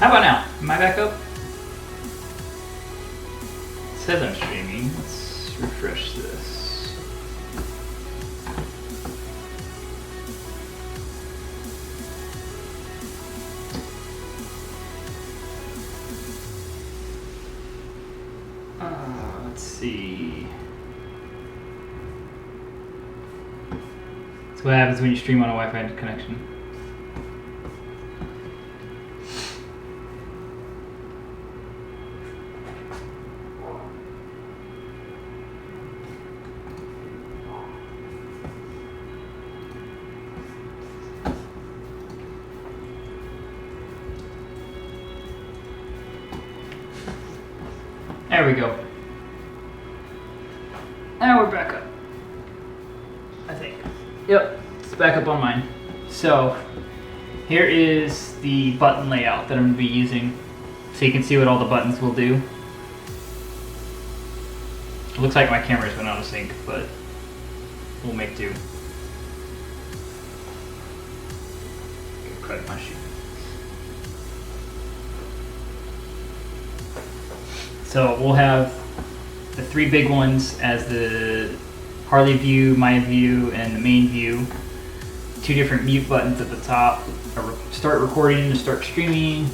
How about now? Am I back up? It says I'm streaming. Let's refresh this. Let's see. That's what happens when you stream on a Wi-Fi connection. There we go. Now we're back up. I think. Yep, it's back up on mine. So, here is the button layout that I'm going to be using, so you can see what all the buttons will do. It looks like my camera's went out of sync, but we'll make do. Cut my shoe. So we'll have the three big ones as the Harley view, my view, and the main view. Two different mute buttons at the top. A start recording to start streaming.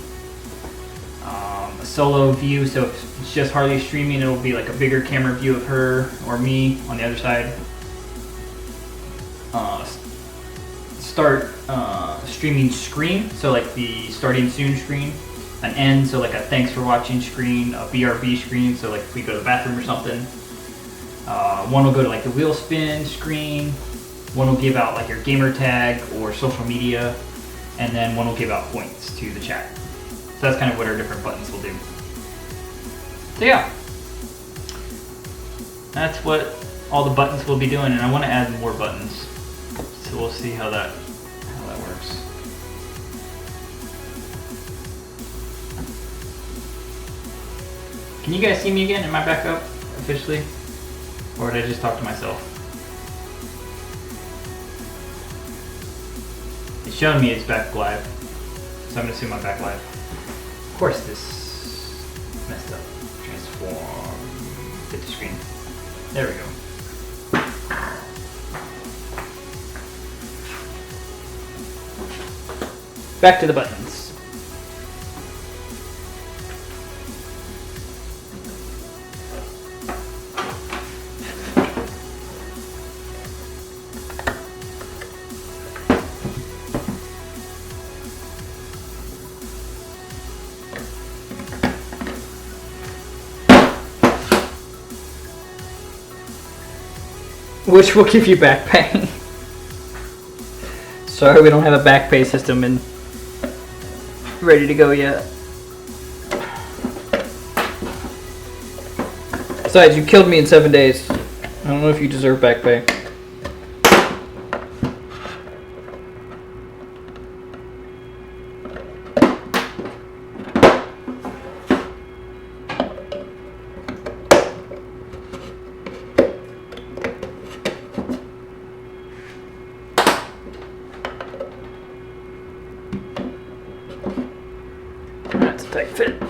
A solo view, so if it's just Harley streaming, it'll be like a bigger camera view of her or me on the other side. Start streaming screen, so like the starting soon screen. An end, so like a thanks for watching screen, a BRB screen, so like if we go to the bathroom or something. One will go to like the wheel spin screen, one will give out like your gamer tag or social media, and then one will give out points to the chat. So that's kind of what our different buttons will do. So yeah, that's what all the buttons will be doing, and I want to add more buttons. So we'll see how that works. Can you guys see me again? Am I back up officially? Or did I just talk to myself? It's showing me it's back live. So I'm gonna assume I'm back live. Of course this messed up. Transform, fit the screen. There we go. Back to the buttons. Which will give you back pay. Sorry, we don't have a back pay system and ready to go yet. Besides, you killed me in 7 days. I don't know if you deserve back pay. That's a tight fit.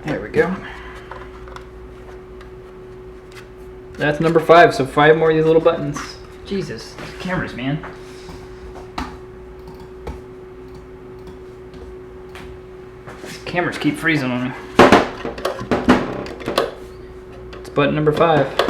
There we go. That's number 5, so 5 more of these little buttons. Jesus, cameras, man. These cameras keep freezing on me. It's button number 5.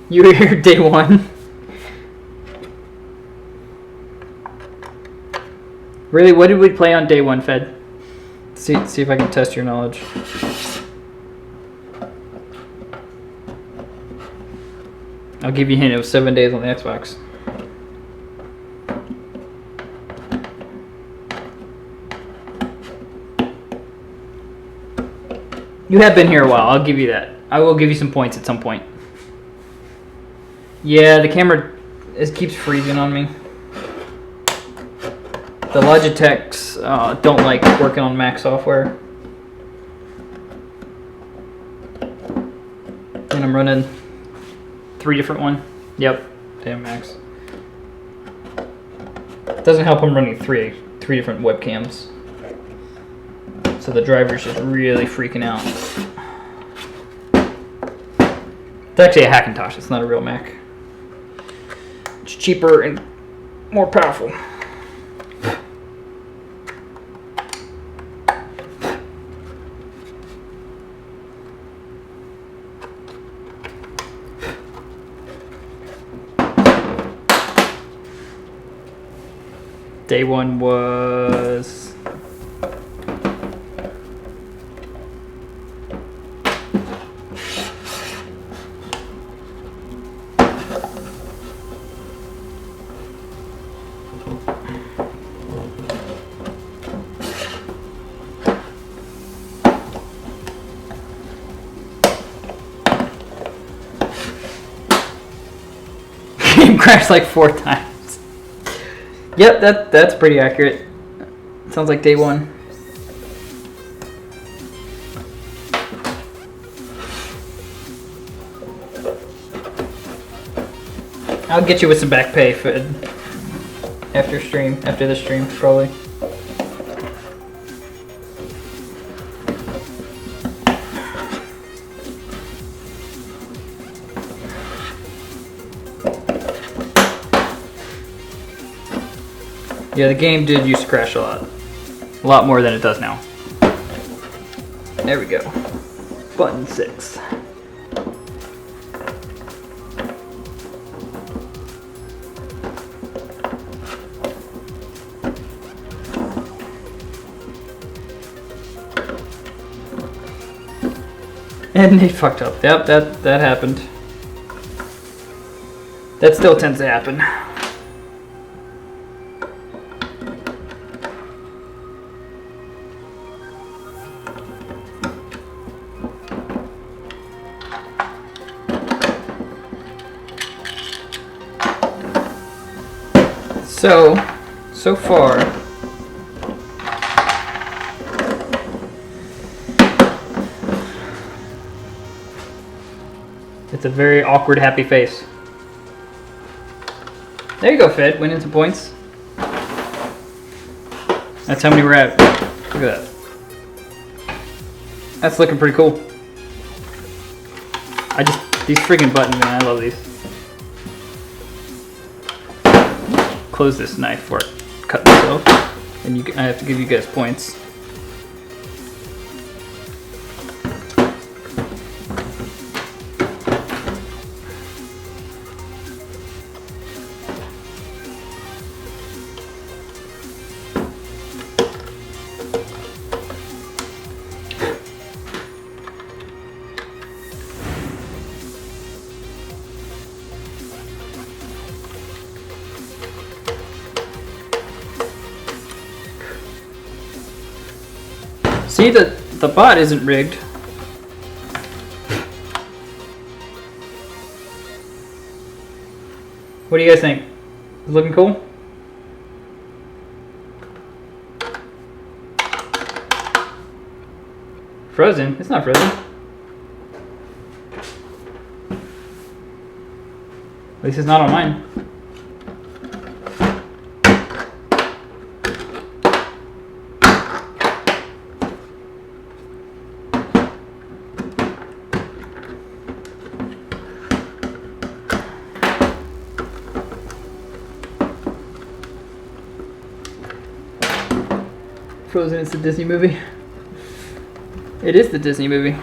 You were here day 1. Really, what did we play on day 1, Fed? See if I can test your knowledge. I'll give you a hint, it was 7 days on the Xbox. You have been here a while. I'll give you that. I will give you some points at some point. Yeah, the camera keeps freezing on me. The Logitechs don't like working on Mac software. And I'm running 3 different ones. Yep, damn Macs. Doesn't help I'm running three different webcams. So the driver's just really freaking out. It's actually a Hackintosh, it's not a real Mac. It's cheaper and more powerful. Day 1 was game crashed like 4 times. Yep, that's pretty accurate. Sounds like day 1. I'll get you with some back pay for after the stream, probably. Yeah, the game did used to crash a lot more than it does now. There we go. Button 6. And they fucked up. Yep, that happened. That still tends to happen. So far, it's a very awkward, happy face. There you go, Fed. Winning some points. That's how many we're at. Look at that. That's looking pretty cool. These freaking buttons, man, I love these. Close this knife before I cut myself, and I have to give you guys points. See, the bot isn't rigged. What do you guys think? Is it looking cool? Frozen? It's not frozen. At least it's not on mine. Frozen is the Disney movie. It is the Disney movie.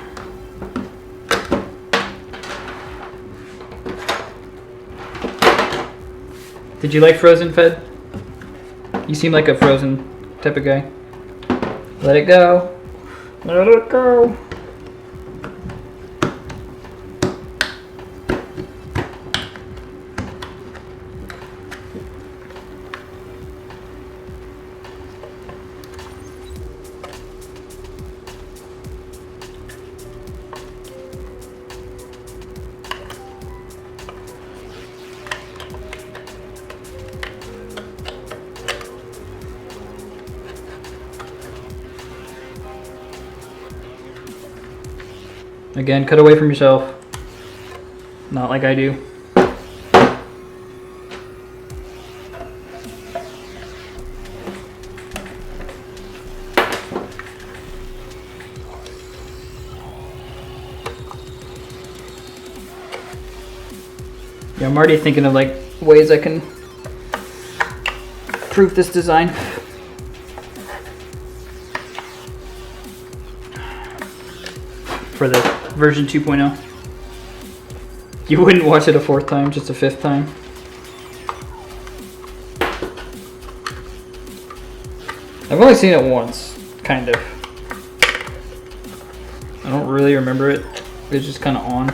Did you like Frozen, Fed? You seem like a Frozen type of guy. Let it go. Let it go. Again, cut away from yourself. Not like I do. Yeah, I'm already thinking of like ways I can improve this design. For the version 2.0. You wouldn't watch it a 4th time, just a 5th time. I've only seen it once, kind of. I don't really remember it. It's just kind of on.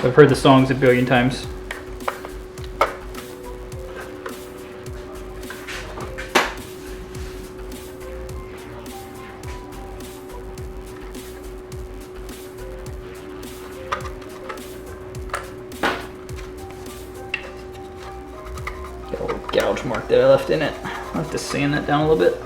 I've heard the songs a billion times. Got a little gouge mark that I left in it. I'll have to sand that down a little bit.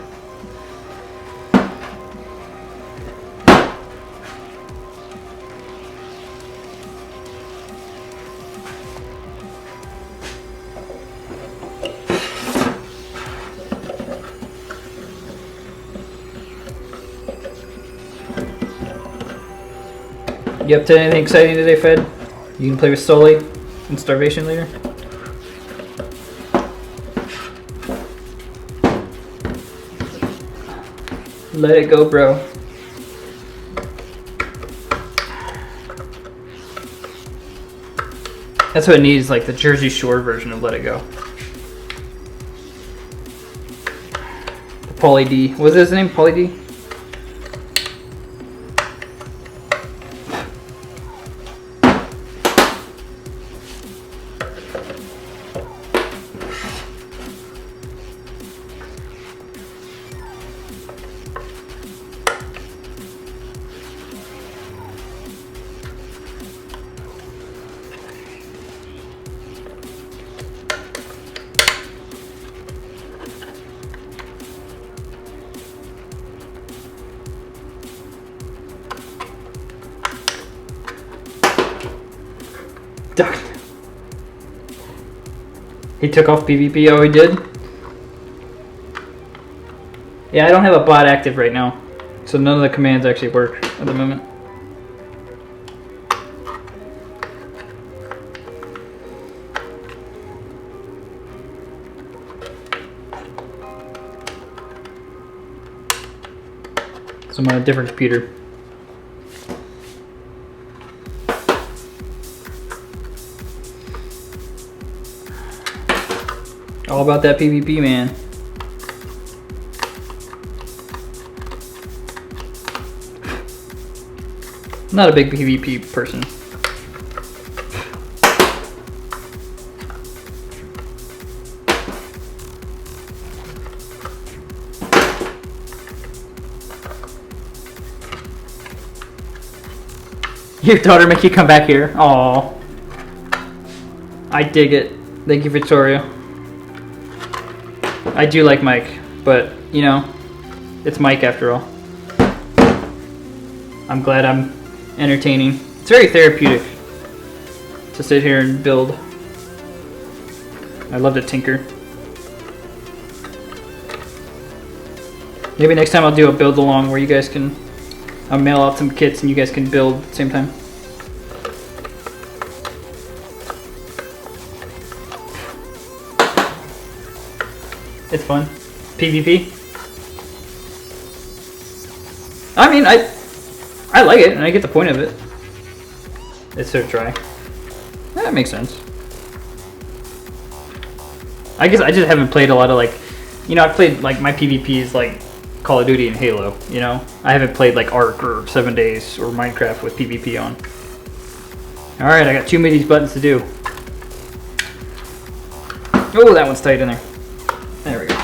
You up to anything exciting today, Fed? You can play with Sully and Starvation later? Let it go, bro. That's what it needs, like the Jersey Shore version of Let It Go. The Pauly D. Was his name Pauly D? He took off PvP. Oh, he did? Yeah, I don't have a bot active right now, so none of the commands actually work at the moment. So I'm on a different computer. All about that PvP, man. I'm not a big PvP person. Your daughter make you come back here. Aww. I dig it. Thank you, Victoria. I do like Mike, but you know, it's Mike after all. I'm glad I'm entertaining. It's very therapeutic to sit here and build. I love to tinker. Maybe next time I'll do a build along where you guys can, I'll mail out some kits and you guys can build at the same time. It's fun. PvP. I mean, I like it and I get the point of it. It's so dry. That makes sense. I guess I just haven't played a lot of like, you know, I've played like my PvPs like Call of Duty and Halo, you know? I haven't played like Ark or 7 Days or Minecraft with PvP on. Alright, I got 2 of these buttons to do. Oh, that one's tight in there. There we go.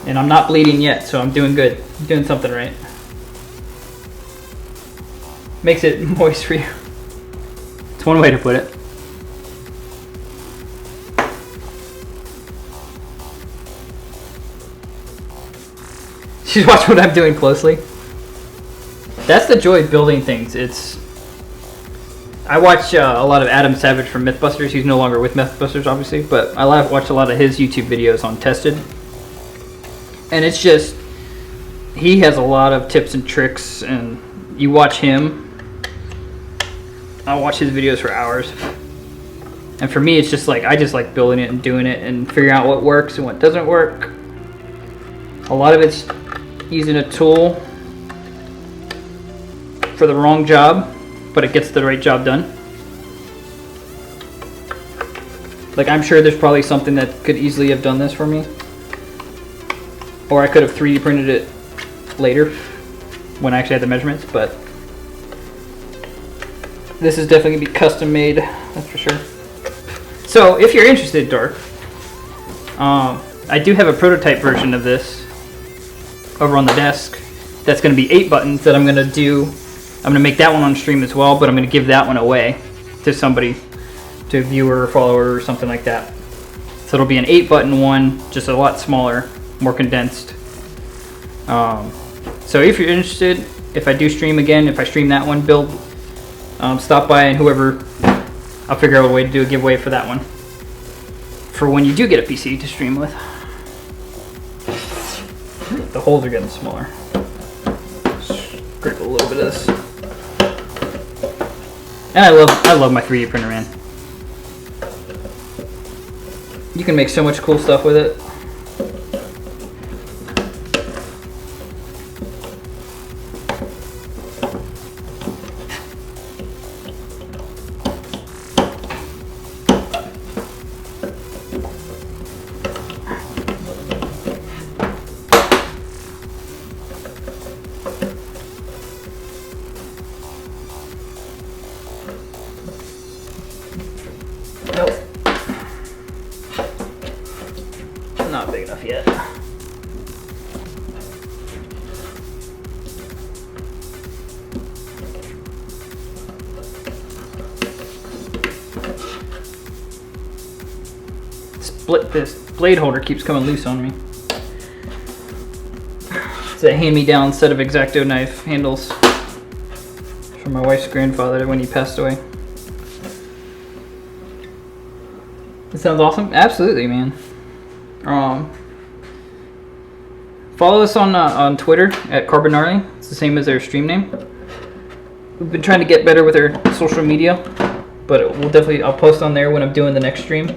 And I'm not bleeding yet, so I'm doing good. I'm doing something right. Makes it moist for you. one way to put it. Just watch what I'm doing closely. That's the joy of building things. I watch a lot of Adam Savage from Mythbusters. He's no longer with Mythbusters, obviously, but I watch a lot of his YouTube videos on Tested. And it's just, he has a lot of tips and tricks, and you watch him. I watch his videos for hours. And for me, it's just like, I just like building it and doing it and figuring out what works and what doesn't work. A lot of it's using a tool for the wrong job, but it gets the right job done. Like, I'm sure there's probably something that could easily have done this for me. Or I could have 3D printed it later when I actually had the measurements, but this is definitely going to be custom made, that's for sure. So if you're interested, Dark, I do have a prototype version of this over on the desk. That's going to be 8 buttons that I'm going to do. I'm going to make that one on stream as well, but I'm going to give that one away to somebody, to a viewer or follower or something like that. So it'll be an 8-button one, just a lot smaller, more condensed. So if you're interested, if I do stream again, if I stream that one build, stop by, and whoever, I'll figure out a way to do a giveaway for that one, for when you do get a PC to stream with. The holes are getting smaller. Scrape a little bit of this. And I love my 3D printer, man. You can make so much cool stuff with it. Nope. Not big enough yet. This blade holder keeps coming loose on me. It's a hand-me-down set of X-Acto knife handles from my wife's grandfather when he passed away. It sounds awesome. Absolutely, man. Follow us on Twitter at Carbonari. It's the same as their stream name. We've been trying to get better with our social media, but we'll definitely, I'll post on there when I'm doing the next stream.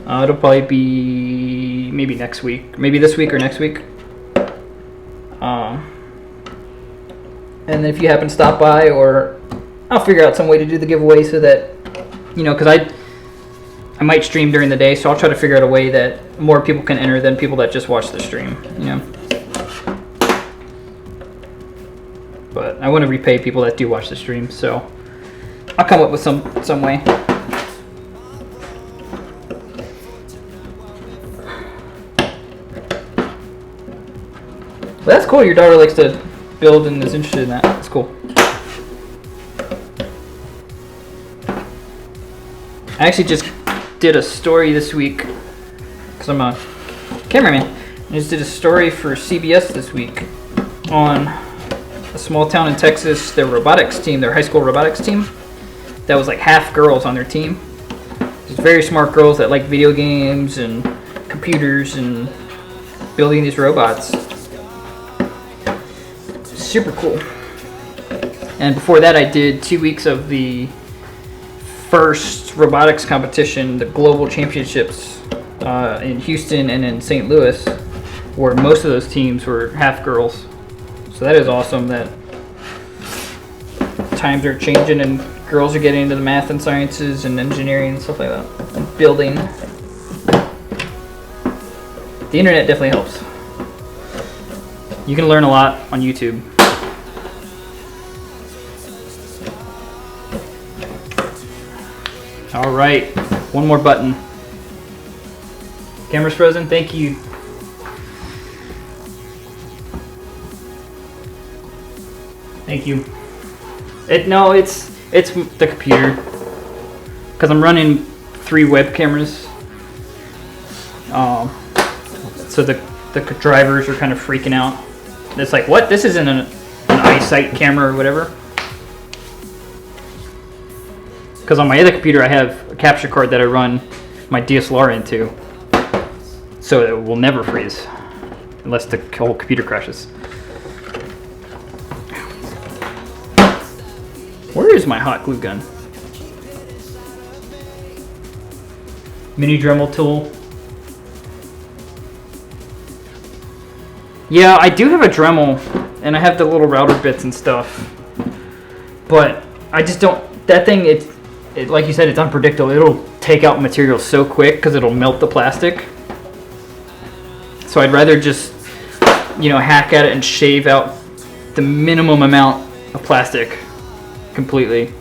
It'll probably be maybe next week, maybe this week or next week. And then if you happen to stop by, or I'll figure out some way to do the giveaway so that, you know, because I might stream during the day, so I'll try to figure out a way that more people can enter than people that just watch the stream, you know. But I want to repay people that do watch the stream, so I'll come up with some way. Well, that's cool. Your daughter likes to build and is interested in that. That's cool. I actually just did a story this week because I'm a cameraman. I just did a story for CBS this week on a small town in Texas, their robotics team, their high school robotics team, that was like half girls on their team. Just very smart girls that like video games and computers and building these robots. Super cool. And before that, I did 2 weeks of the first robotics competition, the global championships in Houston and in St. Louis, where most of those teams were half girls. So that is awesome that times are changing and girls are getting into the math and sciences and engineering and stuff like that, and building. The internet definitely helps. You can learn a lot on YouTube. All right, one more button. Camera's frozen. Thank you. Thank you. No, it's the computer. because I'm running 3 web cameras. So the drivers are kind of freaking out. It's like, what? This isn't an eyesight camera or whatever. Because on my other computer I have a capture card that I run my DSLR into, so it will never freeze unless the whole computer crashes. Where is my hot glue gun? Mini Dremel tool. Yeah, I do have a Dremel, and I have the little router bits and stuff, but I just don't. That thing, it like you said, it's unpredictable. It'll take out material so quick because it'll melt the plastic. So I'd rather just, you know, hack at it and shave out the minimum amount of plastic completely.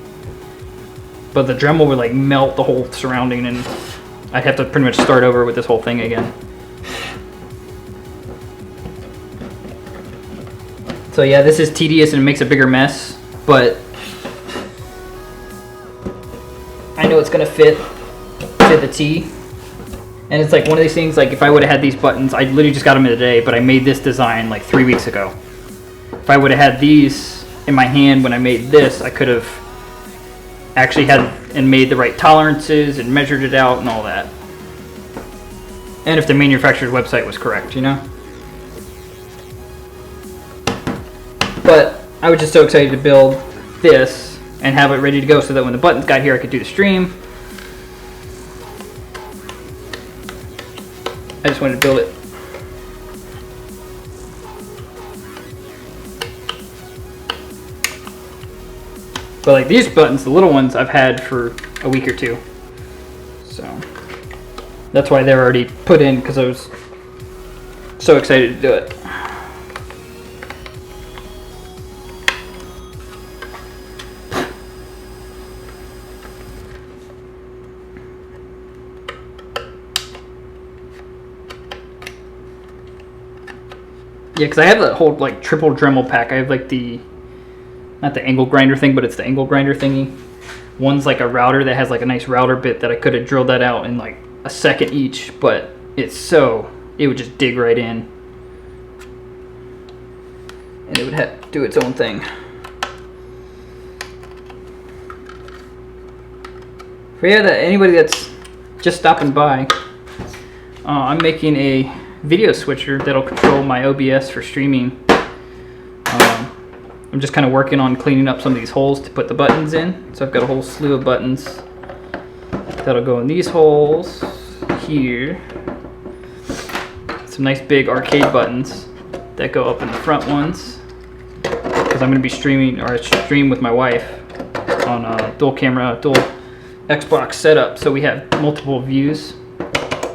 But the Dremel would like melt the whole surrounding, and I'd have to pretty much start over with this whole thing again. So yeah, this is tedious and it makes a bigger mess, but I know it's gonna fit to the T. And it's like one of these things, like if I would have had these buttons, I literally just got them in a day, but I made this design like 3 weeks ago. If I would have had these in my hand when I made this, I could have actually had and made the right tolerances and measured it out and all that. And if the manufacturer's website was correct, you know? But I was just so excited to build this and have it ready to go so that when the buttons got here I could do the stream. I just wanted to build it. But like these buttons, the little ones, I've had for a week or 2. So that's why they're already put in, because I was so excited to do it. Yeah, because I have the whole like triple Dremel pack. I have like the, not the angle grinder thing, but it's the angle grinder thingy. One's like a router that has like a nice router bit that I could have drilled that out in like a second each, but it's so, it would just dig right in. And it would have to do its own thing. For yeah, anybody that's just stopping by, I'm making a video switcher that'll control my OBS for streaming. I'm just kind of working on cleaning up some of these holes to put the buttons in. So I've got a whole slew of buttons that'll go in these holes here. Some nice big arcade buttons that go up in the front ones, because I'm going to be streaming, or I stream with my wife on a dual camera, dual Xbox setup, so we have multiple views.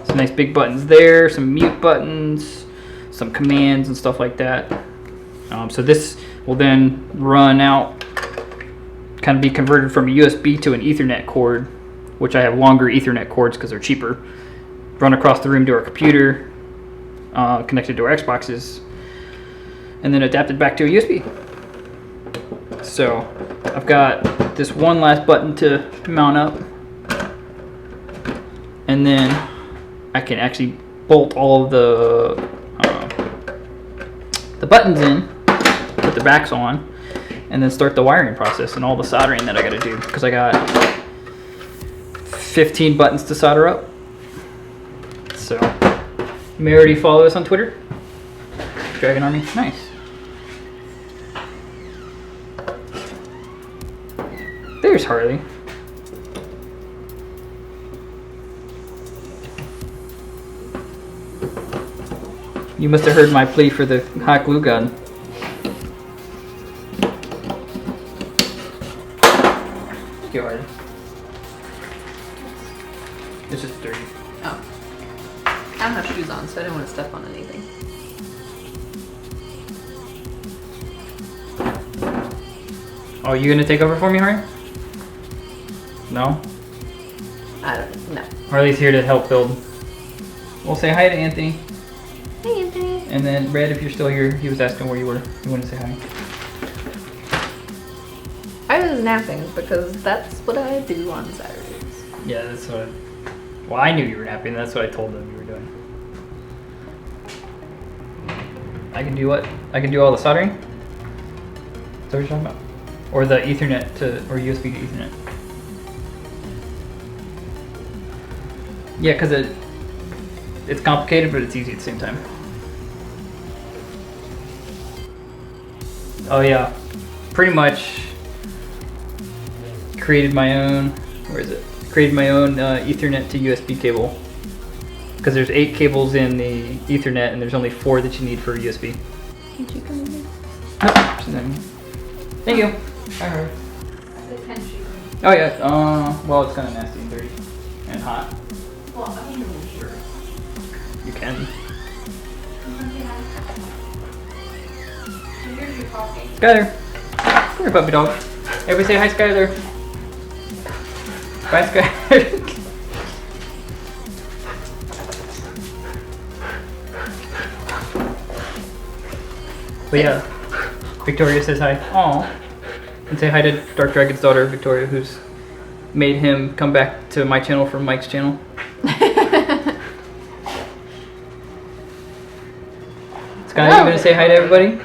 Some nice big buttons there, some mute buttons, some commands and stuff like that. So this will then run out, kind of be converted from a USB to an Ethernet cord, which I have longer Ethernet cords because they're cheaper. Run across the room to our computer, connected to our Xboxes, and then adapted back to a USB. So I've got this one last button to mount up, and then I can actually bolt all of the buttons in, put the backs on, and then start the wiring process and all the soldering that I got to do, because I got 15 buttons to solder up. So you may already follow us on Twitter. Dragon Army, nice. There's Harley. You must have heard my plea for the hot glue gun. Go ahead. It's just dirty. Oh. I don't have shoes on, so I didn't want to step on anything. Oh, you gonna take over for me, Harley? No? I don't know. Harley's here to help build. We'll say hi to Anthony. Hey, Anthony. And then Red, if you're still here, he was asking where you were. You want to say hi? I was napping because that's what I do on Saturdays. Yeah, that's what. Well, I knew you were napping. That's what I told them you were doing. I can do what? I can do all the soldering? Is that what you're talking about? Or the Ethernet to, or USB to Ethernet? Yeah, because it's complicated, but it's easy at the same time. Oh yeah, pretty much created my own, where is it? Created my own Ethernet to USB cable. Because there's 8 cables in the Ethernet and there's only 4 that you need for USB. Can't you come in here? Nope, she's not in here. Thank you. I heard. I said, can she come in? Oh yeah, well it's kind of nasty and dirty and hot. Well, I don't know sure. You can. Here's your coffee. Skyler. Come here, puppy dog. Everybody say hi, Skyler. Bye, Skyler. But yeah, Victoria says hi. Aw. And say hi to Dark Dragon's daughter, Victoria, who's made him come back to my channel from Mike's channel. Skyler, you gonna say hi to everybody?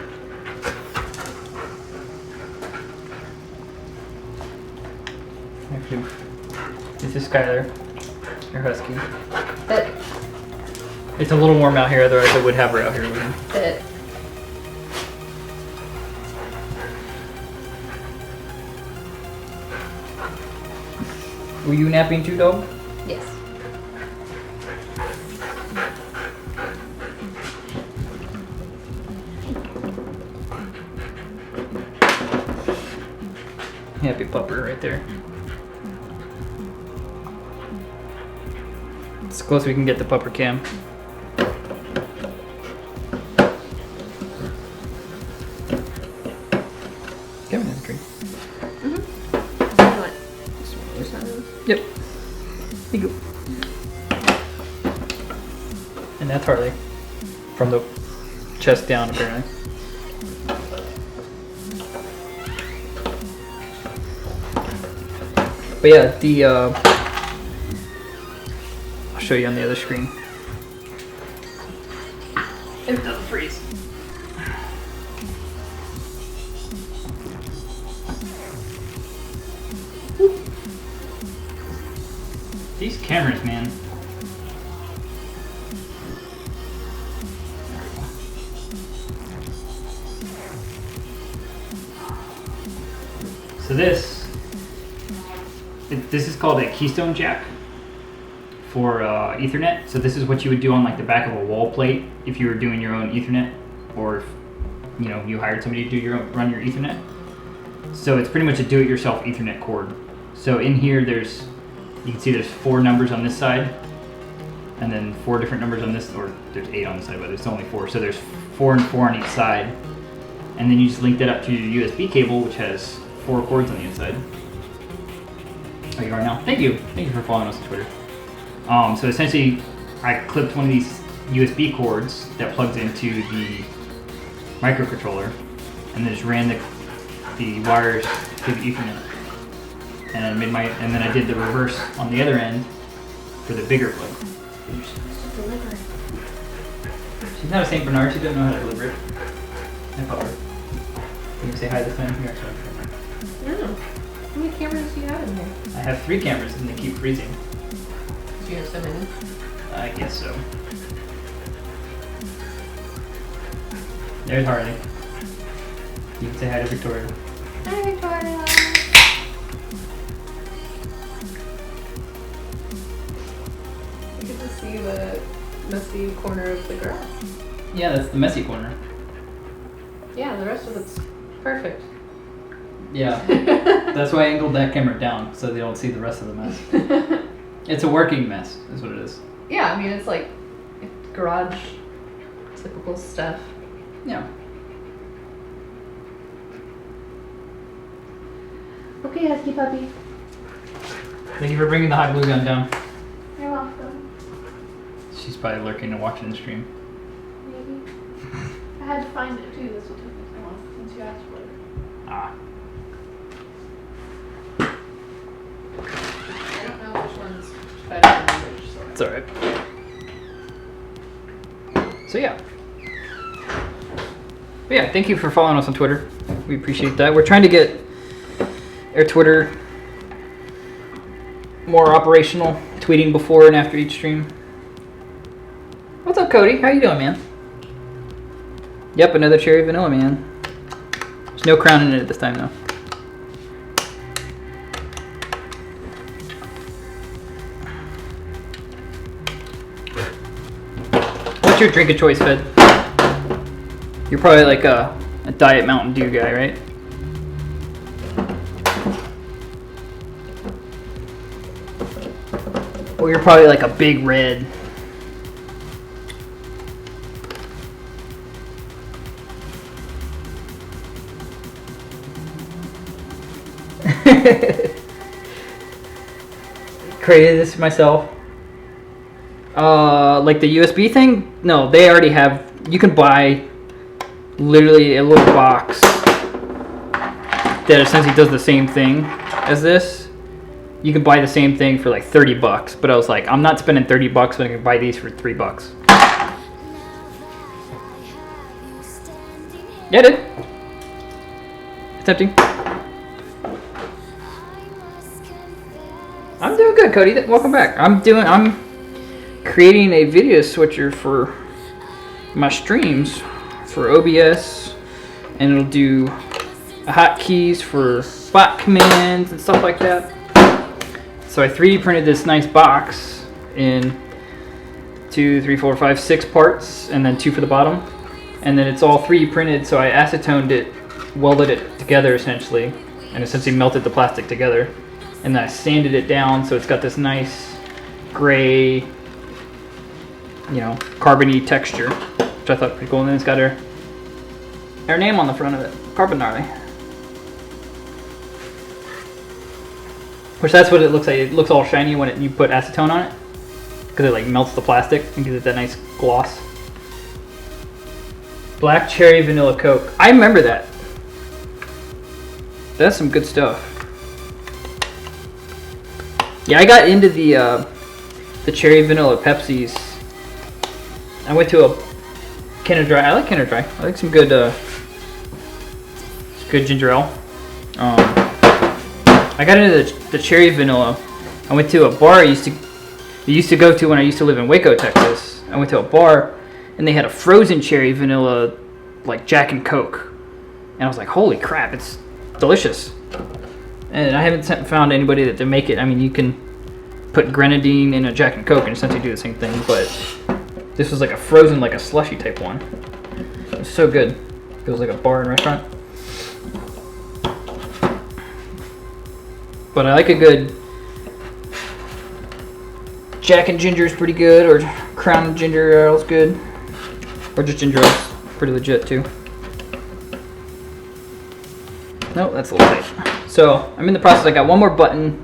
This is Skylar, your husky. But, It's a little warm out here, otherwise I would have her out here with me. but. Were you napping too, dog? Yes. Happy pupper right there. It's close as we can get the pupper cam. Give me another drink. What? There's nothing. Yep. Here you go. And that's Harley. From the chest down, apparently. But yeah, the I'll show you on the other screen. It doesn't freeze. These cameras, man. So this is called a keystone jack for Ethernet. So this is what you would do on like the back of a wall plate if you were doing your own Ethernet, or if you hired somebody to do run your Ethernet. So it's pretty much a do-it-yourself Ethernet cord. So in here you can see there's 4 numbers on this side, and then 4 different numbers on this, or there's 8 on this side, but it's only 4. So there's 4 and 4 on each side, and then you just link that up to your USB cable, which has 4 cords on the inside. Oh, you are now? Thank you. Thank you for following us on Twitter. So essentially, I clipped one of these USB cords that plugs into the microcontroller, and then just ran the wires to the Ethernet. And then I did the reverse on the other end for the bigger plug. She's not a Saint Bernard. She doesn't know how to deliver it. I pop her. Can you say hi this time? Here, No. How many cameras do you have in there? I have 3 cameras and they keep freezing. Do you have so many? I guess so. There's Harley. You can say hi to Victoria. Hi, Victoria. You get to see the messy corner of the grass. Yeah, that's the messy corner. Yeah, the rest of it's perfect. Yeah. That's why I angled that camera down, so they don't see the rest of the mess. It's a working mess, is what it is. Yeah, I mean, it's like garage typical stuff. Yeah. Okay, husky puppy. Thank you for bringing the hot glue gun down. You're welcome. She's probably lurking and watching the stream. Maybe. I had to find it too. This will take me so long since you asked for it. Ah. I don't know which one's better than the Ridge, so. It's alright. So yeah. But yeah, thank you for following us on Twitter. We appreciate that. We're trying to get our Twitter more operational, tweeting before and after each stream. What's up, Cody? How you doing, man? Yep, another cherry vanilla, man. There's no crown in it this time, though. What's your drink of choice, Fed? You're probably like a Diet Mountain Dew guy, right? Or you're probably like a Big Red. Created this myself. Like the USB thing? No, they already have. You can buy literally a little box that essentially does the same thing as this. You can buy the same thing for like 30 bucks, but I was like, I'm not spending 30 bucks when I can buy these for 3 bucks. Yeah, dude. It's empty. I'm doing good, Cody. Welcome back. I'm creating a video switcher for my streams for OBS, and it'll do hotkeys for bot commands and stuff like that. So I 3D printed this nice box in 2, 3, 4, 5, 6 parts, and then 2 for the bottom. And then it's all 3D printed, so I acetoned it, welded it together essentially, and essentially melted the plastic together. And then I sanded it down so it's got this nice gray, you know, carbon-y texture, which I thought was pretty cool. And then it's got her name on the front of it, Carbonari. Which that's what it looks like. It looks all shiny when you put acetone on it, because it like melts the plastic and gives it that nice gloss. Black cherry vanilla Coke. I remember that. That's some good stuff. Yeah, I got into the cherry vanilla Pepsis. I went to a Canada Dry. I like Canada Dry. I like some good ginger ale. I got into the cherry vanilla. I went to a bar I used to go to when I used to live in Waco, Texas. I went to a bar and they had a frozen cherry vanilla, like Jack and Coke, and I was like, holy crap, it's delicious. And I haven't found anybody that to make it. I mean, you can put grenadine in a Jack and Coke and essentially do the same thing, but this was like a frozen, like a slushy type one. It was so good. It was like a bar and restaurant. But I like a good Jack and Ginger is pretty good, or Crown and Ginger Ale is good, or just ginger ale is pretty legit too. No, that's a little tight. So I'm in the process. I got one more button.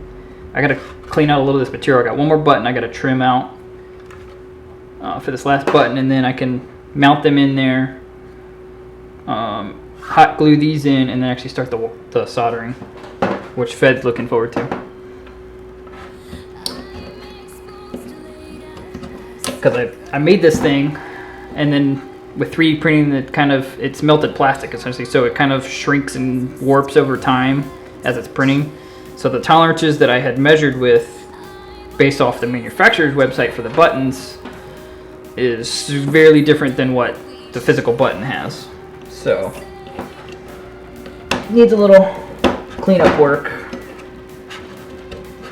I gotta clean out a little of this material. I got one more button I gotta trim out for this last button, and then I can mount them in there, hot glue these in, and then actually start the soldering, which Fed's looking forward to. Because I made this thing, and then with 3D printing, it's melted plastic essentially, so it kind of shrinks and warps over time as it's printing. So the tolerances that I had measured with, based off the manufacturer's website for the buttons, is severely different than what the physical button has. So needs a little cleanup work,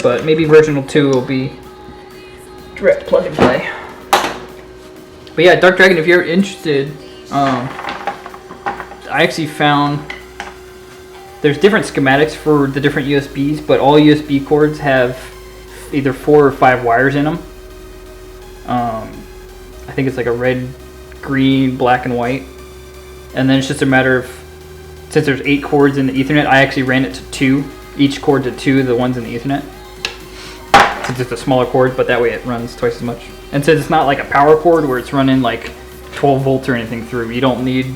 but maybe version 2 will be direct plug and play. But yeah, Dark Dragon, if you're interested, I actually found there's different schematics for the different USBs, but all USB cords have either 4 or 5 wires in them. I think it's like a red, green, black, and white. And then it's just a matter of, since there's 8 cords in the Ethernet, I actually ran it to 2. Each cord to 2 of the ones in the Ethernet. Since it's a smaller cord, but that way it runs twice as much. And since it's not like a power cord where it's running like 12 volts or anything through, you don't need,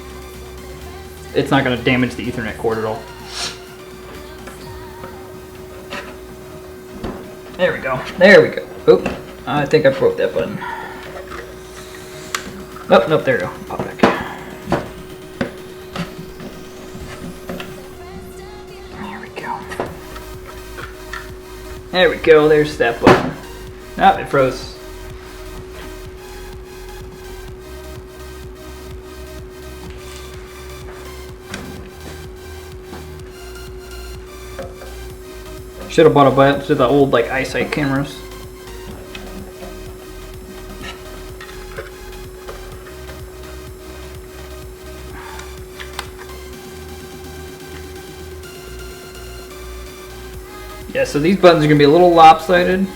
it's not going to damage the Ethernet cord at all. There we go. There we go. Oop. I think I broke that button. Nope, nope, there we go. Pop back. There we go. There we go, there's that button. Ah, it froze. Should have bought a bunch of the old like eyesight cameras. Yeah, so these buttons are gonna be a little lopsided.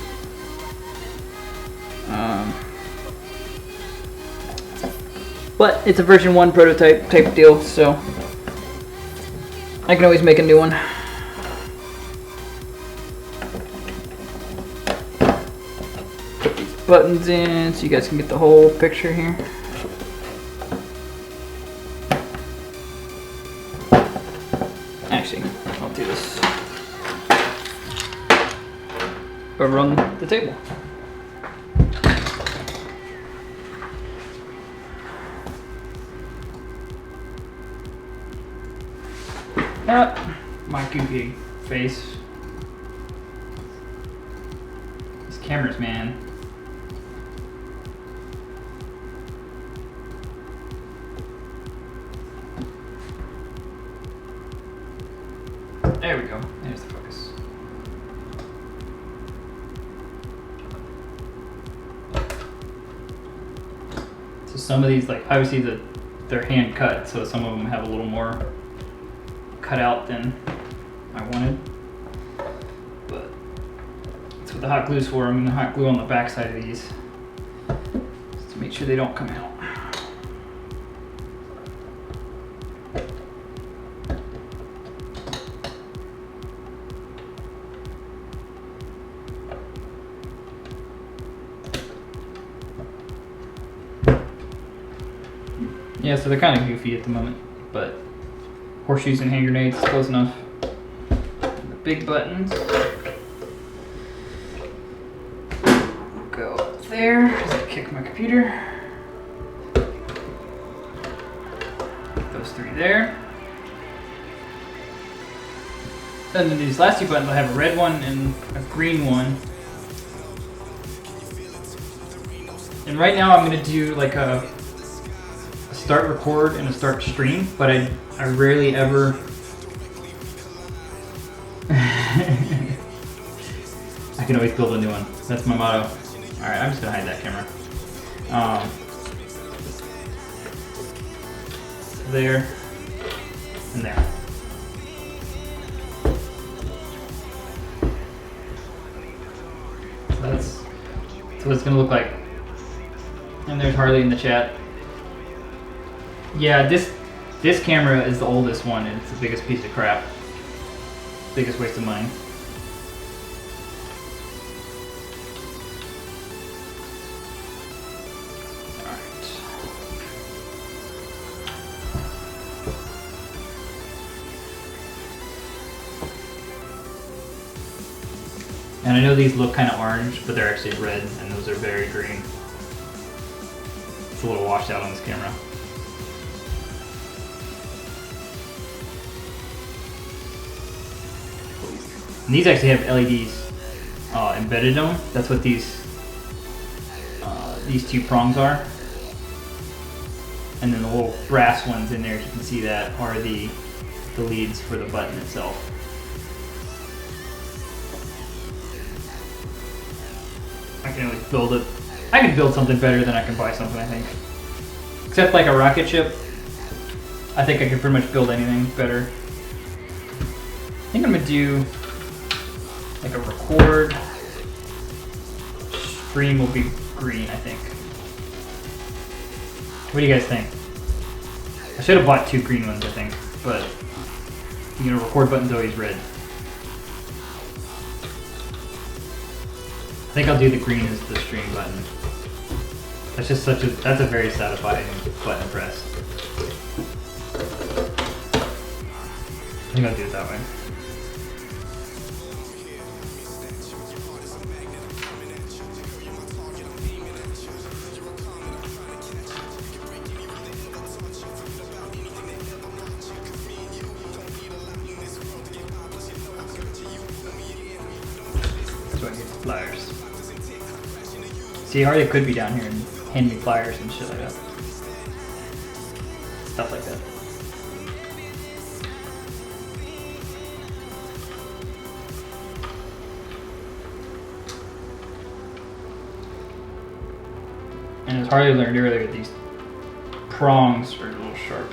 But it's a version 1 prototype type deal, so I can always make a new one. Put these buttons in so you guys can get the whole picture here. Actually, I'll do this. Over on the table. My goofy face. These cameras, man. There we go. There's the focus. So some of these, like obviously they're hand cut, so some of them have a little more cut out than I wanted. But that's what the hot glue's for. I'm gonna hot glue on the back side of these just to make sure they don't come out. Yeah, so they're kind of goofy at the moment, but horseshoes and hand grenades is close enough. The big buttons go up there as I kick my computer. Those three there. And then these last two buttons, I have a red one and a green one. And right now I'm going to do like a start record and a start stream, but I rarely ever I can always build a new one. That's my motto. Alright, I'm just gonna hide that camera. There and there. That's what it's gonna look like. And there's Harley in the chat. Yeah, this camera is the oldest one, and it's the biggest piece of crap. Biggest waste of money. Alright. And I know these look kind of orange, but they're actually red, and those are very green. It's a little washed out on this camera. And these actually have LEDs embedded in them. That's what these two prongs are. And then the little brass ones in there, if you can see that, are the leads for the button itself. I can always build it. I can build something better than I can buy something, I think. Except like a rocket ship. I think I can pretty much build anything better. I think I'm gonna do like a record. Stream will be green, I think. What do you guys think? I should have bought two green ones, I think, but you know, record button's always red. I think I'll do the green as the stream button. That's just that's a very satisfying button press. I think I'll do it that way. See, Harley could be down here and hand me pliers and shit like that. Stuff like that. And as Harley learned earlier, these prongs are a little sharp.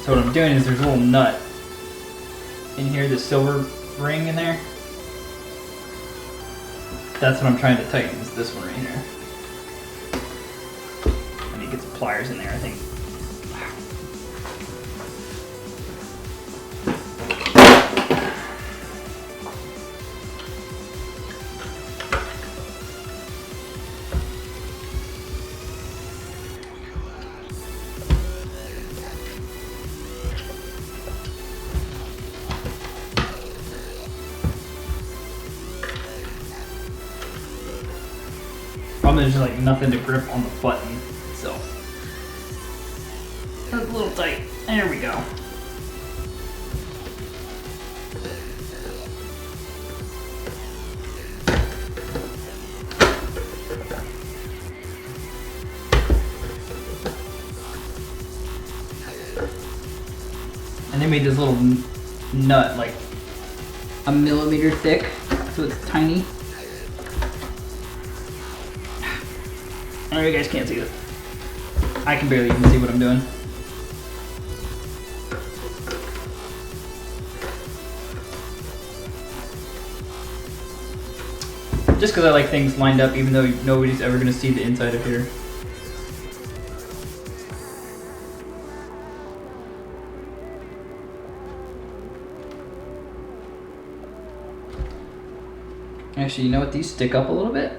So what I'm doing is there's a little nut in here, the silver ring in there. That's what I'm trying to tighten, is this one right here. I need to get some pliers in there, I think. There's just like nothing to grip on the button itself. That's a little tight. There we go. And they made this little nut like a millimeter thick, so it's tiny. I know you guys can't see it. I can barely even see what I'm doing. Just because I like things lined up, even though nobody's ever going to see the inside of here. Actually, you know what? These stick up a little bit.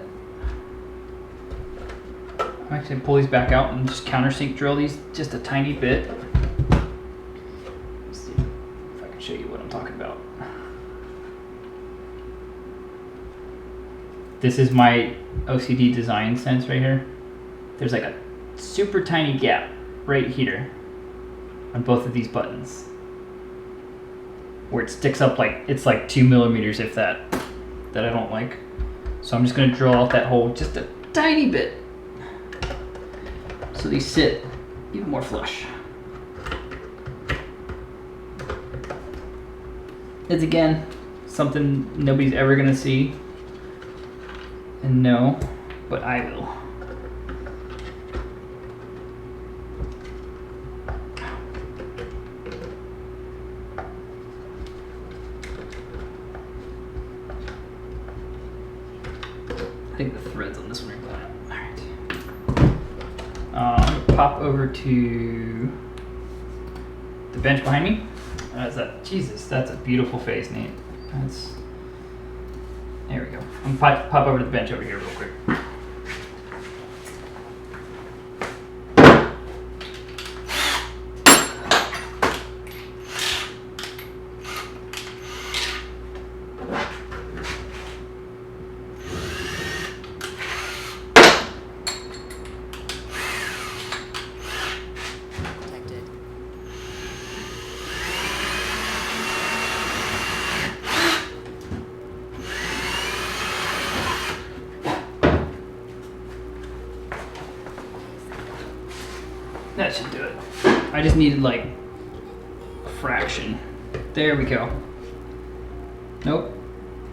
I'm actually going to pull these back out and just countersink drill these just a tiny bit. Let's see if I can show you what I'm talking about. This is my OCD design sense right here. There's like a super tiny gap right here on both of these buttons where it sticks up like, it's like 2 millimeters if that I don't like. So I'm just going to drill out that hole just a tiny bit, so these sit even more flush. It's again something nobody's ever gonna see and know, but I will. I think the threads on this one are going out. Pop over to the bench behind me. Is that Jesus? That's a beautiful face, Nate. There we go. I'm gonna pop over to the bench over here real quick. That should do it. I just needed like a fraction. There we go. Nope.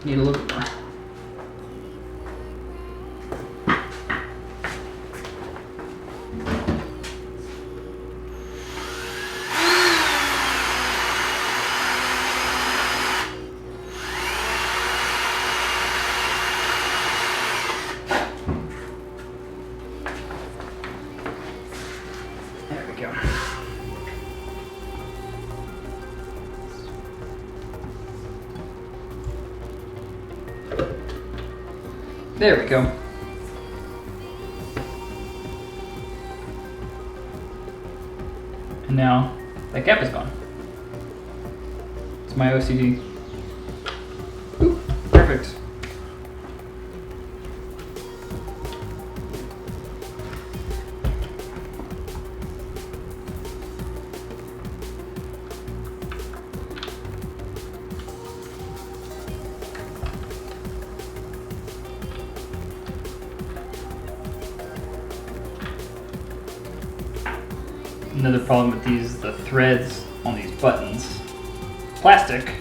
Need a little bit more. There we go. And now that gap is gone. It's my OCD. Ooh, perfect. Another problem with these, the threads on these buttons, plastic.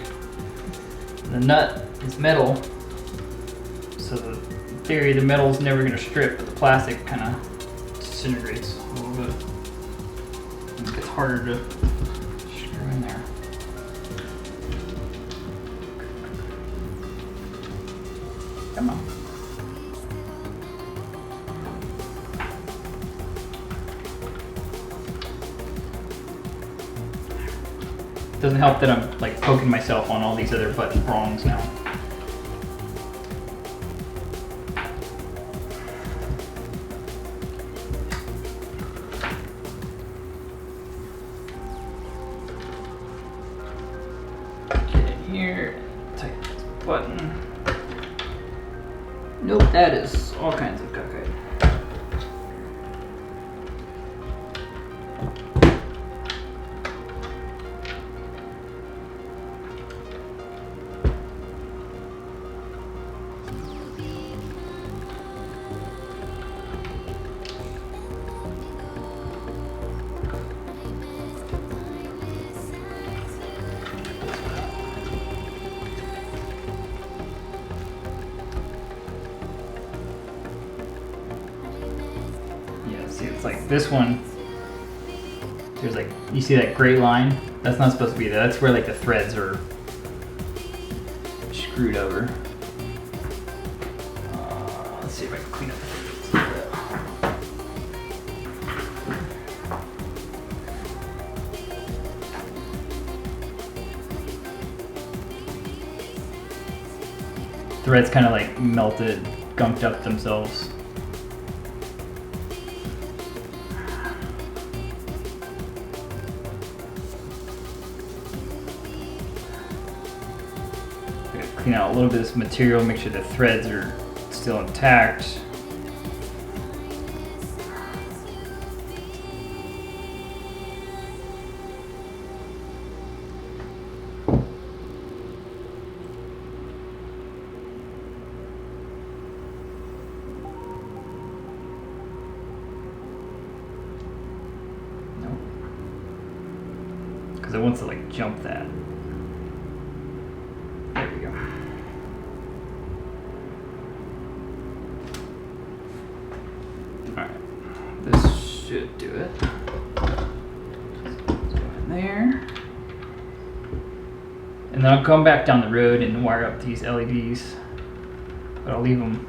The nut is metal, so in theory the metal's never going to strip, but the plastic kind of disintegrates a little bit. And it gets harder to screw in there. Come on. Doesn't help that I'm like poking myself on all these other button prongs now. Get in here, tighten this button. Nope, that is all kinds of cockeyed. See, it's like this one, there's like, you see that gray line? That's not supposed to be there. That's where like the threads are screwed over. Let's see if I can clean up the threads kind of like melted, gunked up themselves. Clean out a little bit of this material, make sure the threads are still intact. Nope. Because it wants to like jump that. There we go. Alright, this should do it. Just go in there. And then I'll come back down the road and wire up these LEDs. But I'll leave them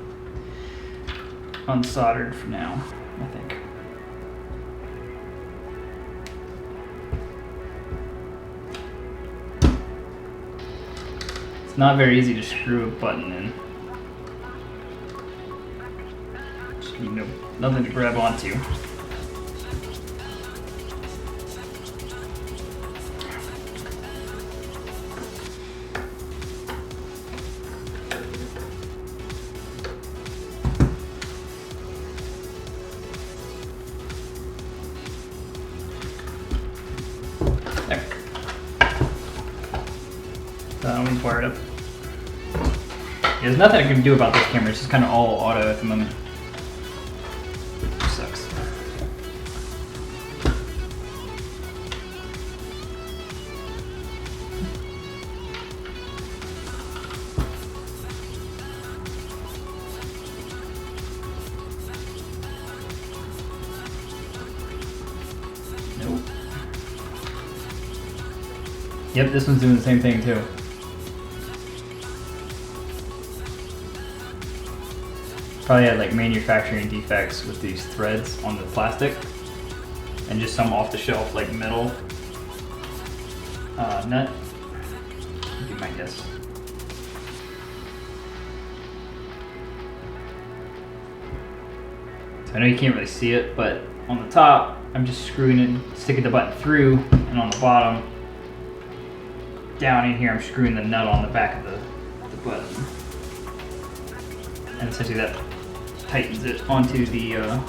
unsoldered for now, I think. It's not very easy to screw a button in. Just, you know, nothing to grab onto. There. That one's wired up. There's nothing I can do about this camera, it's just kind of all auto at the moment. Sucks. Nope. Yep, this one's doing the same thing too. Probably had like manufacturing defects with these threads on the plastic and just some off the shelf like metal nut, would be my guess. So I know you can't really see it, but on the top I'm just screwing it, sticking the button through, and on the bottom down in here I'm screwing the nut on the back of the button. And essentially that tightens it onto the, ow.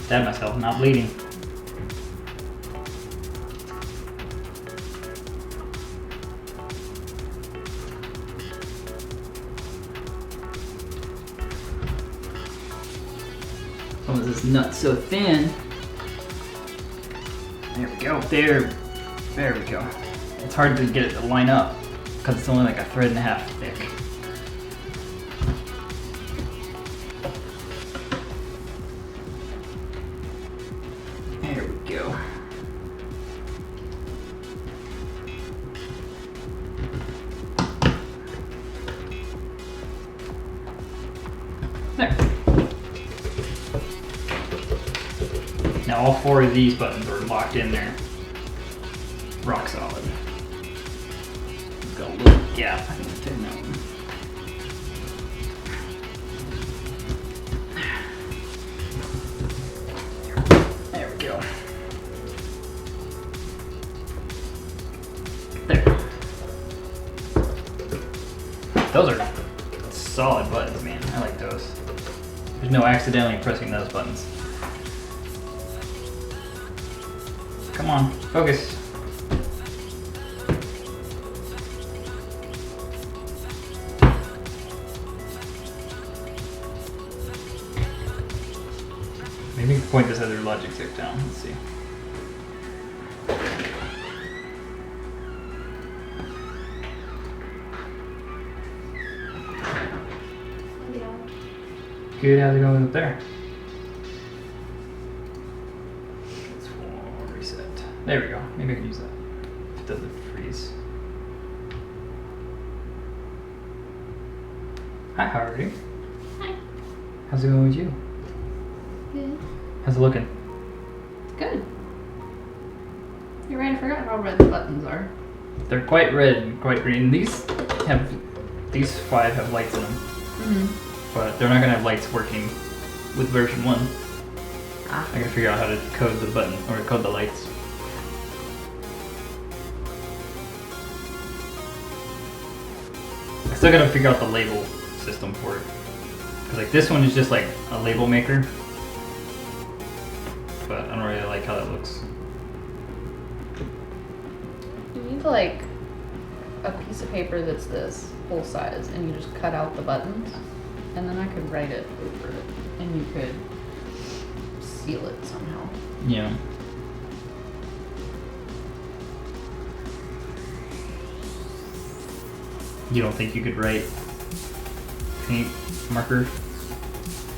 Stabbed myself, not bleeding. some of this nut so thin. There we go. There we go. It's hard to get it to line up because it's only like a thread and a half thick. There we go. There. Now all 4 of these buttons are locked in there. Rock solid. Got a little gap. I think it's in that one. There we go. There. Those are solid buttons, man. I like those. There's no accidentally pressing those buttons. Come on, focus. Maybe point this other logic stick down. Let's see. Yeah. Good, how's it going up there? Let's reset. There we go. Maybe I can use that. If it doesn't freeze. Hi, how are you? Hi. How's it going with you? Good. How's it looking? Good. You're right, I forgot how red the buttons are. They're quite red and quite green. These 5 have lights in them, but they're not gonna have lights working with version 1. Ah. I gotta figure out how to code the button or code the lights. I still gotta figure out the label system for it. Cause like this one is just like a label maker, but I don't really like how that looks. You need like a piece of paper that's this full size, and you just cut out the buttons, and then I could write it over it, and you could seal it somehow. Yeah. You don't think you could write paint marker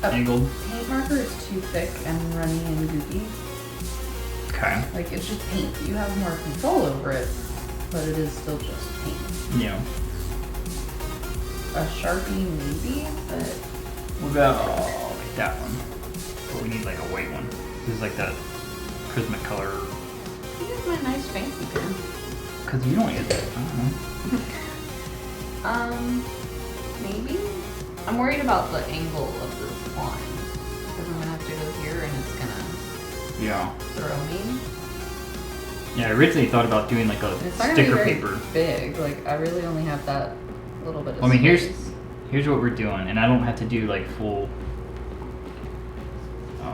angled? Paint marker is too thick and runny and goopy. Okay. Like, it's just paint. You have more control over it, but it is still just paint. Yeah. A Sharpie maybe, but What about like that one? But we need like a white one. This is like that prismatic color. here's my nice fancy pen. Cause you don't use it. I don't know. Maybe? I'm worried about the angle of this line. Because I'm gonna have to go here and it's gonna Yeah. throw me. Yeah, I originally thought about doing like a It's not gonna sticker be very paper. big. Like, I really only have that little bit of I mean, space. here's what we're doing, and I don't have to do like full.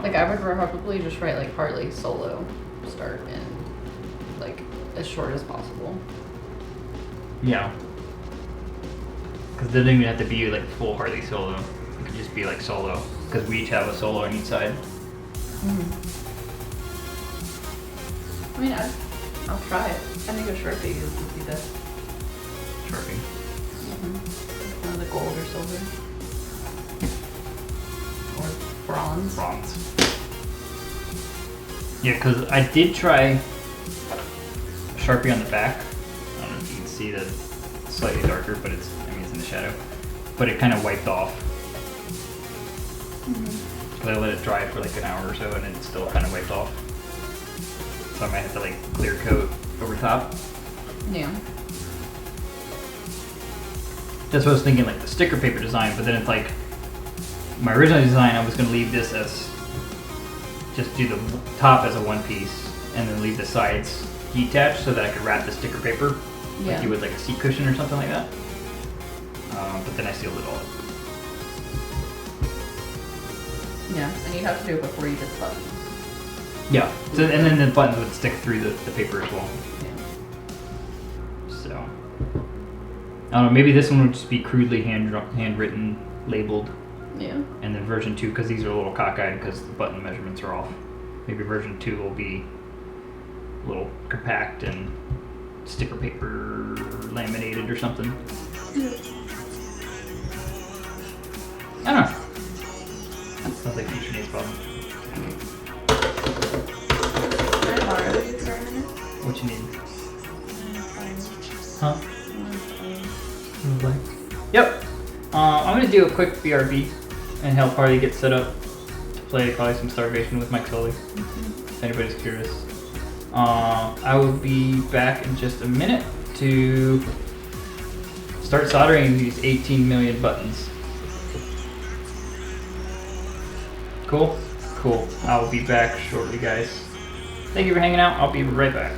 Like, I would probably just write like Harley solo start and like as short as possible. Yeah. Because it doesn't even have to be like full Harley solo. It could just be like solo. Because we each have a solo on each side. I mean, I'll try it. I think a Sharpie would be best. Sharpie. One of the gold or silver. Or bronze. Bronze. Yeah, because I did try Sharpie on the back. I don't know if you can see that it's slightly darker, but it's in the shadow. But it kind of wiped off. Because I let it dry for like an hour or so, and it still kind of wiped off. So I might have to like clear coat over top. Yeah. That's what I was thinking, like the sticker paper design, but then it's like, my original design, I was going to leave this as, just do the top as a one piece, and then leave the sides detached so that I could wrap the sticker paper, Yeah. like you would like a seat cushion or something like that. But then I sealed it all up. Yeah. And you'd have to do it before you did the buttons. Yeah, so, and then the buttons would stick through the paper as well. Yeah. So, I don't know, maybe this one would just be crudely handwritten, labeled, Yeah. And then version 2, because these are a little cockeyed because the button measurements are off. Maybe version 2 will be a little compact and sticker paper laminated or something. I don't know. That sounds like future Nate's problem. Can I borrow you for a minute? What you need? Huh? Yep. I'm gonna do a quick BRB and help Harley get set up to play probably some Starvation with Mike Sully. If anybody's curious. I will be back in just a minute to start soldering these 18 million buttons. Cool? Cool. I will be back shortly, guys. Thank you for hanging out. I'll be right back.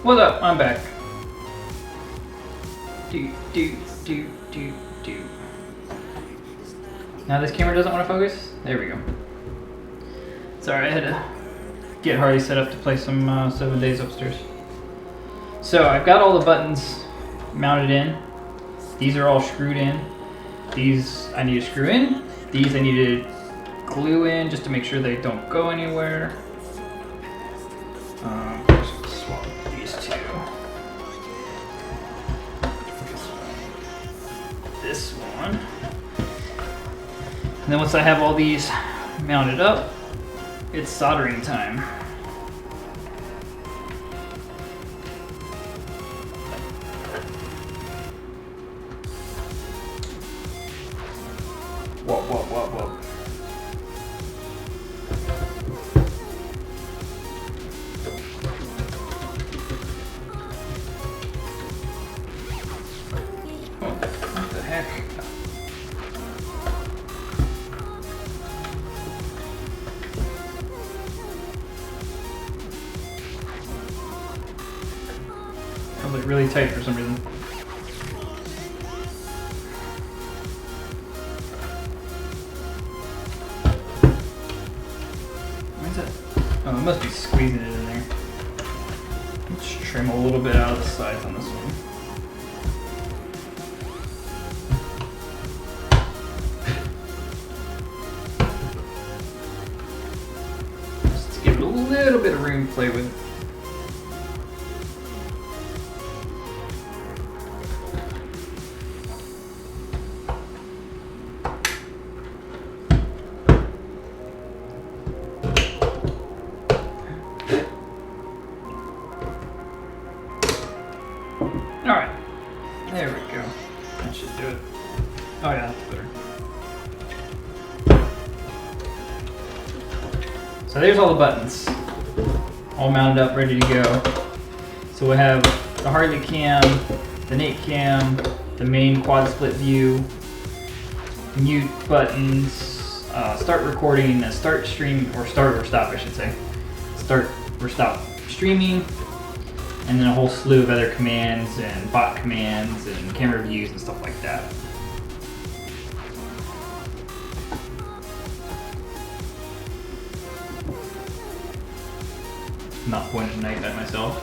What's up? I'm back. Do. Now this camera doesn't want to focus? There we go. Sorry, I had to get Harley set up to play some 7 Days upstairs. So I've got all the buttons mounted in. These are all screwed in. These I need to screw in. These I need to glue in just to make sure they don't go anywhere. Just swap these two. This one. And then once I have all these mounted up, it's soldering time. Whoa. Oh, what the heck? Held it really tight for some reason. Where's that? Oh, it must be squeezing it in there. Let's trim a little bit out of the sides on this one. Just to give it a little bit of room to play with. Alright, there we go. That should do it. Oh yeah, that's better. So there's all the buttons. All mounted up, ready to go. So we have the Harley cam, the Nate cam, the main quad split view, mute buttons, start recording, start stream, or start or stop I should say. Start or stop streaming. And then a whole slew of other commands and bot commands and camera views and stuff like that. Not pointing a knife at myself.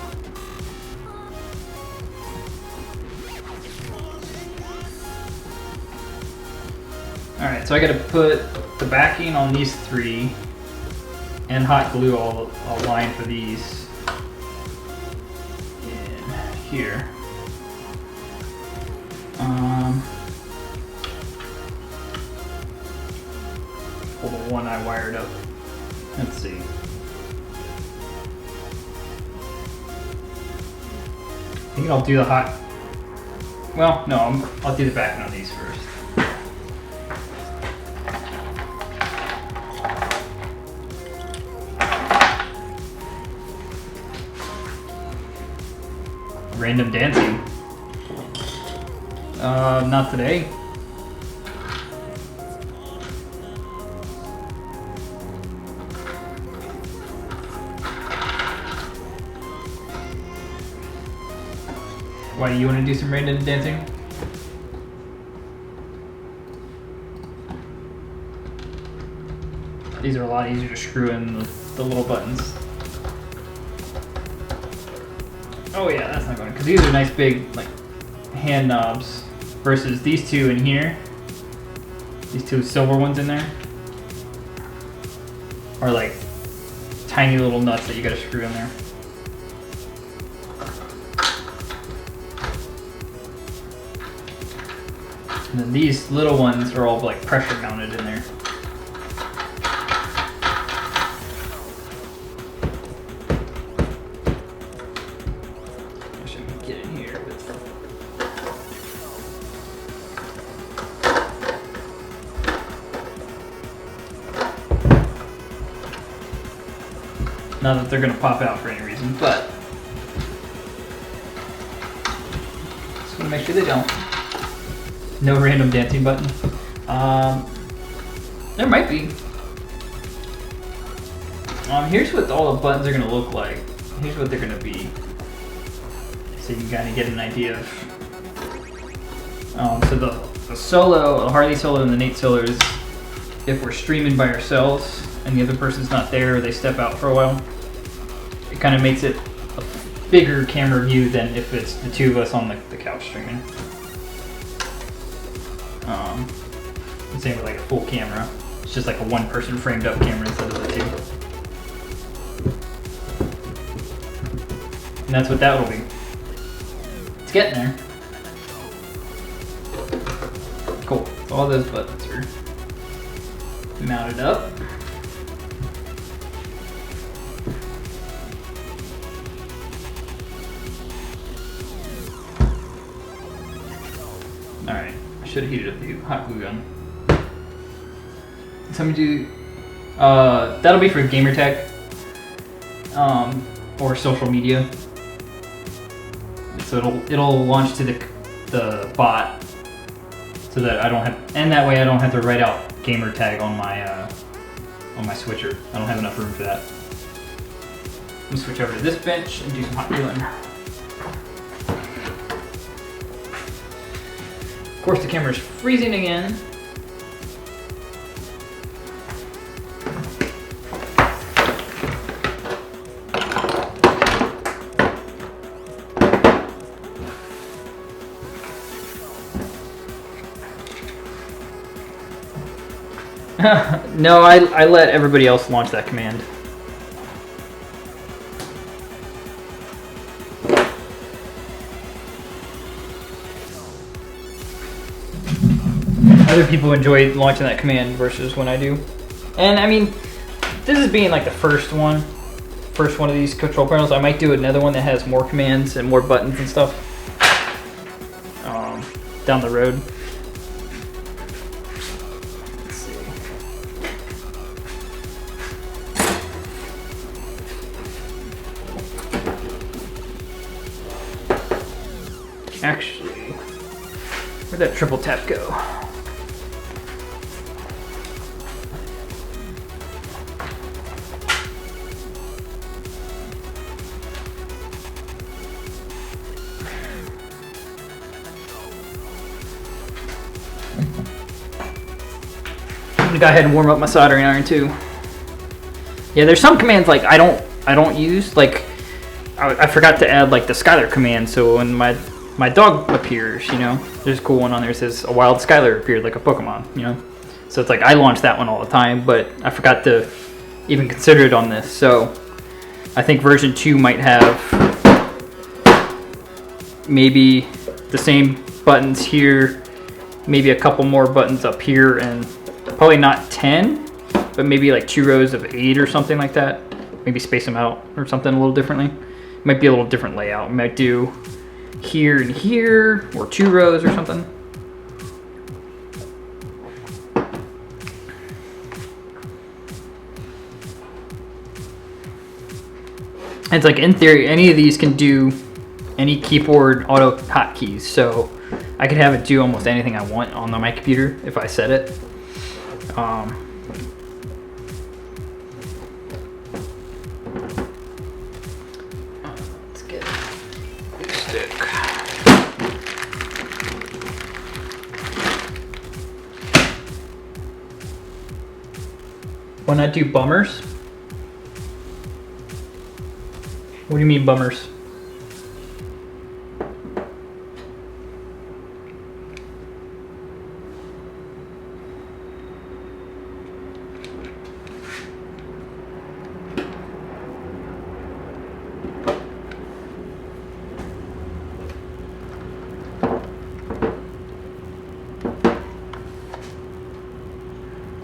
Alright, so I gotta put the backing on these three and hot glue all line for these. Here. Pull the one I wired up. Let's see. I think I'll do the hot. Well, no, I'll do the backing on these first. Random dancing. Not today. Why, you want to do some random dancing? These are a lot easier to screw in the little buttons. Oh yeah, that's not going, because these are nice big like hand knobs versus these two in here. These two silver ones in there are like tiny little nuts that you gotta screw in there. And then these little ones are all like pressure mounted in there. Not that they're gonna pop out for any reason, but just wanna make sure they don't. No random dancing button. There might be. Here's what all the buttons are gonna look like. Here's what they're gonna be. so you can kind of get an idea of. So the solo, the Harley solo and the Nate solo is if we're streaming by ourselves and the other person's not there or they step out for a while. It kind of makes it a bigger camera view than if it's the two of us on the couch streaming. Same with like a full camera. It's just like a one person framed up camera instead of the two. And that's what that will be. It's getting there. Cool. So all those buttons are mounted up. Alright, I should have heated up the hot glue gun. So I'm gonna do, that'll be for gamertag, or social media. So it'll launch to the bot, so that I don't have, and that way I don't have to write out gamertag on my switcher. I don't have enough room for that. I'm gonna switch over to this bench and do some hot gluing. Of course, the camera's freezing again. No, I let everybody else launch that command. Other people enjoy launching that command versus when I do. And I mean, this is being like the first one of these control panels. I might do another one that has more commands and more buttons and stuff down the road. Let's see. Actually, where'd that triple tap go? I'm gonna go ahead and warm up my soldering iron too. Yeah, there's some commands like I don't use, like I forgot to add like the Skylar command, so when my dog appears, you know, there's a cool one on there that says a wild Skylar appeared, like a Pokemon, you know. So it's like I launch that one all the time, but I forgot to even consider it on this. So I think version 2 might have maybe the same buttons here, maybe a couple more buttons up here, and probably not 10, but maybe like 2 rows of 8 or something like that. Maybe space them out or something a little differently. Might be a little different layout. We might do here and here, or 2 rows or something. It's like, in theory, any of these can do any keyboard auto hotkeys, so I could have it do almost anything I want on my computer if I set it. Let's get a new stick. Why not do bummers? What do you mean bummers?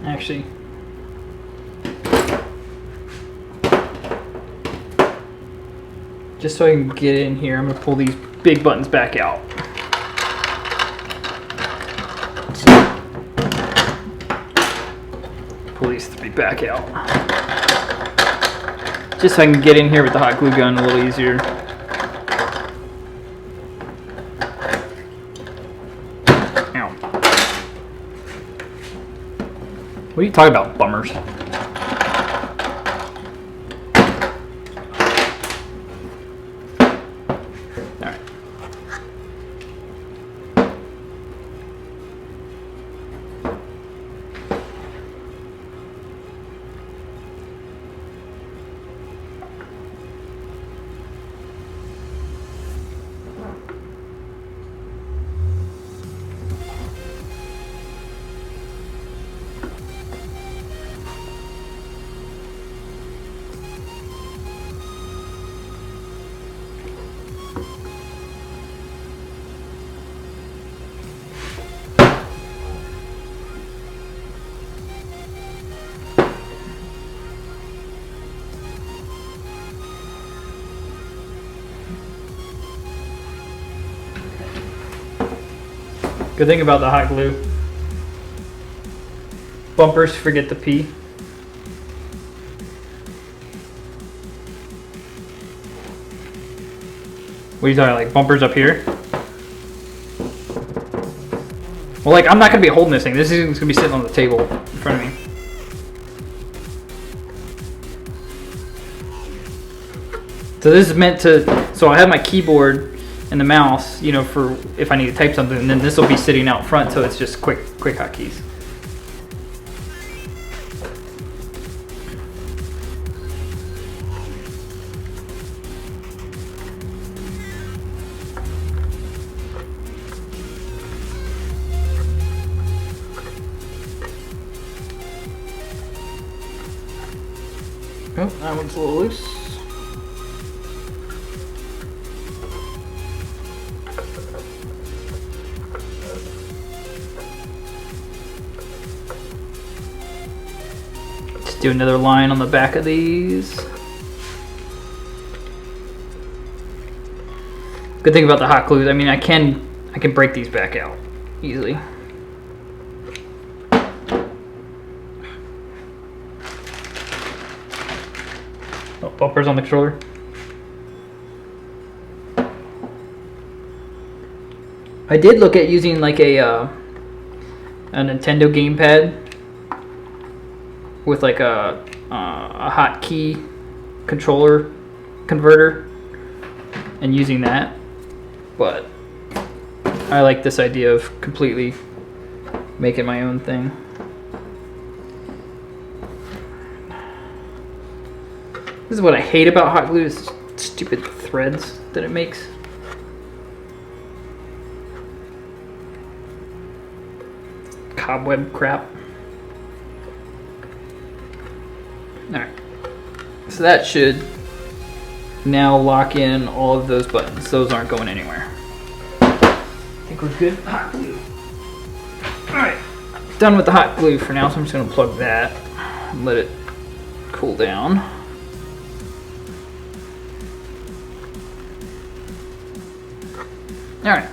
Actually, just so I can get in here, I'm going to pull these big buttons back out. Pull these 3 back out. Just so I can get in here with the hot glue gun a little easier. Ow. What are you talking about, bummers? Alright. Good thing about the hot glue. Bumpers forget the P. What are you talking, like bumpers up here? Well, like, I'm not gonna be holding this thing. This is gonna be sitting on the table in front of me. So this is meant to, so I have my keyboard and the mouse, you know, for if I need to type something, and then this will be sitting out front, so it's just quick hotkeys. Oh, that one's a little loose. Let's do another line on the back of these. Good thing about the hot glue, I mean, I can break these back out easily. Oh, bumpers on the controller. I did look at using like a Nintendo gamepad with like a hotkey controller converter and using that, but I like this idea of completely making my own thing. This is what I hate about hot glue, is stupid threads that it makes. Cobweb crap. Alright. So that should now lock in all of those buttons. Those aren't going anywhere. I think we're good. Hot glue. Alright. Done with the hot glue for now, so I'm just going to plug that and let it cool down. Alright.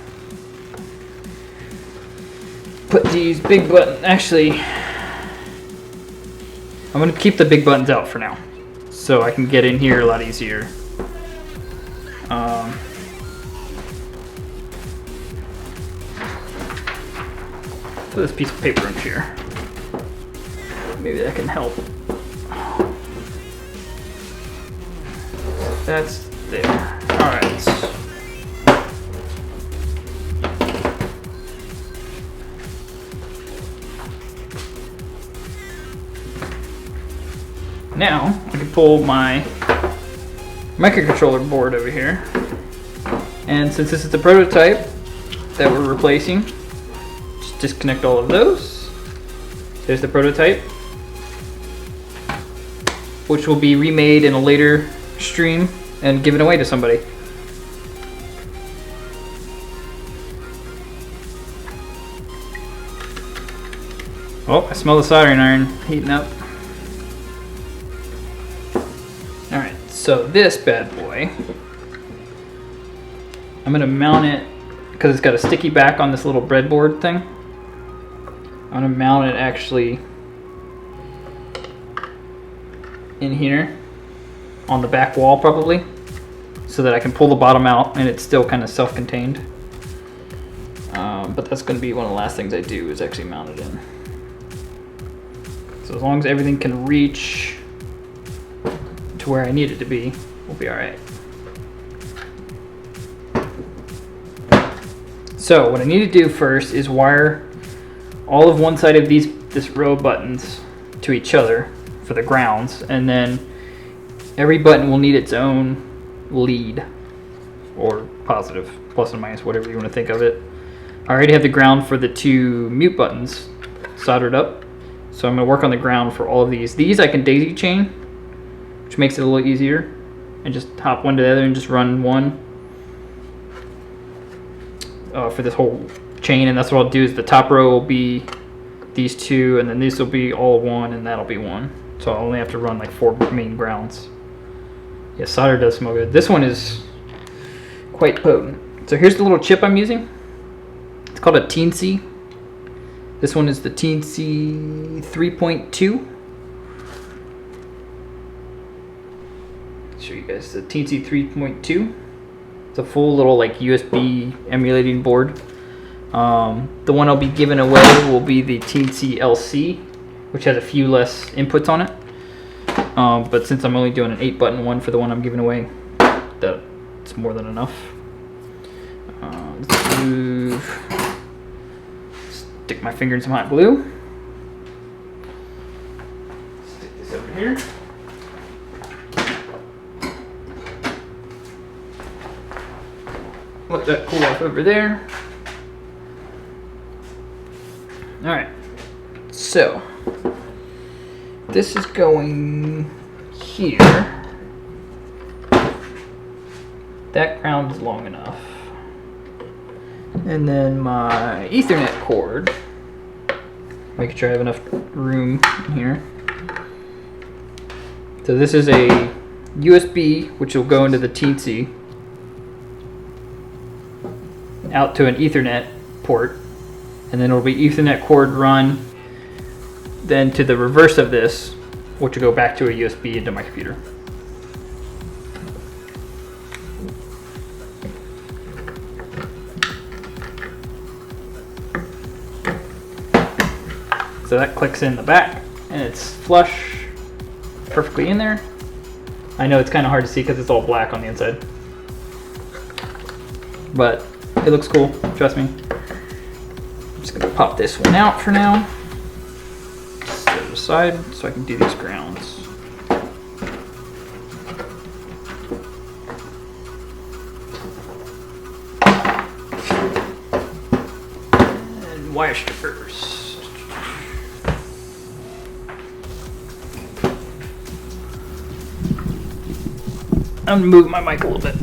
Put these big buttons, actually, I'm going to keep the big buttons out for now, so I can get in here a lot easier. Put this piece of paper in here. Maybe that can help. That's there. Alright. Now, I can pull my microcontroller board over here. And since this is the prototype that we're replacing, just disconnect all of those. There's the prototype, which will be remade in a later stream and given away to somebody. Oh, I smell the soldering iron heating up. Alright, so this bad boy, I'm going to mount it, because it's got a sticky back on this little breadboard thing. I'm going to mount it actually in here, on the back wall probably, so that I can pull the bottom out and it's still kind of self-contained. But that's going to be one of the last things I do, is actually mount it in. So as long as everything can reach to where I need it to be, we'll be alright. So what I need to do first is wire all of one side of this row of buttons to each other for the grounds, and then every button will need its own lead, or positive, plus and minus, whatever you want to think of it. I already have the ground for the two mute buttons soldered up, so I'm going to work on the ground for all of these. These I can daisy chain, which makes it a little easier, and just hop one to the other and just run one for this whole chain. And that's what I'll do, is the top row will be these two, and then this will be all one, and that'll be one. So I'll only have to run like 4 main grounds. Yeah, solder does smell good. This one is quite potent. So here's the little chip I'm using. It's It's called a Teensy. This one is the Teensy 3.2. Show you guys the Teensy 3.2. It's a full little like USB emulating board. The one I'll be giving away will be the Teensy LC, which has a few less inputs on it. But since I'm only doing an 8-button one for the one I'm giving away, that's more than enough. Let's move. Stick my finger in some hot glue. Stick this over here. Let that cool off over there. All right. So this is going here. That ground is long enough. And then my Ethernet cord, making sure I have enough room in here. So this is a USB, which will go into the Teensy, out to an Ethernet port, and then it'll be Ethernet cord run then to the reverse of this, which will go back to a USB into my computer. So that clicks in the back and it's flush, perfectly in there. I know it's kind of hard to see because it's all black on the inside, but it looks cool, trust me. I'm just gonna pop this one out for now. Set it aside so I can do these grounds. And wire strippers. I'm gonna move my mic a little bit.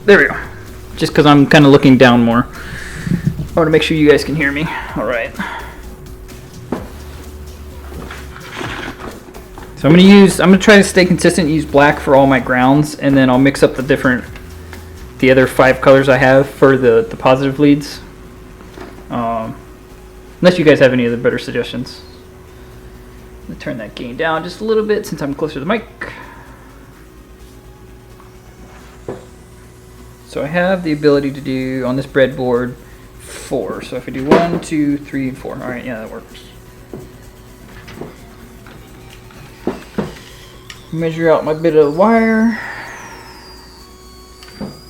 There we go. Just because I'm kind of looking down more. I want to make sure you guys can hear me. All right. So I'm gonna try to stay consistent, use black for all my grounds, and then I'll mix up the other 5 colors I have for the positive leads. Unless you guys have any other better suggestions. I'm gonna turn that gain down just a little bit since I'm closer to the mic. So I have the ability to do on this breadboard 4. So if I do 1, 2, 3, and 4. All right, yeah, that works. Measure out my bit of wire.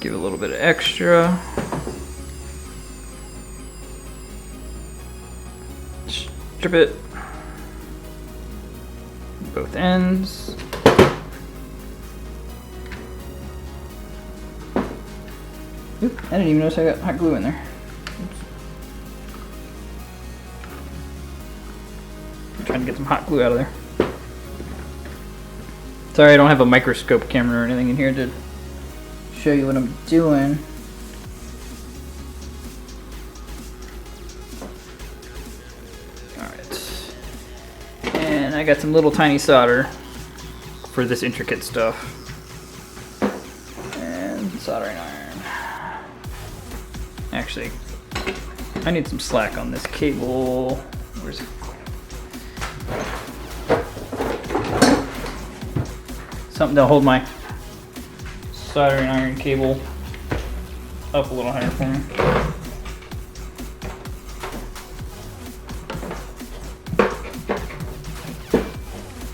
Give it a little bit of extra. Strip it. Both ends. Oop, I didn't even notice I got hot glue in there. Oops. I'm trying to get some hot glue out of there. Sorry, I don't have a microscope camera or anything in here to show you what I'm doing. Alright. And I got some little tiny solder for this intricate stuff. And soldering iron. Actually, I need some slack on this cable. Where's it? Something to hold my soldering iron cable up a little higher for me.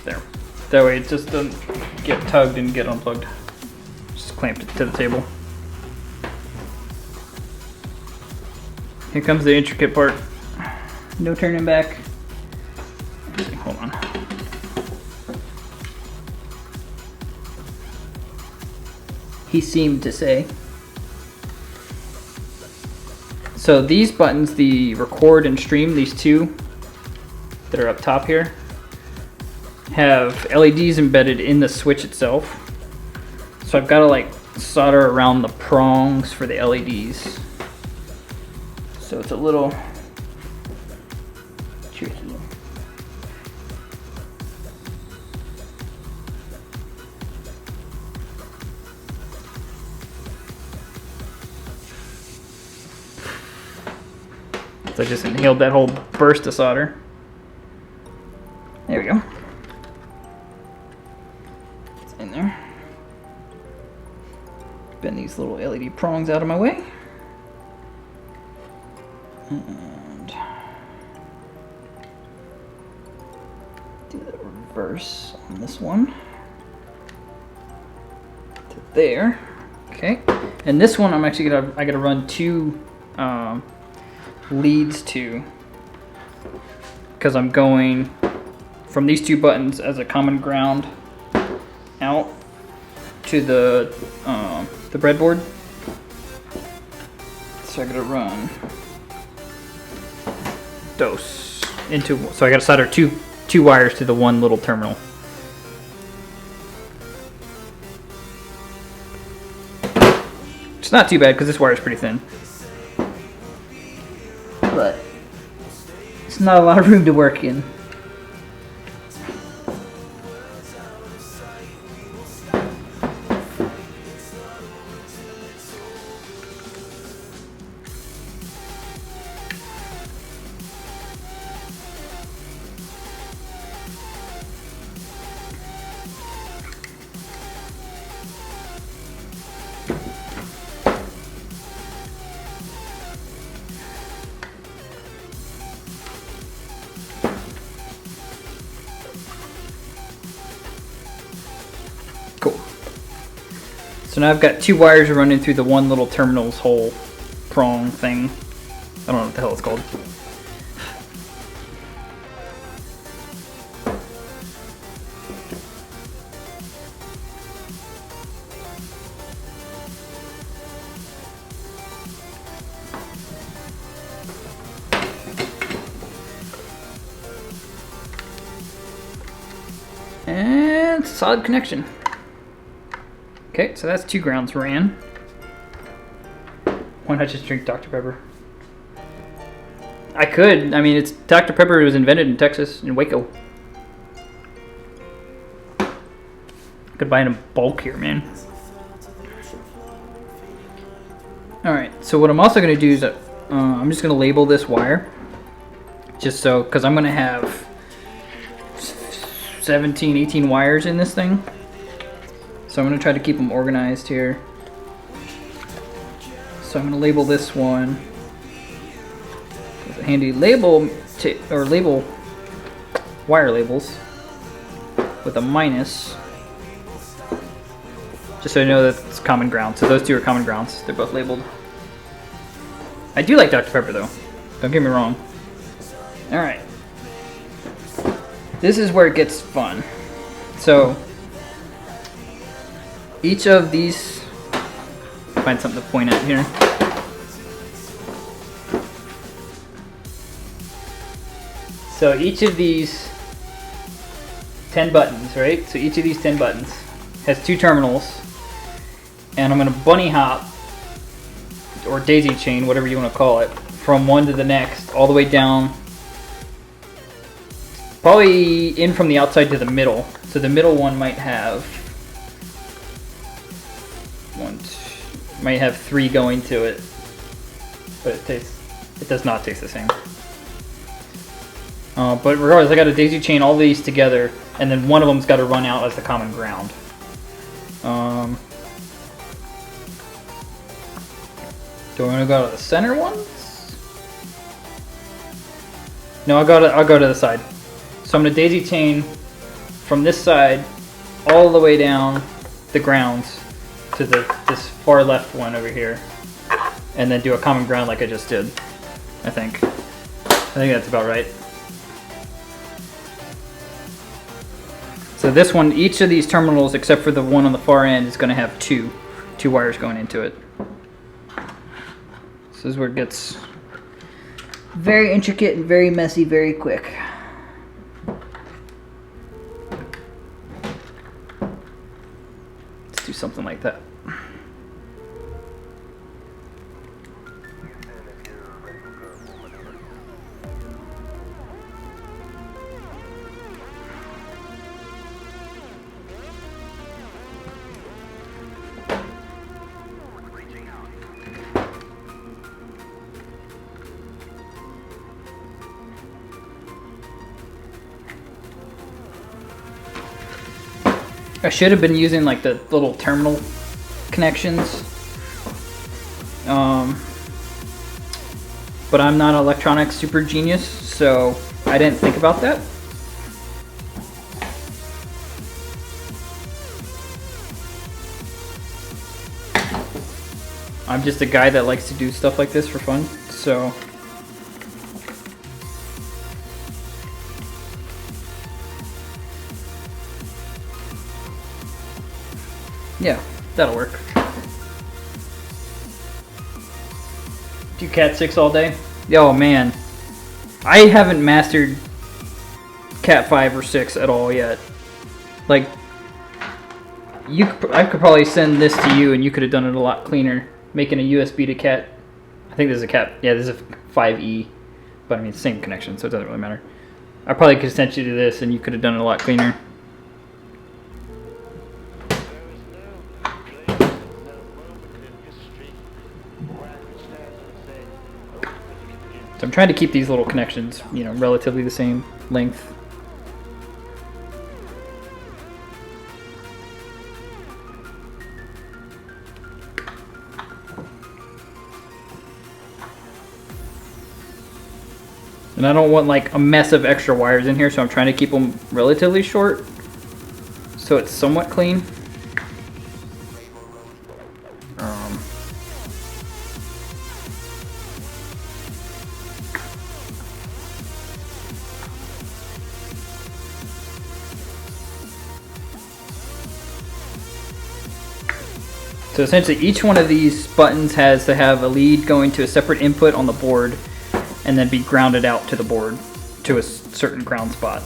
There. That way it just doesn't get tugged and get unplugged. Just clamped it to the table. Here comes the intricate part. No turning back. Actually, hold on. He seemed to say. So these buttons, the record and stream, these two that are up top here, have LEDs embedded in the switch itself. So I've got to like solder around the prongs for the LEDs. So it's a little tricky. So I just inhaled that whole burst of solder. There we go. It's in there. Bend these little LED prongs out of my way. And do the reverse on this one. To there. Okay. And this one I'm actually I gotta run two leads to, because I'm going from these two buttons as a common ground out to the breadboard. So I gotta run those into, so I gotta solder two wires to the one little terminal. It's not too bad because this wire is pretty thin, but it's not a lot of room to work in. Cool. So now I've got two wires running through the one little terminal's hole prong thing. I don't know what the hell it's called. And solid connection. Okay, so that's two grounds ran. Why not just drink Dr. Pepper? I could. I mean, it's Dr. Pepper was invented in Texas, in Waco. I could buy it in bulk here, man. Alright, so what I'm also going to do is I'm just going to label this wire. Just so, because I'm going to have 17, 18 wires in this thing. So I'm going to try to keep them organized here. So I'm going to label this one with a handy label, or label wire labels with a minus. Just so you know that it's common ground. So those two are common grounds. They're both labeled. I do like Dr. Pepper though. Don't get me wrong. Alright. This is where it gets fun. So each of these, find something to point at here. So each of these 10 buttons, right? So each of these 10 buttons has two terminals, and I'm going to bunny hop, or daisy chain, whatever you want to call it, from one to the next, all the way down, probably in from the outside to the middle. So the middle one might have might have 3 going to it, but it does not taste the same. But regardless, I got to daisy chain all these together, and then one of them's got to run out as the common ground. Do I want to go to the center ones? No, I'll go to the side. So I'm going to daisy chain from this side all the way down the grounds to this far left one over here, and then do a common ground like I just did. I think that's about right. So this one, each of these terminals, except for the one on the far end, is going to have two wires going into it. This is where it gets very intricate and very messy very quick. Let's do something like that. I should have been using like the little terminal connections. But I'm not an electronics super genius, so I didn't think about that. I'm just a guy that likes to do stuff like this for fun, so. Yeah, that'll work. Do Cat 6 all day? Oh man, I haven't mastered Cat 5 or 6 at all yet. Like, I could probably send this to you and you could have done it a lot cleaner. Making a USB to Cat, I think this is a Cat, yeah, this is a 5E, but I mean, same connection, so it doesn't really matter. I probably could have sent you to this and you could have done it a lot cleaner. So I'm trying to keep these little connections, you know, relatively the same length. And I don't want like a mess of extra wires in here, so I'm trying to keep them relatively short so it's somewhat clean. So essentially each one of these buttons has to have a lead going to a separate input on the board and then be grounded out to the board to a certain ground spot.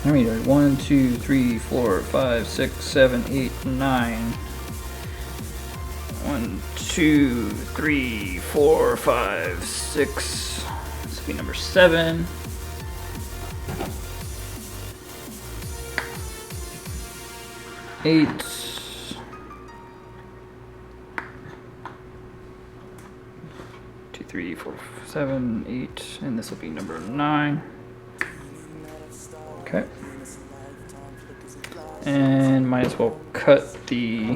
I mean, 1, 2, 3, 4, 5, 6, 7, 8, 9. 1, 2, 3, 4, 5, 6. This will be number 7. Eight. 2, 3, 4, 7, 8, and this will be number 9. Okay. And might as well cut the.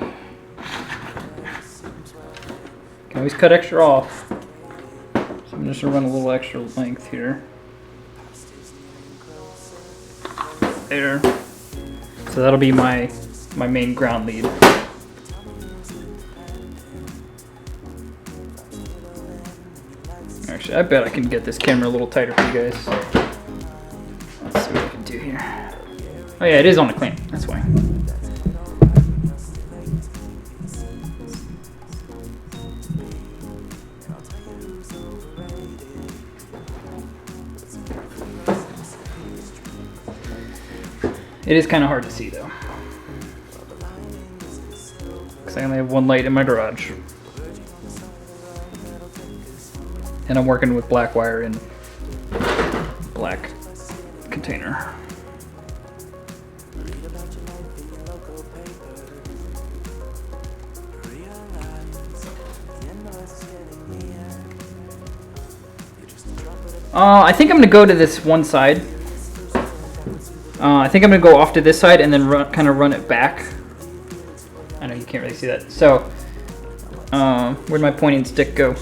Can always cut extra off. So I'm just gonna run a little extra length here. There. So that'll be my main ground lead. Actually, I bet I can get this camera a little tighter for you guys. Let's see what I can do here. Oh yeah, it is on the clamp. That's why. It is kind of hard to see though, because I only have one light in my garage. And I'm working with black wire in black container. I think I'm gonna go to this one side. I think I'm gonna go off to this side and then kind of run it back. I know you can't really see that. So, where'd my pointing stick go?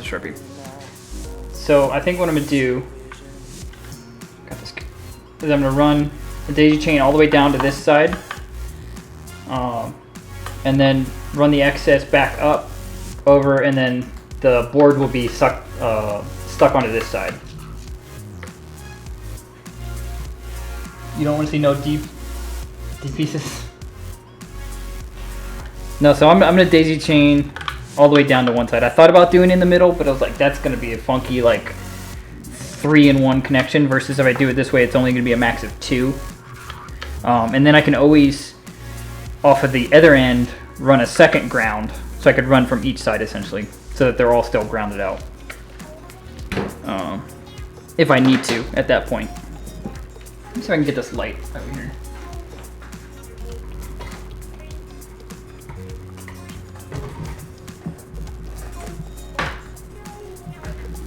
Sharpie. So I think what I'm gonna do, got this, is I'm gonna run the daisy chain all the way down to this side, and then run the excess back up over, and then the board will be stuck onto this side. You don't want to see no deep pieces. No, so I'm gonna daisy chain all the way down to one side. I thought about doing it in the middle, but I was like, that's gonna be a funky like 3-in-1 connection versus if I do it this way, it's only gonna be a max of 2. And then I can always, off of the other end, run a second ground. So I could run from each side essentially, so that they're all still grounded out. If I need to at that point. Let me see if I can get this light over here.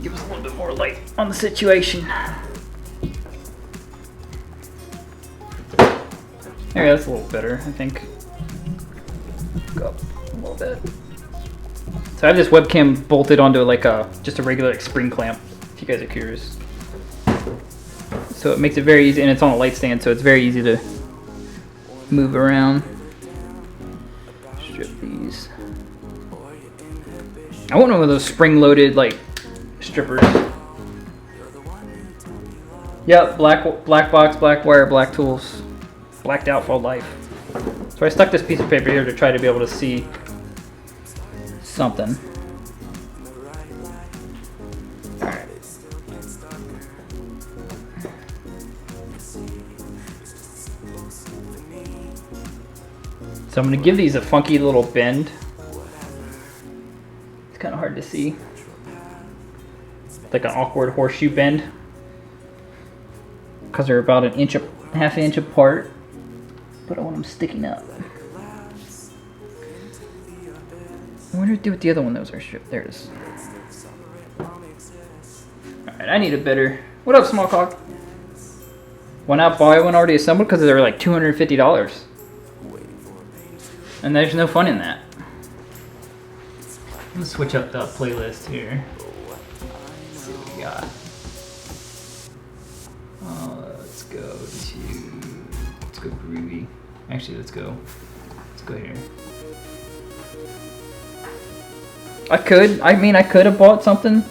Give us a little bit more light on the situation. There, that's a little better, I think. Go up a little bit. So I have this webcam bolted onto like just a regular like, spring clamp, if you guys are curious. So it makes it very easy, and it's on a light stand, so it's very easy to move around. Strip these. I want one of those spring-loaded like strippers. Yep, black box, black wire, black tools, blacked out for life. So I stuck this piece of paper here to try to be able to see something. Alright. So I'm going to give these a funky little bend. It's kind of hard to see. Like an awkward horseshoe bend. Because they're about half inch apart. But I want them sticking up. I wonder what to do with the other one that was our strip. There it is. Alright, I need a better. What up, small cock? Why not buy one already assembled? Because they're like $250. And there's no fun in that. Let's switch up the playlist here. Let's see what we got. Let's go groovy. Actually, let's go here. I could have bought something.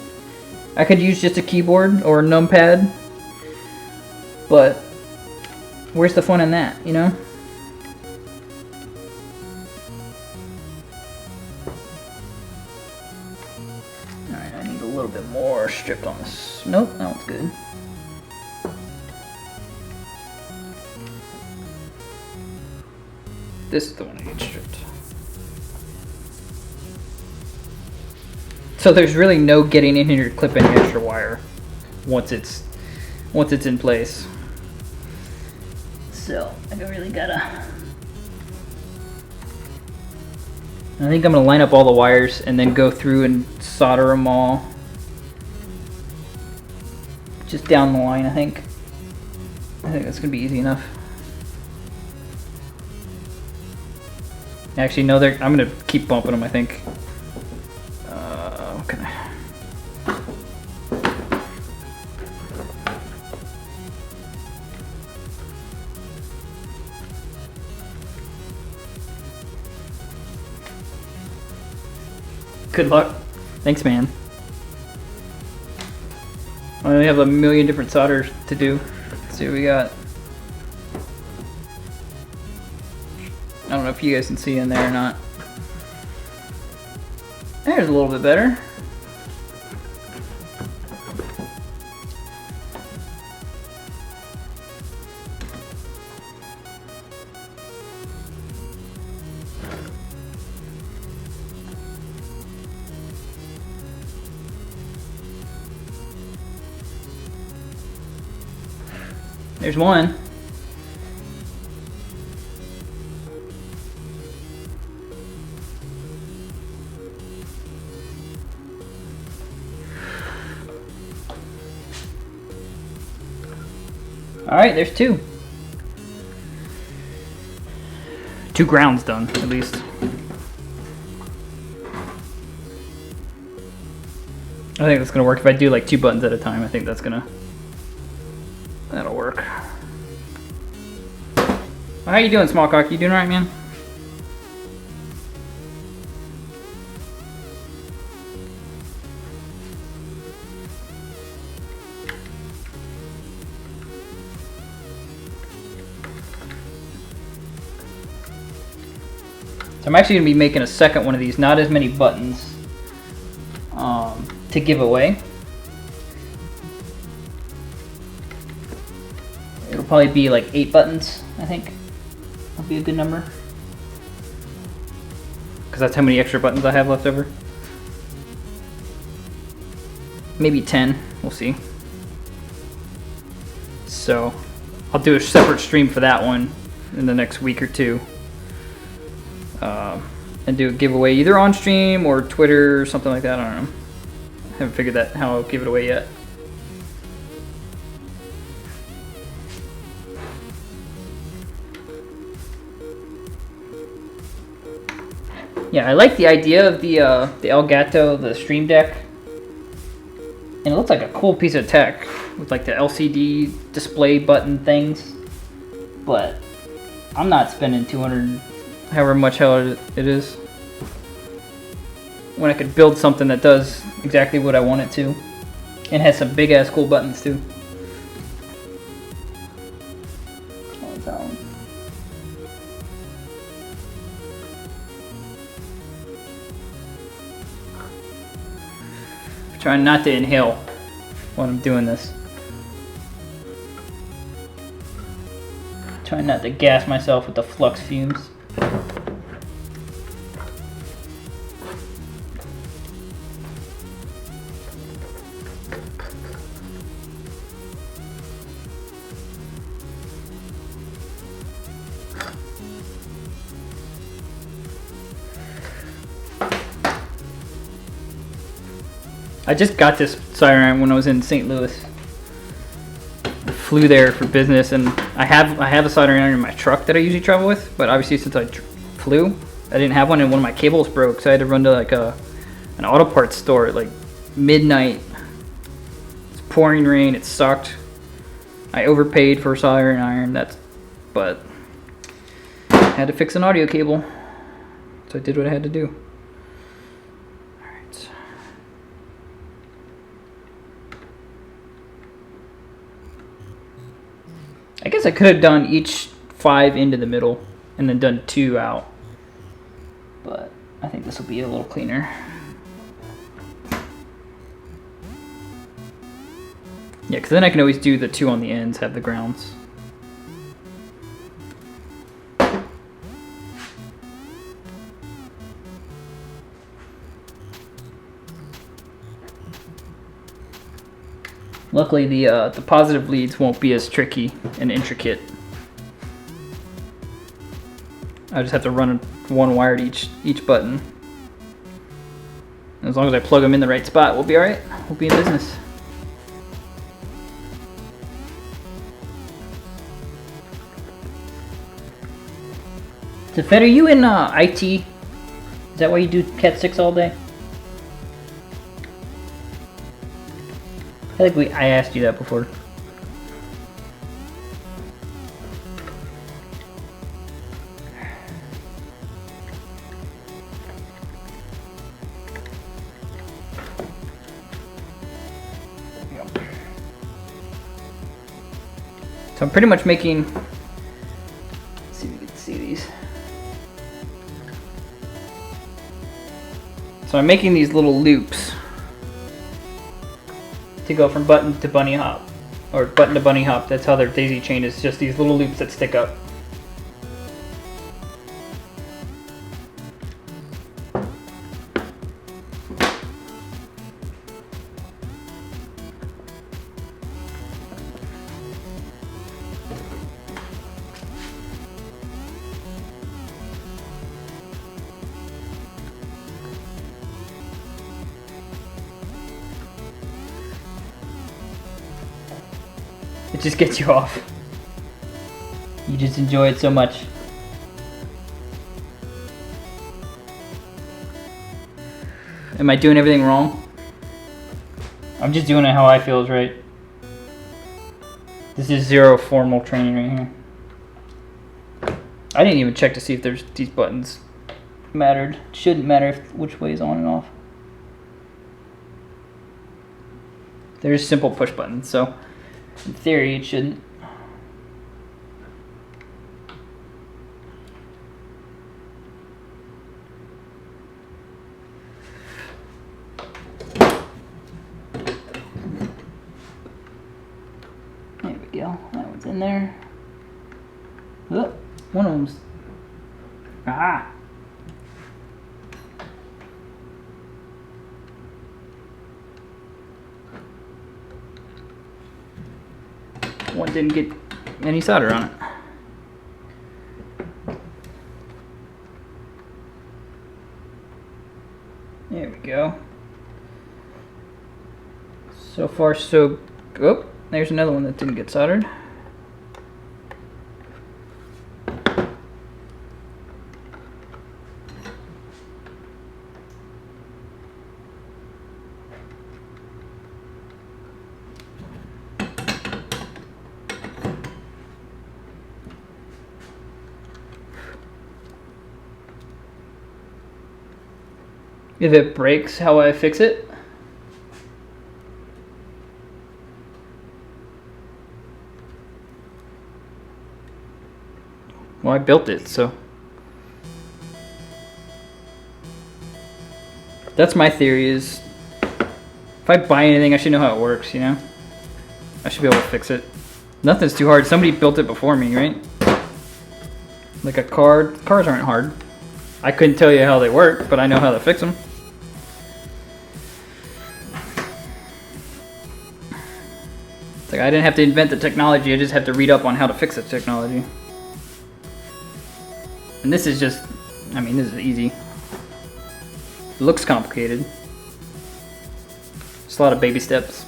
I could use just a keyboard or a numpad. But where's the fun in that, you know? Alright, I need a little bit more stripped on this. Nope, that one's good. This is the one I need stripped. So there's really no getting in here to clip any extra wire once it's in place. So I really gotta. I think I'm gonna line up all the wires and then go through and solder them all. Just down the line, I think that's gonna be easy enough. Actually, no, I'm gonna keep bumping them, I think. What can I? Good luck. Thanks, man. I only have a million different solders to do. Let's see what we got. I don't know if you guys can see in there or not. There's a little bit better. There's one. Alright, there's two. Two grounds done, at least. I think that's gonna work. If I do like 2 buttons at a time, I think that'll work. How you doing, small cock? You doing alright, man? So I'm actually going to be making a second one of these, not as many buttons to give away. It'll probably be like 8 buttons, I think. That'll be a good number. Because that's how many extra buttons I have left over. Maybe 10, we'll see. So I'll do a separate stream for that one in the next week or two. And do a giveaway either on stream or Twitter or something like that. I don't know. I haven't figured out how I'll give it away yet. Yeah, I like the idea of the Elgato, the Stream Deck. And it looks like a cool piece of tech with like the LCD display button things. But I'm not spending 200, however much hell it is, when I could build something that does exactly what I want it to. And has some big ass cool buttons too. Trying not to inhale while I'm doing this. Trying not to gas myself with the flux fumes. I just got this soldering iron when I was in St. Louis. I flew there for business, and I have a soldering iron in my truck that I usually travel with. But obviously, since I flew, I didn't have one, and one of my cables broke, so I had to run to like an auto parts store at like midnight. It's pouring rain. It sucked. I overpaid for a soldering iron. But I had to fix an audio cable, so I did what I had to do. I guess I could have done each 5 into the middle and then done 2 out, but I think this will be a little cleaner. Yeah, because then I can always do the 2 on the ends, have the grounds. Luckily, the positive leads won't be as tricky and intricate. I just have to run 1 wire to each button. As long as I plug them in the right spot, we'll be alright. We'll be in business. So Fed, are you in IT? Is that why you do Cat 6 all day? I think I asked you that before. So I'm pretty much making, let's see if you can see these. So I'm making these little loops to go from button to bunny hop, or button to bunny hop. That's how their daisy chain is, just these little loops that stick up. It just gets you off. You just enjoy it so much. Am I doing everything wrong? I'm just doing it how I feel is right. This is zero formal training right here. I didn't even check to see if these buttons mattered. Shouldn't matter which way is on and off. There's simple push buttons, so in theory, it shouldn't. There we go. That one's in there. Oh, one of them's. Ah! One didn't get any solder on it. There we go. So far so, oh, there's another one that didn't get soldered. If it breaks, how I fix it? Well, I built it, so. That's my theory is, if I buy anything, I should know how it works, you know? I should be able to fix it. Nothing's too hard. Somebody built it before me, right? Like a car. Cars aren't hard. I couldn't tell you how they work, but I know how to fix them. It's like I didn't have to invent the technology, I just had to read up on how to fix the technology. And this is just, I mean, this is easy. It looks complicated. Just a lot of baby steps.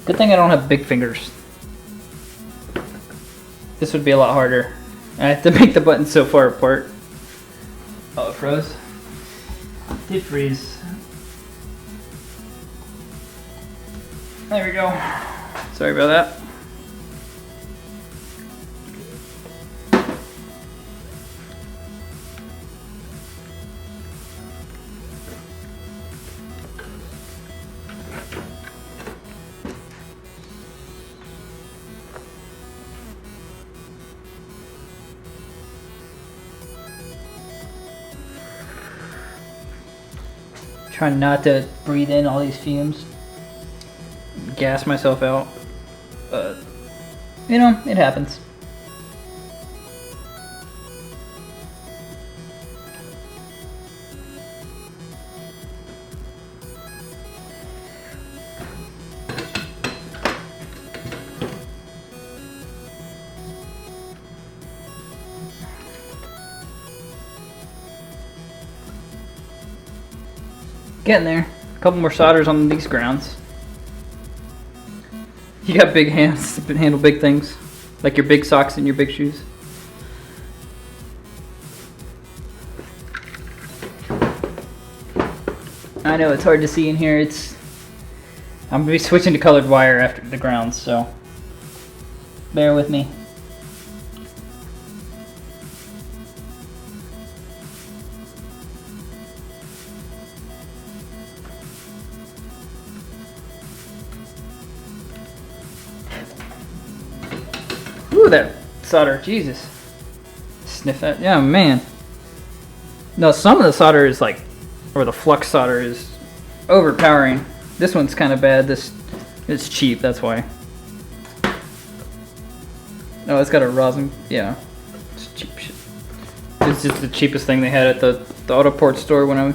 Good thing I don't have big fingers. This would be a lot harder. I have to make the buttons so far apart. Oh, it froze. It did freeze. There we go. Sorry about that. Trying not to breathe in all these fumes. Gas myself out. But, you know, it happens. Getting there. A couple more solders on these grounds. You got big hands to handle big things. Like your big socks and your big shoes. I know it's hard to see in here. I'm gonna be switching to colored wire after the grounds, so bear with me. Ooh, that solder, Jesus. Sniff that, yeah, man. No, some of the solder is like, or the flux solder is overpowering. This one's kind of bad. This is cheap, that's why. Oh, it's got a rosin, yeah. It's cheap shit. It's just the cheapest thing they had at the Autoport store when I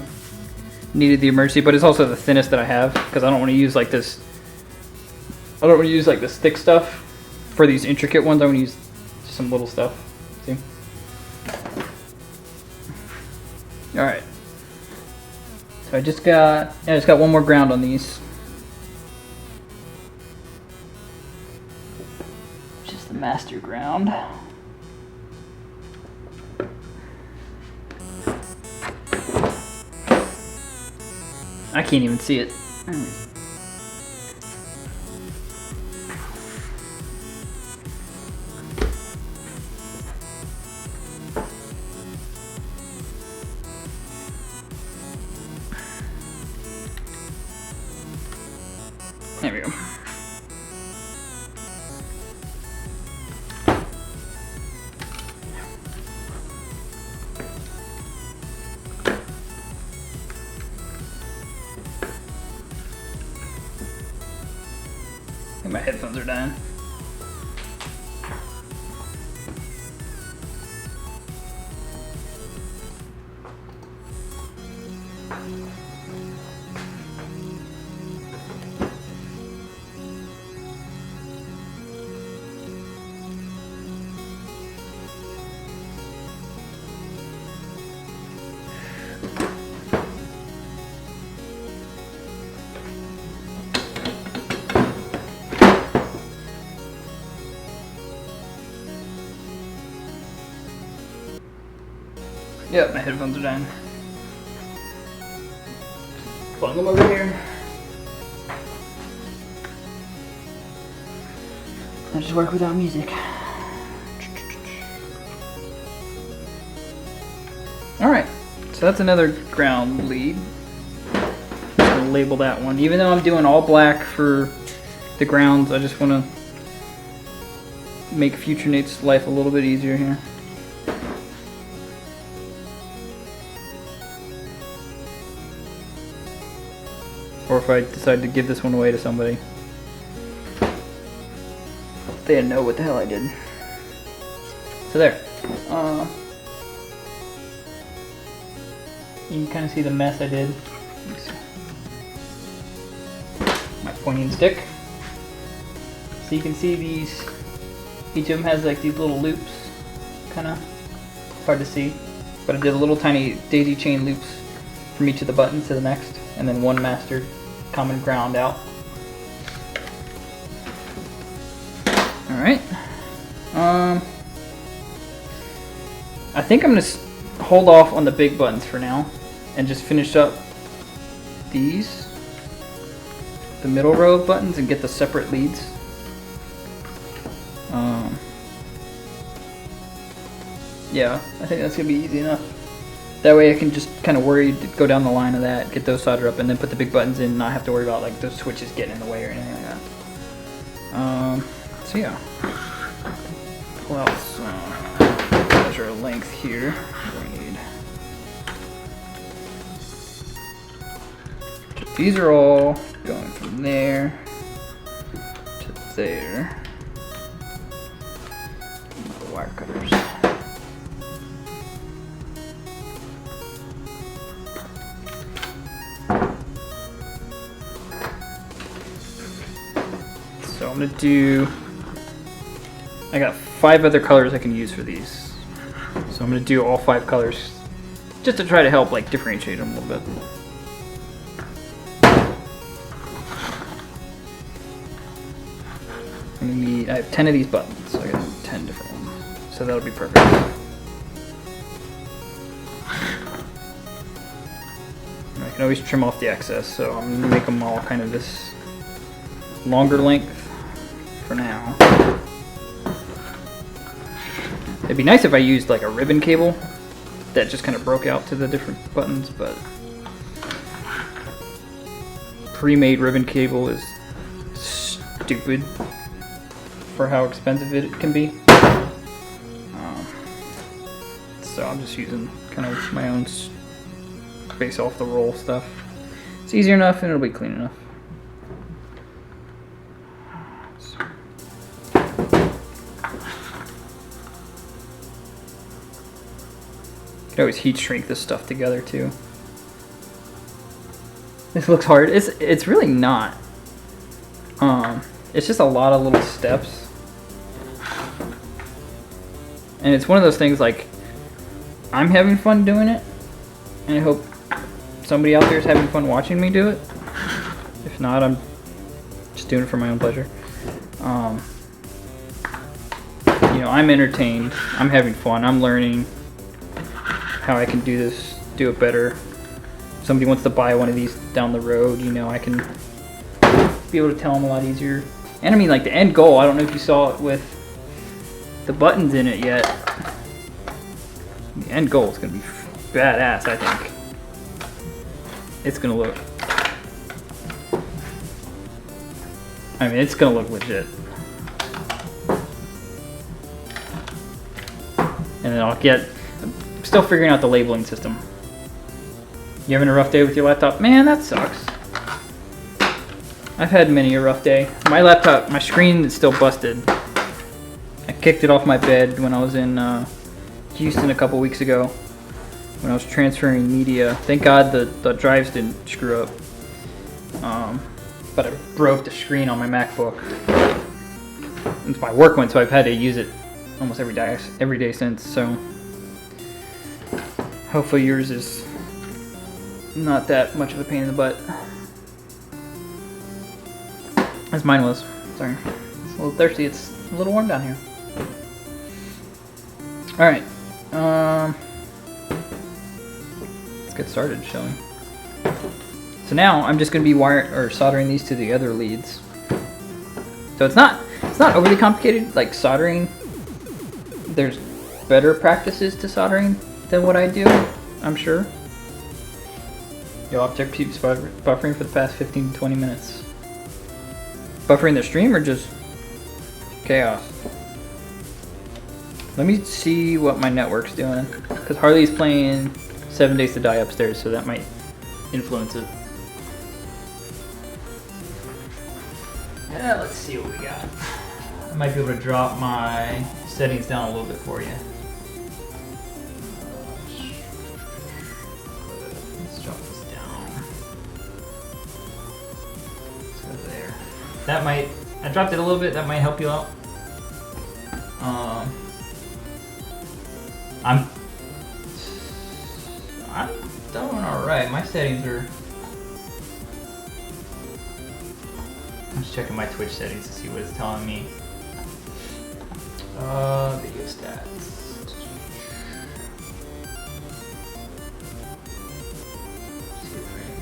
needed the emergency, but it's also the thinnest that I have because I don't want to use like this. I don't want to use like this thick stuff. For these intricate ones, I'm going to use just some little stuff. See? Alright. So I just got one more ground on these. Just the master ground. I can't even see it. There we go. I think my headphones are dying. Yep, my headphones are dying. Plug them over here. I just work without music. Alright, so that's another ground lead. I'm just gonna label that one. Even though I'm doing all black for the grounds, I just want to make future Nate's life a little bit easier here. Or if I decide to give this one away to somebody, they know what the hell I did. So there. You can kind of see the mess I did. My pointing stick. So you can see these, each of them has like these little loops, kind of hard to see. But I did a little tiny daisy chain loops from each of the buttons to the next, and then one master common ground out. Alright. I think I'm going to hold off on the big buttons for now and just finish up these, the middle row of buttons, and get the separate leads. Yeah, I think that's going to be easy enough. That way I can just kind of go down the line of that, get those soldered up, and then put the big buttons in and not have to worry about like those switches getting in the way or anything like that. So yeah. Pull out some measure length here. What do I need? These are all going from there to there. The wire cutters. So I'm gonna do, I got 5 other colors I can use for these. So I'm gonna do all 5 colors just to try to help like differentiate them a little bit. I have 10 of these buttons, so I got 10 different ones. So that'll be perfect. And I can always trim off the excess, so I'm gonna make them all kind of this longer length for now. It'd be nice if I used like a ribbon cable that just kind of broke out to the different buttons, but pre-made ribbon cable is stupid for how expensive it can be. So I'm just using kind of my own base off the roll stuff. It's easier enough and it'll be clean enough. You can always heat shrink this stuff together too. This looks hard. It's really not. It's just a lot of little steps. And it's one of those things like, I'm having fun doing it, and I hope somebody out there is having fun watching me do it. If not, I'm just doing it for my own pleasure. You know, I'm entertained, I'm having fun, I'm learning how I can do this, do it better. If somebody wants to buy one of these down the road, you know, I can be able to tell them a lot easier. And I mean, like the end goal, I don't know if you saw it with the buttons in it yet. The end goal is going to be badass, I think. It's going to look... I mean, it's going to look legit. And then I'm still figuring out the labeling system. You having a rough day with your laptop? Man, that sucks. I've had many a rough day. My laptop, my screen is still busted. I kicked it off my bed when I was in Houston a couple weeks ago when I was transferring media. Thank God the drives didn't screw up. But I broke the screen on my MacBook. It's my work one, so I've had to use it almost every day since. So hopefully yours is not that much of a pain in the butt, as mine was. Sorry, it's a little thirsty. It's a little warm down here. All right. get started, shall we? So now I'm just going to be soldering these to the other leads. So it's not overly complicated. Like soldering, there's better practices to soldering than what I do, I'm sure. Your object keeps buffering for the past 15 to 20 minutes. Buffering the stream or just chaos? Let me see what my network's doing. Because Harley's playing 7 Days to Die upstairs, so that might influence it. Yeah, let's see what we got. I might be able to drop my settings down a little bit for you. Let's drop this down. Let's go there. That might, I dropped it a little bit, that might help you out. I'm doing alright. My settings are... I'm just checking my Twitch settings to see what it's telling me. Video stats.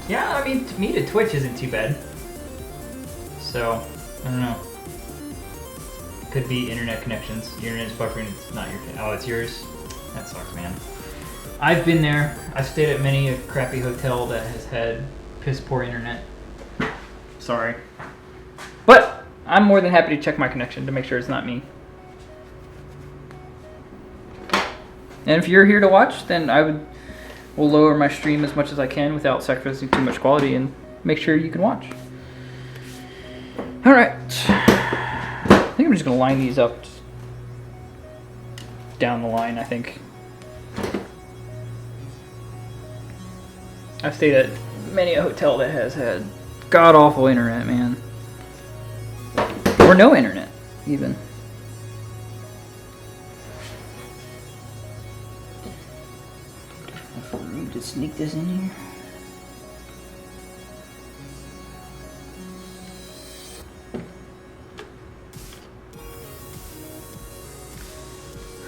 Yeah, I mean, to me the Twitch isn't too bad. So, I don't know. It could be internet connections. Your internet's buffering, it's not your... Oh, it's yours? That sucks, man. I've been there. I've stayed at many a crappy hotel that has had piss poor internet. Sorry. But I'm more than happy to check my connection to make sure it's not me. And if you're here to watch, then will lower my stream as much as I can without sacrificing too much quality and make sure you can watch. Alright. I think I'm just going to line these up down the line, I think. I've stayed at many a hotel that has had god-awful internet, man. Or no internet, even. For me to sneak this in here.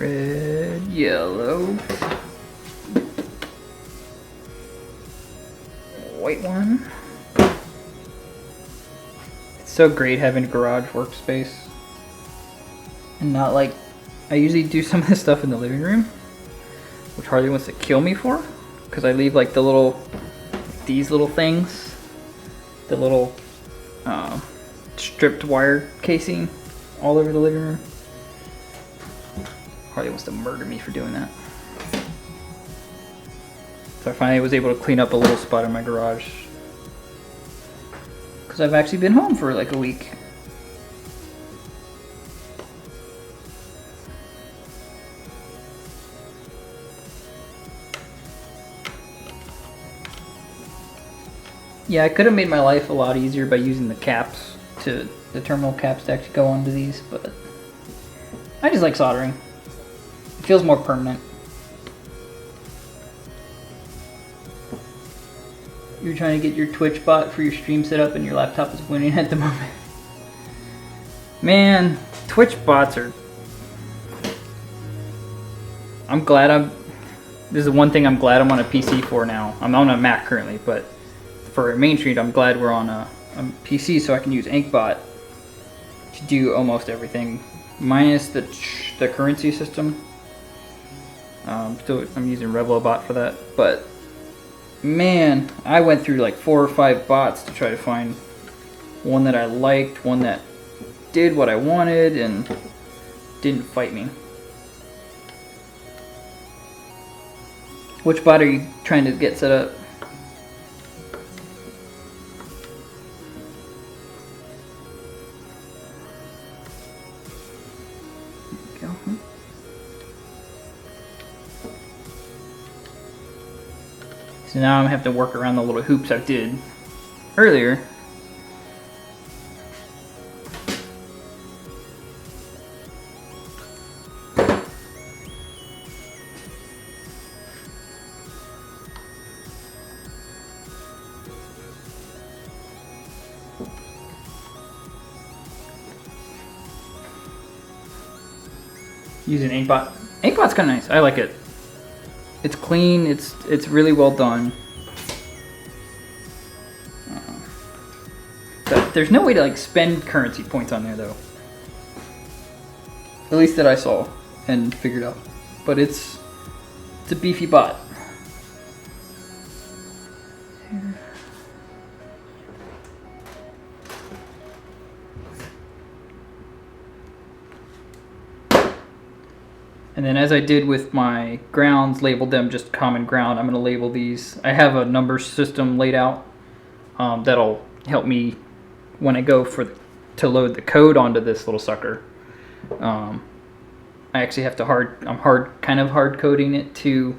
Red, yellow. White one. It's so great having a garage workspace. And not like, I usually do some of this stuff in the living room, which Harley wants to kill me for, because I leave like these little things, the little stripped wire casing all over the living room. Harley wants to murder me for doing that. So I finally was able to clean up a little spot in my garage, because I've actually been home for like a week. Yeah, I could have made my life a lot easier by using the caps, the terminal caps to actually go onto these, but I just like soldering. It feels more permanent. You're trying to get your Twitch bot for your stream set up and your laptop is winning at the moment. Man, Twitch bots are... This is the one thing I'm glad I'm on a PC for now. I'm on a Mac currently, but for Main Street, I'm glad we're on a PC so I can use InkBot to do almost everything, minus the currency system. Still, I'm using RevloBot for that, but man, I went through like 4 or 5 bots to try to find one that I liked, one that did what I wanted and didn't fight me. Which bot are you trying to get set up? There we go. So now I'm gonna have to work around the little hoops I did earlier. Using InkBot. InkBot's kind of nice. I like it. It's clean. It's really well done. But there's no way to like spend currency points on there though. At least that I saw and figured out. But it's a beefy bot. And then as I did with my grounds, labeled them just common ground, I'm going to label these. I have a number system laid out that'll help me when I go to load the code onto this little sucker. I actually have to kind of hard coding it to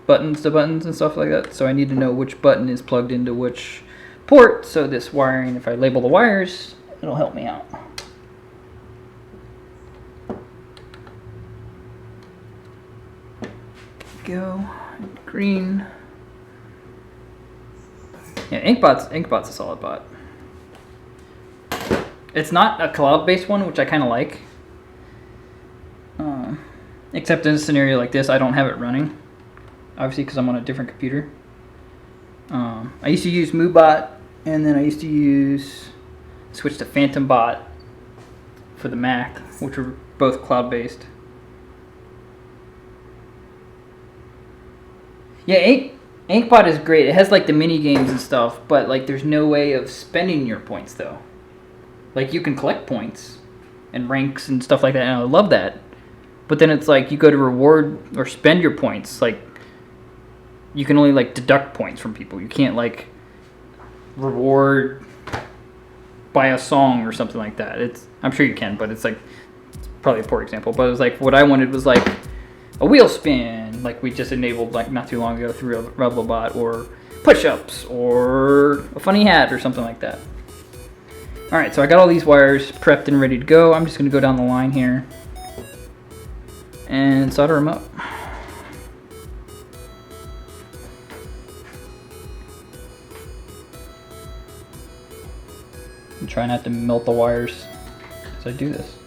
buttons to buttons and stuff like that. So I need to know which button is plugged into which port. So this wiring, if I label the wires, it'll help me out. Go green. Yeah, Inkbot's a solid bot. It's not a cloud-based one, which I kind of like. Except in a scenario like this, I don't have it running. Obviously, because I'm on a different computer. I used to use MooBot, and then I used to switch to PhantomBot for the Mac, which were both cloud-based. Yeah, Inkbot is great. It has like the mini games and stuff, but like there's no way of spending your points though. Like you can collect points and ranks and stuff like that, and I love that. But then it's like you go to reward or spend your points, like you can only like deduct points from people. You can't like reward by a song or something like that. I'm sure you can, but it's probably a poor example. But it was like what I wanted was like a wheel spin, like we just enabled like not too long ago through Rebelbot, or push-ups, or a funny hat, or something like that. All right, so I got all these wires prepped and ready to go. I'm just gonna go down the line here and solder them up. And try not to melt the wires as I do this.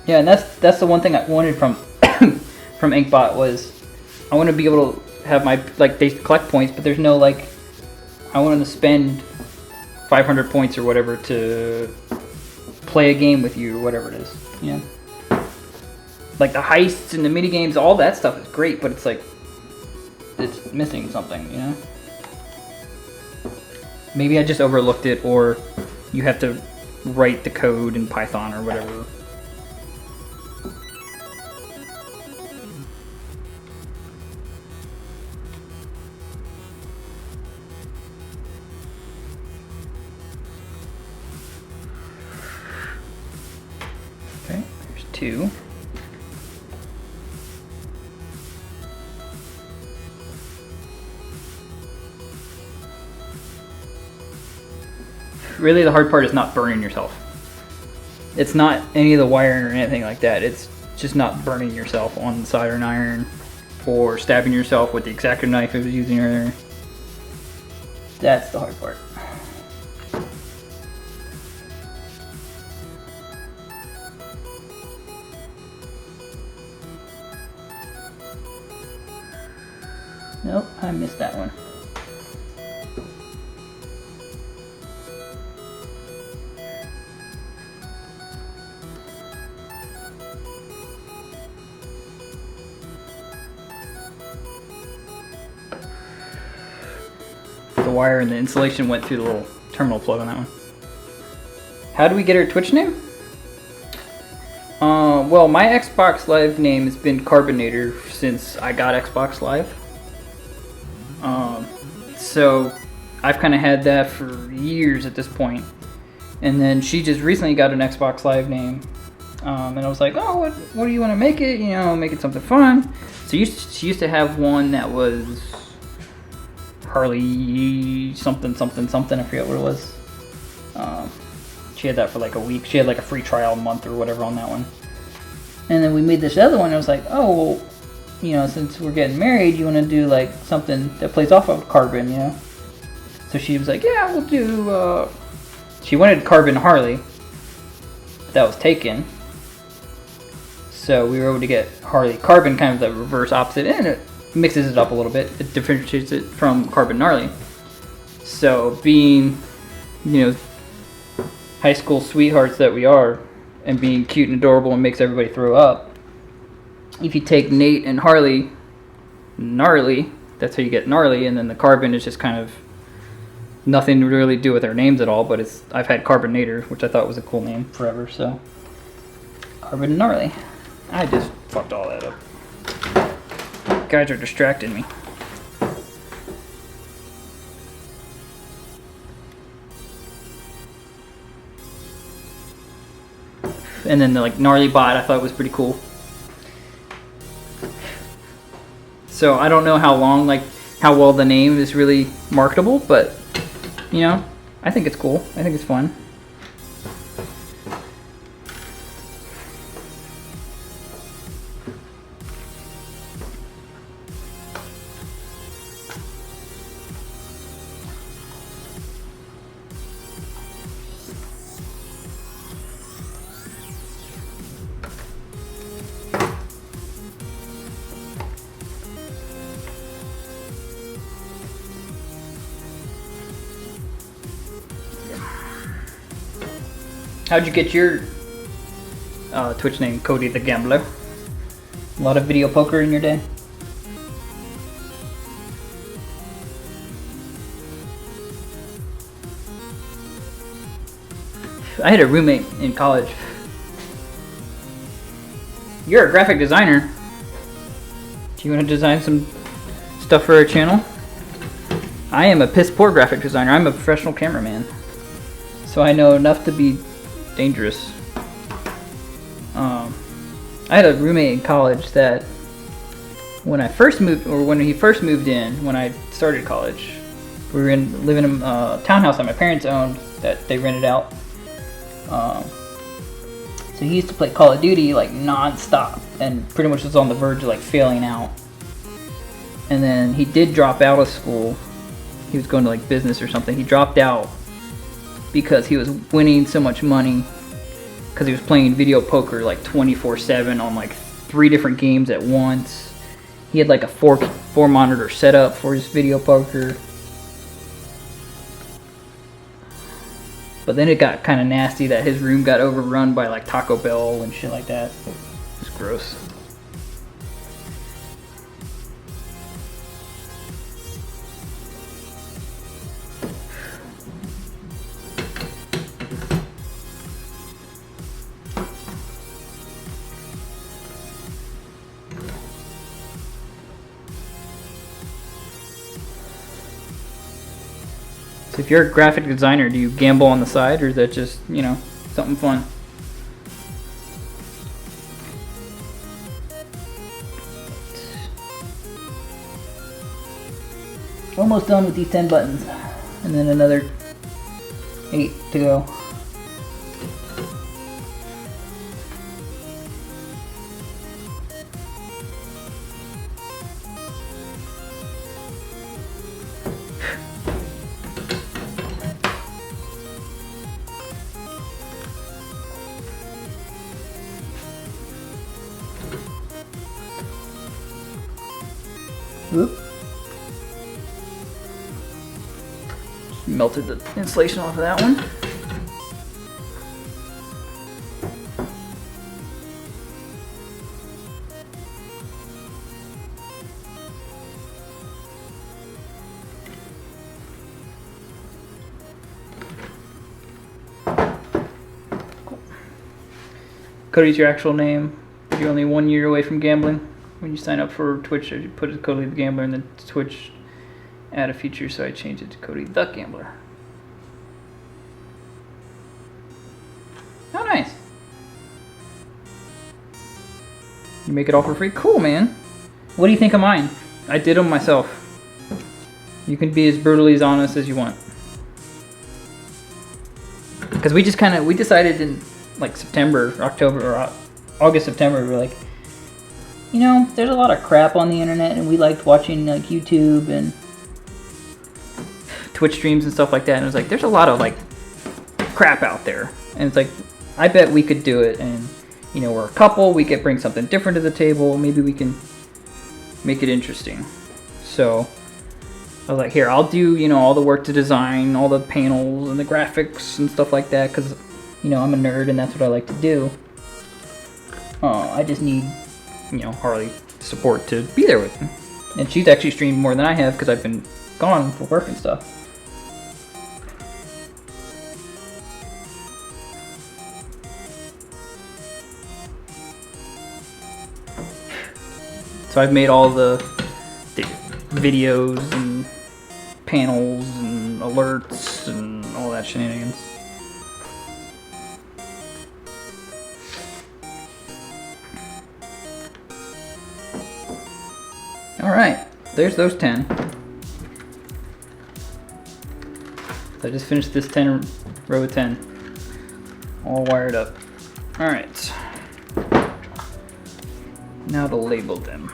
Yeah, and that's the one thing I wanted from from Inkbot was I want to be able to have my like they collect points, but there's no like I want them to spend 500 points or whatever to play a game with you or whatever it is. You know, like the heists and the mini games, all that stuff is great, but it's like it's missing something. You know, maybe I just overlooked it, or you have to write the code in Python or whatever. Okay, there's two. Really, the hard part is not burning yourself. It's not any of the wiring or anything like that. It's just not burning yourself on the soldering iron or stabbing yourself with the X-Acto knife I was using earlier. That's the hard part. Nope, I missed that one. The wire and the insulation went through the little terminal plug on that one. How do we get our Twitch name? Well, my Xbox Live name has been Carbonator since I got Xbox Live. So I've kind of had that for years at this point. And then she just recently got an Xbox Live name. And I was like, oh, what do you want to make it? You know, make it something fun. So she used to have one that was Harley something something something. I forget what it was. She had that for like a week. She had like a free trial month or whatever on that one. And then we made this other one. I was like, oh, well, you know, since we're getting married, you want to do like something that plays off of Carbon, you know? So she was like, yeah, we'll do, she wanted Carbon Harley. But that was taken. So we were able to get Harley Carbon, kind of the reverse opposite, and it mixes it up a little bit. It differentiates it from Carbon Gnarly. So being, you know, high school sweethearts that we are, and being cute and adorable and makes everybody throw up, if you take Nate and Harley, Gnarly, that's how you get Gnarly, and then the Carbon is just kind of nothing to really do with their names at all, but it's, I've had Carbonator, which I thought was a cool name forever, so Carbon and Gnarly. I just fucked all that up. Guys are distracting me. And then the like Gnarly Bot I thought was pretty cool. So I don't know how long, like how well the name is really marketable, but you know, I think it's cool. I think it's fun. How'd you get your Twitch name, Cody the Gambler? A lot of video poker in your day? I had a roommate in college. You're a graphic designer. Do you want to design some stuff for our channel? I am a piss poor graphic designer. I'm a professional cameraman. So I know enough to be dangerous. I had a roommate in college that when I first moved, or when he first moved in, when I started college, we were living in a townhouse that my parents owned that they rented out. So he used to play Call of Duty like non-stop and pretty much was on the verge of like failing out. And then he did drop out of school. He was going to like business or something. He dropped out because he was winning so much money because he was playing video poker like 24/7 on like 3 different games at once. He had like a 4 monitor setup for his video poker. But then it got kind of nasty that his room got overrun by like Taco Bell and shit like that. It was gross. So if you're a graphic designer, do you gamble on the side, or is that just, you know, something fun? Almost done with these 10 buttons, and then another 8 to go. Oop. Melted the insulation off of that one. Cool. Cody's your actual name. You're only 1 year away from gambling. When you sign up for Twitch, you put it Cody the Gambler, and then Twitch add a feature, so I changed it to Cody the Gambler. Oh, nice. You make it all for free? Cool, man. What do you think of mine? I did them myself. You can be as brutally as honest as you want. Because we decided in like September, October, or August, September, we're like, you know, there's a lot of crap on the internet, and we liked watching like YouTube and Twitch streams and stuff like that. And it was like, there's a lot of like crap out there, and it's like, I bet we could do it. And you know, we're a couple, we could bring something different to the table. Maybe we can make it interesting. So I was like, here, I'll do, you know, all the work to design all the panels and the graphics and stuff like that, because, you know, I'm a nerd and that's what I like to do. I just need, you know, Harley support to be there with me. And she's actually streamed more than I have because I've been gone for work and stuff. So I've made all the videos and panels and alerts and all that shenanigans. Alright, there's those 10. So I just finished this 10 row of 10. All wired up. Alright. Now to label them.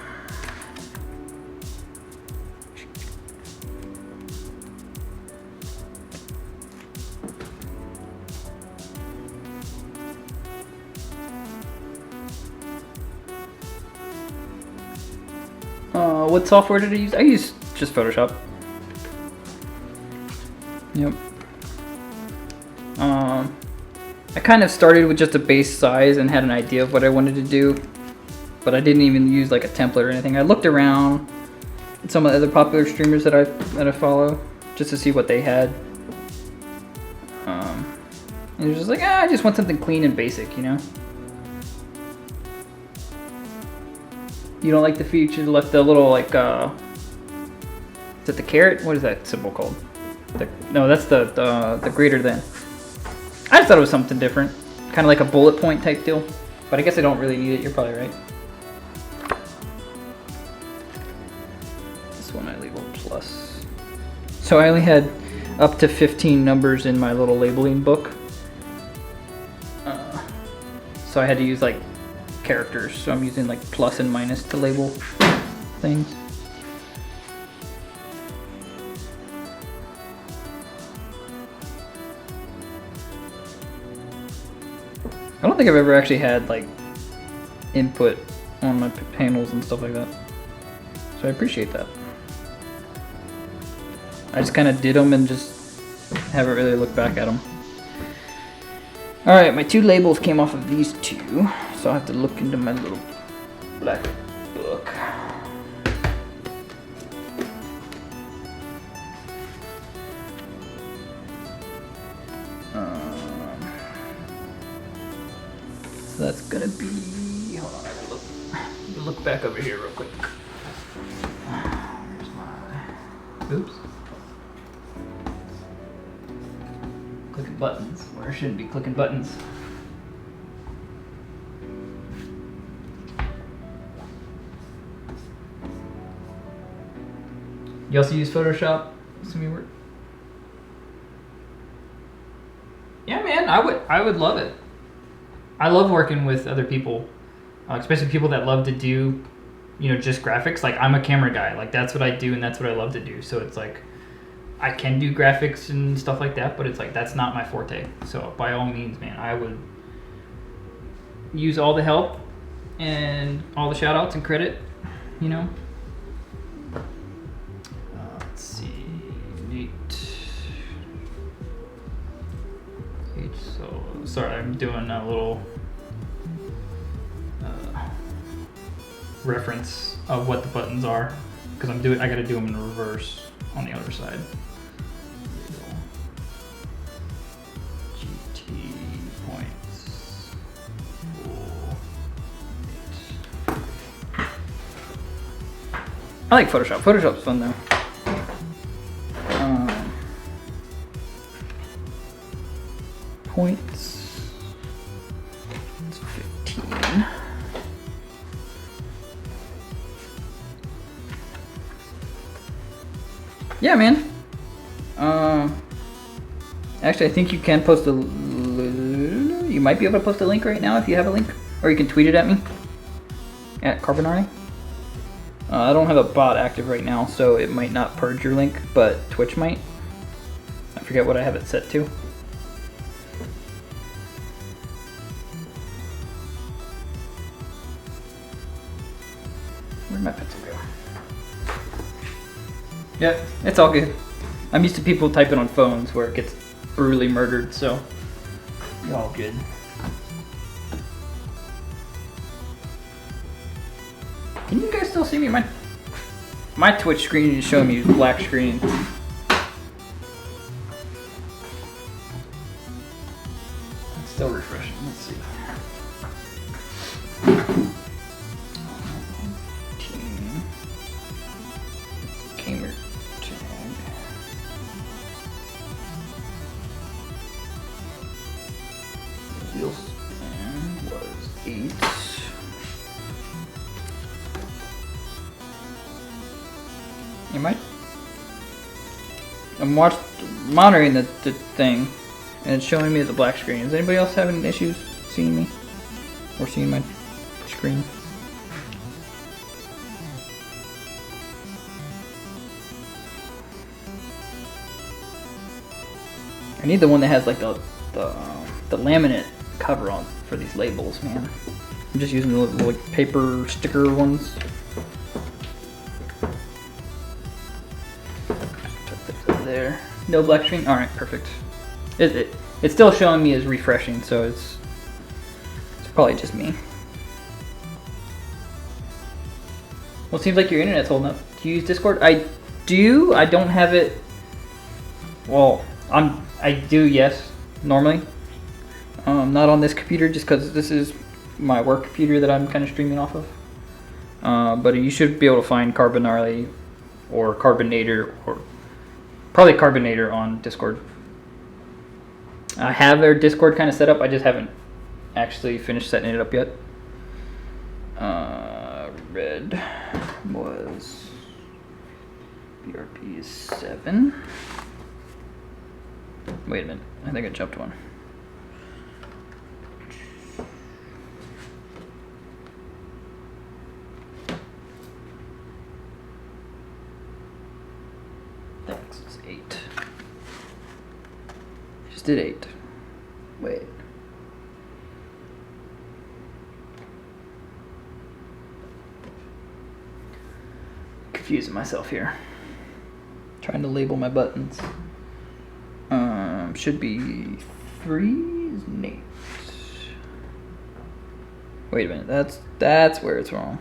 What software did I use? I used just Photoshop. Yep. I kind of started with just a base size and had an idea of what I wanted to do, but I didn't even use like a template or anything. I looked around at some of the other popular streamers that I follow just to see what they had. And it was just like, I just want something clean and basic, you know? You don't like the feature left the little like is it the caret? What is that symbol called? No, that's the greater than. I just thought it was something different, kind of like a bullet point type deal. But I guess I don't really need it. You're probably right. This one I labeled plus. So I only had up to 15 numbers in my little labeling book. So I had to use like characters, so I'm using like plus and minus to label things. I don't think I've ever actually had like input on my panels and stuff like that, so I appreciate that. I just kind of did them and just haven't really looked back at them. Alright, my two labels came off of these two, so I have to look into my little black book. So that's gonna be, hold on, I gotta look back over here real quick. Here's my, oops. Clicking buttons where I shouldn't be clicking buttons. You also use Photoshop? Work? Yeah, man, I would love it. I love working with other people, especially people that love to do, you know, just graphics. Like, I'm a camera guy. Like, that's what I do, and that's what I love to do. So it's like, I can do graphics and stuff like that, but it's like, that's not my forte. So by all means, man, I would use all the help and all the shout outs and credit, you know. Let's see, Nate. So, sorry, I'm doing a little reference of what the buttons are, because I gotta do them in reverse on the other side. GT points. I like Photoshop. Photoshop's fun though. Points. It's 15. Yeah, man. Actually, I think you can post a. You might be able to post a link right now if you have a link, or you can tweet it at me. at Carbonari. I don't have a bot active right now, so it might not purge your link, but Twitch might. I forget what I have it set to. Where'd my pencil go? Yeah, it's all good. I'm used to people typing on phones where it gets brutally murdered, so you're all good. Can you guys still see me? My Twitch screen is showing me black screen. It's still refreshing. Let's see. Gamer tag. Wheel span was 8. Am I? I'm monitoring the thing, and it's showing me as a black screen. Is anybody else having issues seeing me? Or seeing my screen? I need the one that has like the laminate cover on for these labels, man. I'm just using the little like, paper sticker ones. There. No black screen? Alright, perfect. It's still showing me as refreshing, so it's probably just me. Well, it seems like your internet's holding up. Do you use Discord? I do. I don't have it. Well, I do, yes, normally. Not on this computer, just because this is my work computer that I'm kind of streaming off of. But you should be able to find Carbonari or Carbonator or probably Carbonator on Discord. I have their Discord kind of set up. I just haven't actually finished setting it up yet. Red was BRP is 7. Wait a minute. I think I jumped one. Thanks. It's 8. Just did 8. Wait. Confusing myself here. Trying to label my buttons. Should be 3 is Nate. Wait a minute, that's where it's wrong.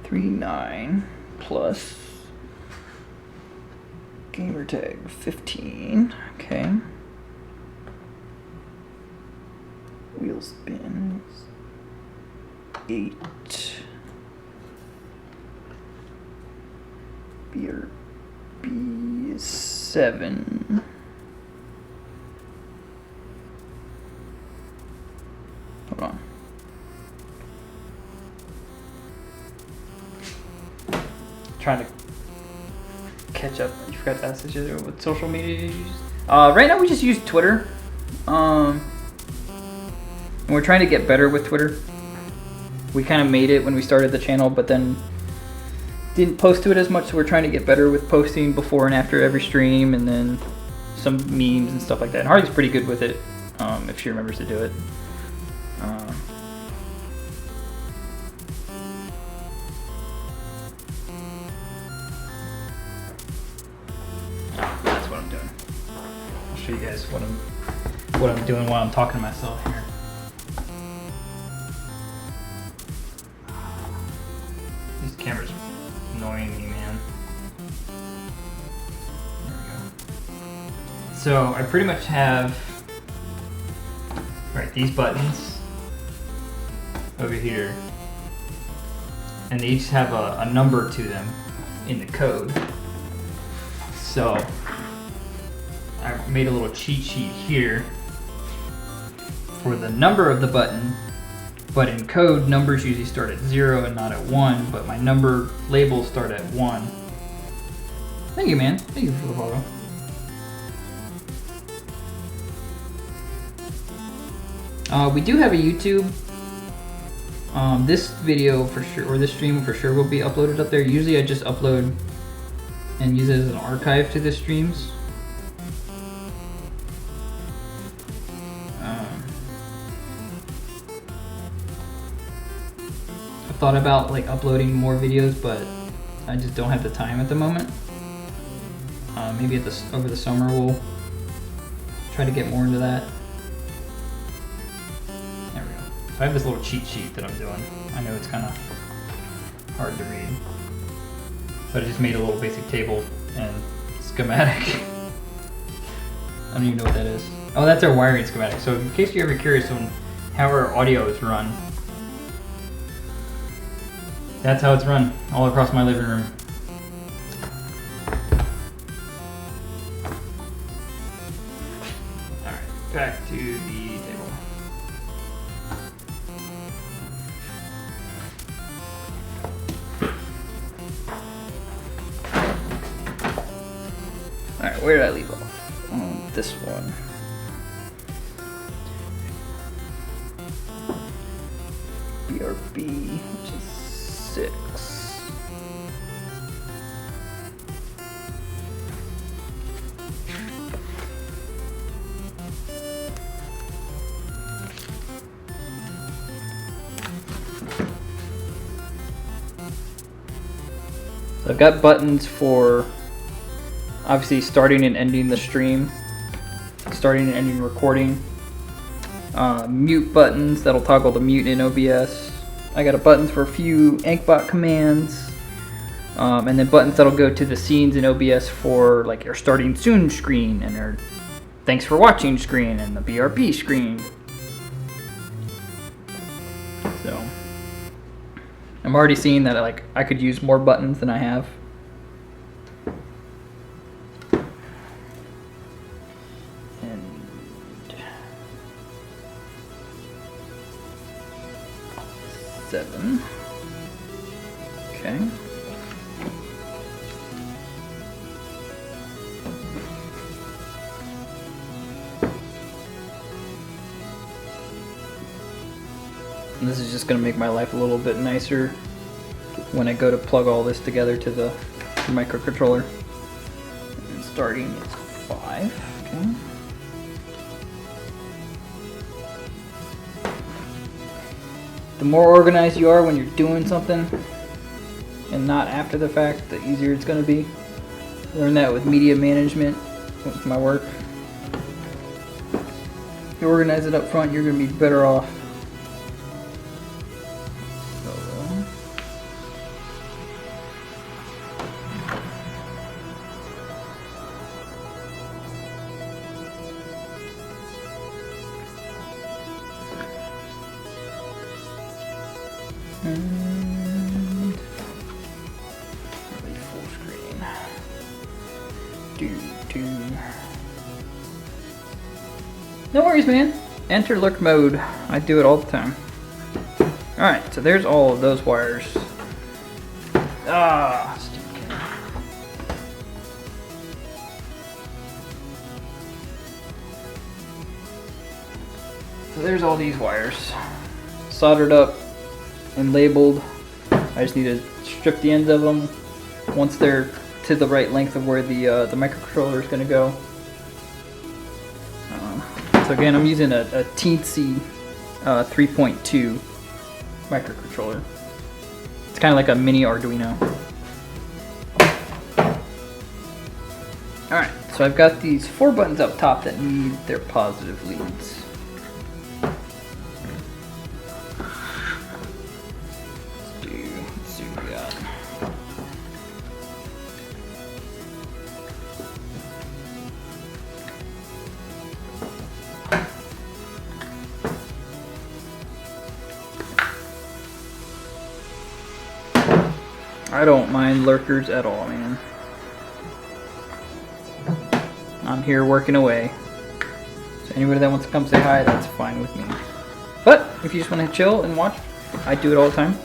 $39 plus gamer tag 15. Okay. Wheel spin 8. BRB is 7. Hold on. Trying to catch up. You forgot to ask each other what social media you use. Right now we just use Twitter. And we're trying to get better with Twitter. We kind of made it when we started the channel, but then didn't post to it as much, so we're trying to get better with posting before and after every stream, and then some memes and stuff like that. And Harley's pretty good with it, if she remembers to do it. That's what I'm doing. I'll show you guys what I'm doing while I'm talking to myself here. These cameras are annoying me, man. There we go. So I pretty much have these buttons over here, and they each have a number to them in the code. So I made a little cheat sheet here for the number of the button, but in code, numbers usually start at 0 and not at 1, but my number labels start at 1. Thank you, man. Thank you for the follow. We do have a YouTube. This video for sure, or this stream for sure, will be uploaded up there. Usually I just upload and use it as an archive to the streams. I've thought about like uploading more videos, but I just don't have the time at the moment. Maybe over the summer we'll try to get more into that. There we go. So I have this little cheat sheet that I'm doing. I know it's kind of hard to read, but I just made a little basic table and schematic. I don't even know what that is. Oh, that's our wiring schematic. So in case you're ever curious on how our audio is run, that's how it's run all across my living room. Alright, back to the table. Alright, where did I leave off? On this one. BRB, which is 6. So I've got buttons for obviously starting and ending the stream, starting and ending recording. Mute buttons that'll toggle the mute in OBS. I got a buttons for a few AnkBot commands, and then buttons that'll go to the scenes in OBS for like your starting soon screen and your thanks for watching screen and the BRB screen. So I'm already seeing that like I could use more buttons than I have. Seven. Okay. And this is just going to make my life a little bit nicer when I go to plug all this together to the microcontroller. And starting is 5. Okay. The more organized you are when you're doing something and not after the fact, the easier it's going to be. I learned that with media management, with my work. If you organize it up front, you're going to be better off. And full screen. No worries, man. Enter lurk mode. I do it all the time. Alright, so there's all of those wires. Ah, stupid camera. So there's all these wires. Soldered up and labeled. I just need to strip the ends of them once they're to the right length of where the microcontroller is going to go. So again, I'm using a teensy 3.2 microcontroller. It's kind of like a mini Arduino. Alright, so I've got these 4 buttons up top that need their positive leads. Let's see what we got. I don't mind lurkers at all, man. I'm here working away. So anybody that wants to come say hi, that's fine with me. But if you just want to chill and watch, I do it all the time.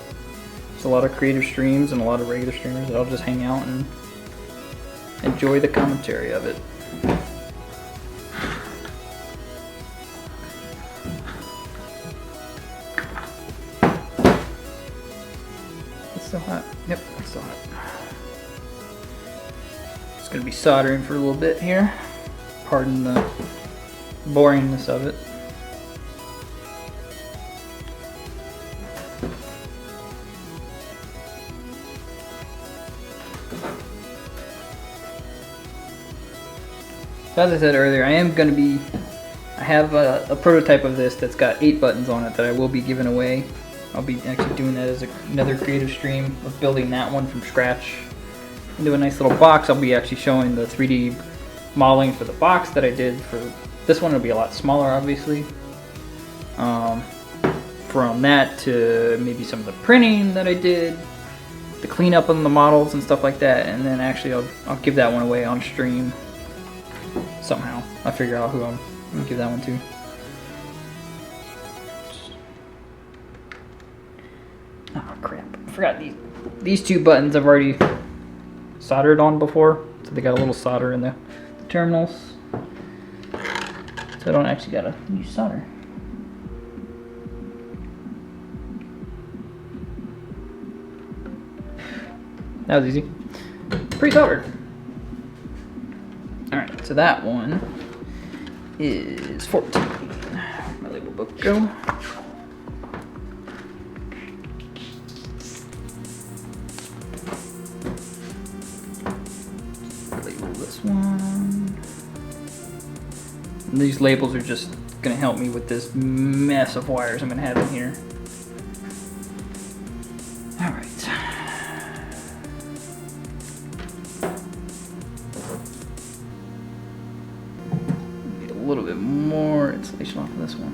There's a lot of creative streams and a lot of regular streamers that I'll just hang out and enjoy the commentary of it. It's still hot. Yep, it's still hot. Just gonna be soldering for a little bit here. Pardon the boringness of it. So as I said earlier, I have a prototype of this that's got 8 buttons on it that I will be giving away. I'll be actually doing that as another creative stream of building that one from scratch into a nice little box. I'll be actually showing the 3D modeling for the box that I did for this one. It'll be a lot smaller, obviously. From that to maybe some of the printing that I did, the cleanup on the models and stuff like that, and then actually I'll give that one away on stream. Somehow. I'll figure out who I'm going to give that one to. Oh crap. I forgot these 2 buttons I've already soldered on before. So they got a little solder in the terminals. So I don't actually got to use solder. That was easy. Pre-soldered. Alright, so that one is 14. My label book go. Label this one. And these labels are just going to help me with this mess of wires I'm going to have in here. Alright. A little bit more insulation off of this one.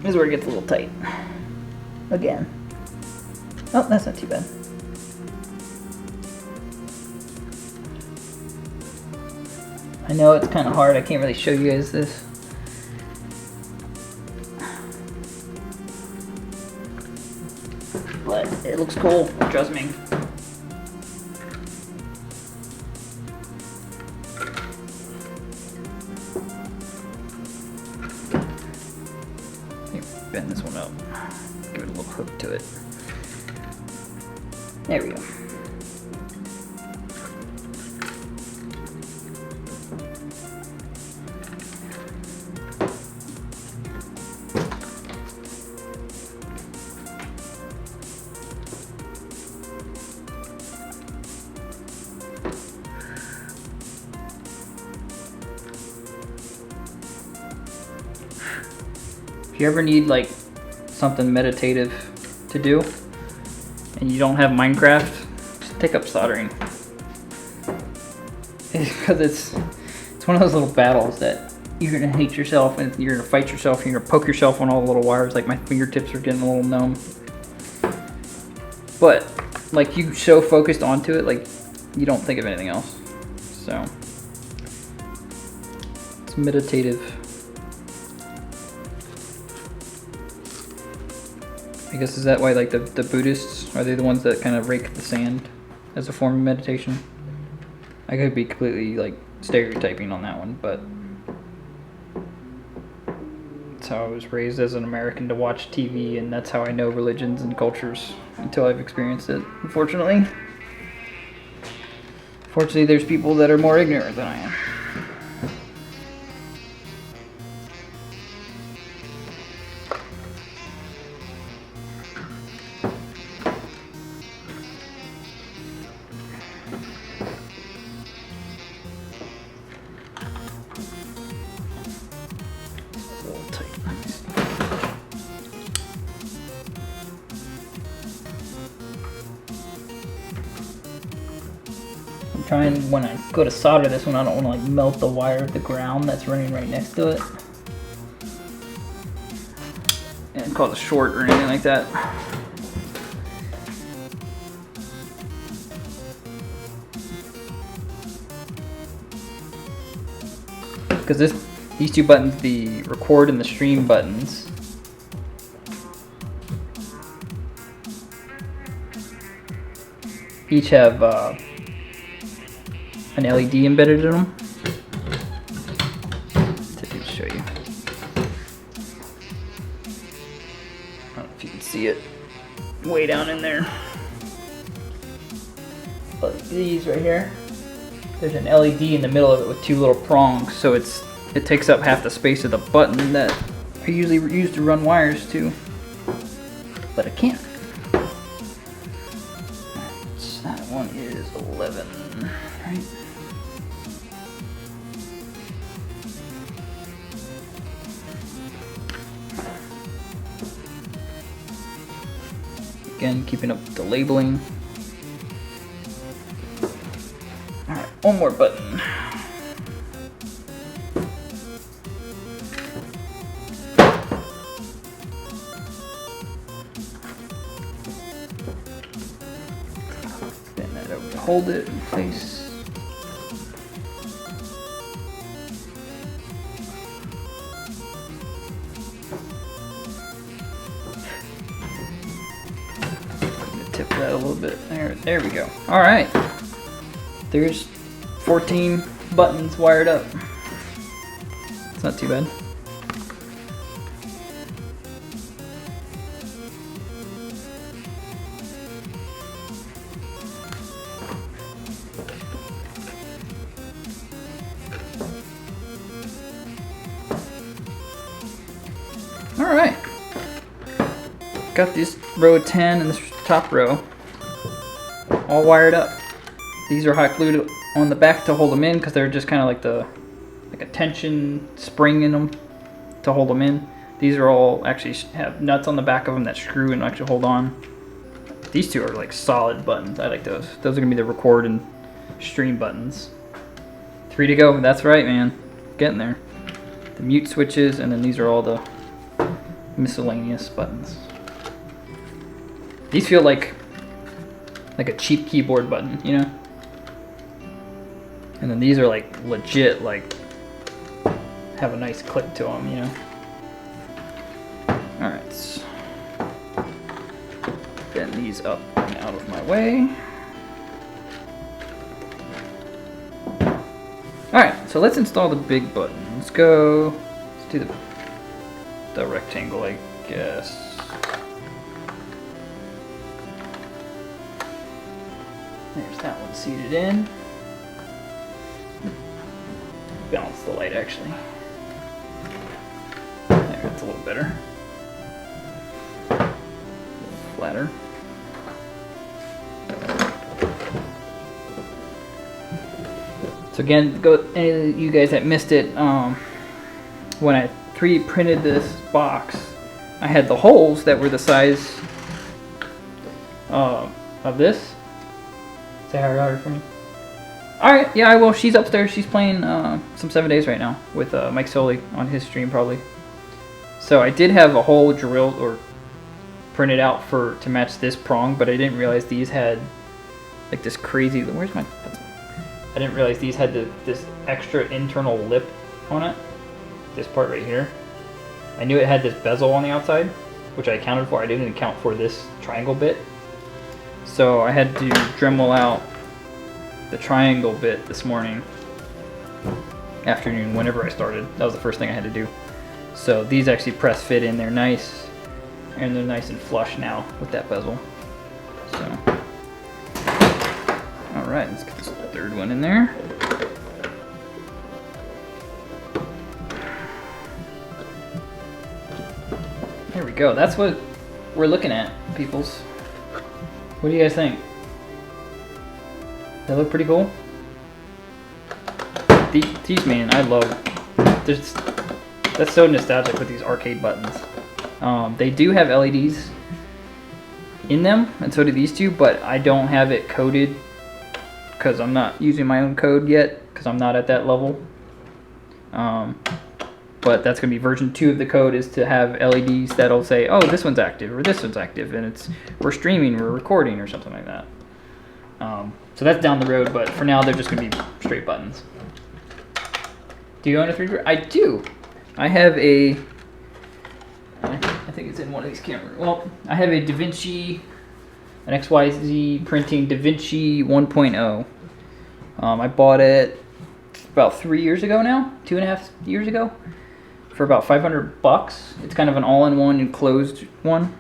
This is where it gets a little tight. Again. Oh, that's not too bad. I know it's kind of hard. I can't really show you guys this. But it looks cool, trust me. Bend this one up. Give it a little hook to it. There we go. If you ever need like something meditative to do and you don't have Minecraft, just take up soldering. Because it's one of those little battles that you're gonna hate yourself and you're gonna fight yourself and you're gonna poke yourself on all the little wires. Like my fingertips are getting a little numb. But like you so focused onto it, like you don't think of anything else. So it's meditative. I guess is that why like the Buddhists, are they the ones that kind of rake the sand as a form of meditation? I could be completely like stereotyping on that one, but that's how I was raised as an American, to watch TV, and that's how I know religions and cultures until I've experienced it, unfortunately. Fortunately, there's people that are more ignorant than I am. Trying, when I go to solder this one, I don't want to like melt the wire of the ground that's running right next to it and cause a short or anything like that. because these two buttons, the record and the stream buttons, each have an LED embedded in them. To show you. I don't know if you can see it way down in there. But these right here, there's an LED in the middle of it with two little prongs, so it takes up half the space of the button that I usually use to run wires to, but it can't. So that one is 11, right? Again, keeping up with the labeling. Alright, one more button. Bend that over to hold it in place. Tip that a little bit. There we go. All right. There's 14 buttons wired up. It's not too bad. All right. Got this row 10 and this top row all wired up. These are hot glued on the back to hold them in because they're just kind of like a tension spring in them to hold them in. These are all actually have nuts on the back of them that screw and actually hold on. These two are like solid buttons. I like those. Those are gonna be the record and stream buttons. 3 to go. That's right, man. Getting there. The mute switches, and then these are all the miscellaneous buttons. These feel like a cheap keyboard button, you know? And then these are like legit, like have a nice click to them, you know? Alright. Bend these up and out of my way. Alright, so let's install the big button. Let's do the rectangle, I guess. There's that one seated in. Balance the light actually. There, that's a little better. A little flatter. So again, any of you guys that missed it, when I 3D printed this box, I had the holes that were the size of this. Say hi to her for me. Alright, yeah, I will. She's upstairs. She's playing some 7 Days right now with Mike Soley on his stream probably. So I did have a hole drilled or printed out to match this prong, but I didn't realize these had like this crazy, where's my, I didn't realize these had this extra internal lip on it. This part right here. I knew it had this bezel on the outside, which I accounted for. I didn't account for this triangle bit. So I had to Dremel out the triangle bit this afternoon, whenever I started. That was the first thing I had to do. So these actually press fit in there nice, and they're nice and flush now with that bezel. So, all right, let's get this third one in there. There we go. That's what we're looking at, peoples. What do you guys think? They look pretty cool. These, man, I love. That's so nostalgic with these arcade buttons. They do have LEDs in them, and so do these two, but I don't have it coded because I'm not using my own code yet because I'm not at that level. But that's going to be version 2 of the code, is to have LEDs that'll say, oh, this one's active or this one's active, and we're streaming, we're recording, or something like that. So that's down the road, but for now they're just going to be straight buttons. Do you own a 3D printer? I do. I have a. I think it's in one of these cameras. Well, I have a DaVinci, an XYZ printing DaVinci 1.0. I bought it about 3 years ago now, 2.5 years ago, for about $500. It's kind of an all-in-one enclosed one.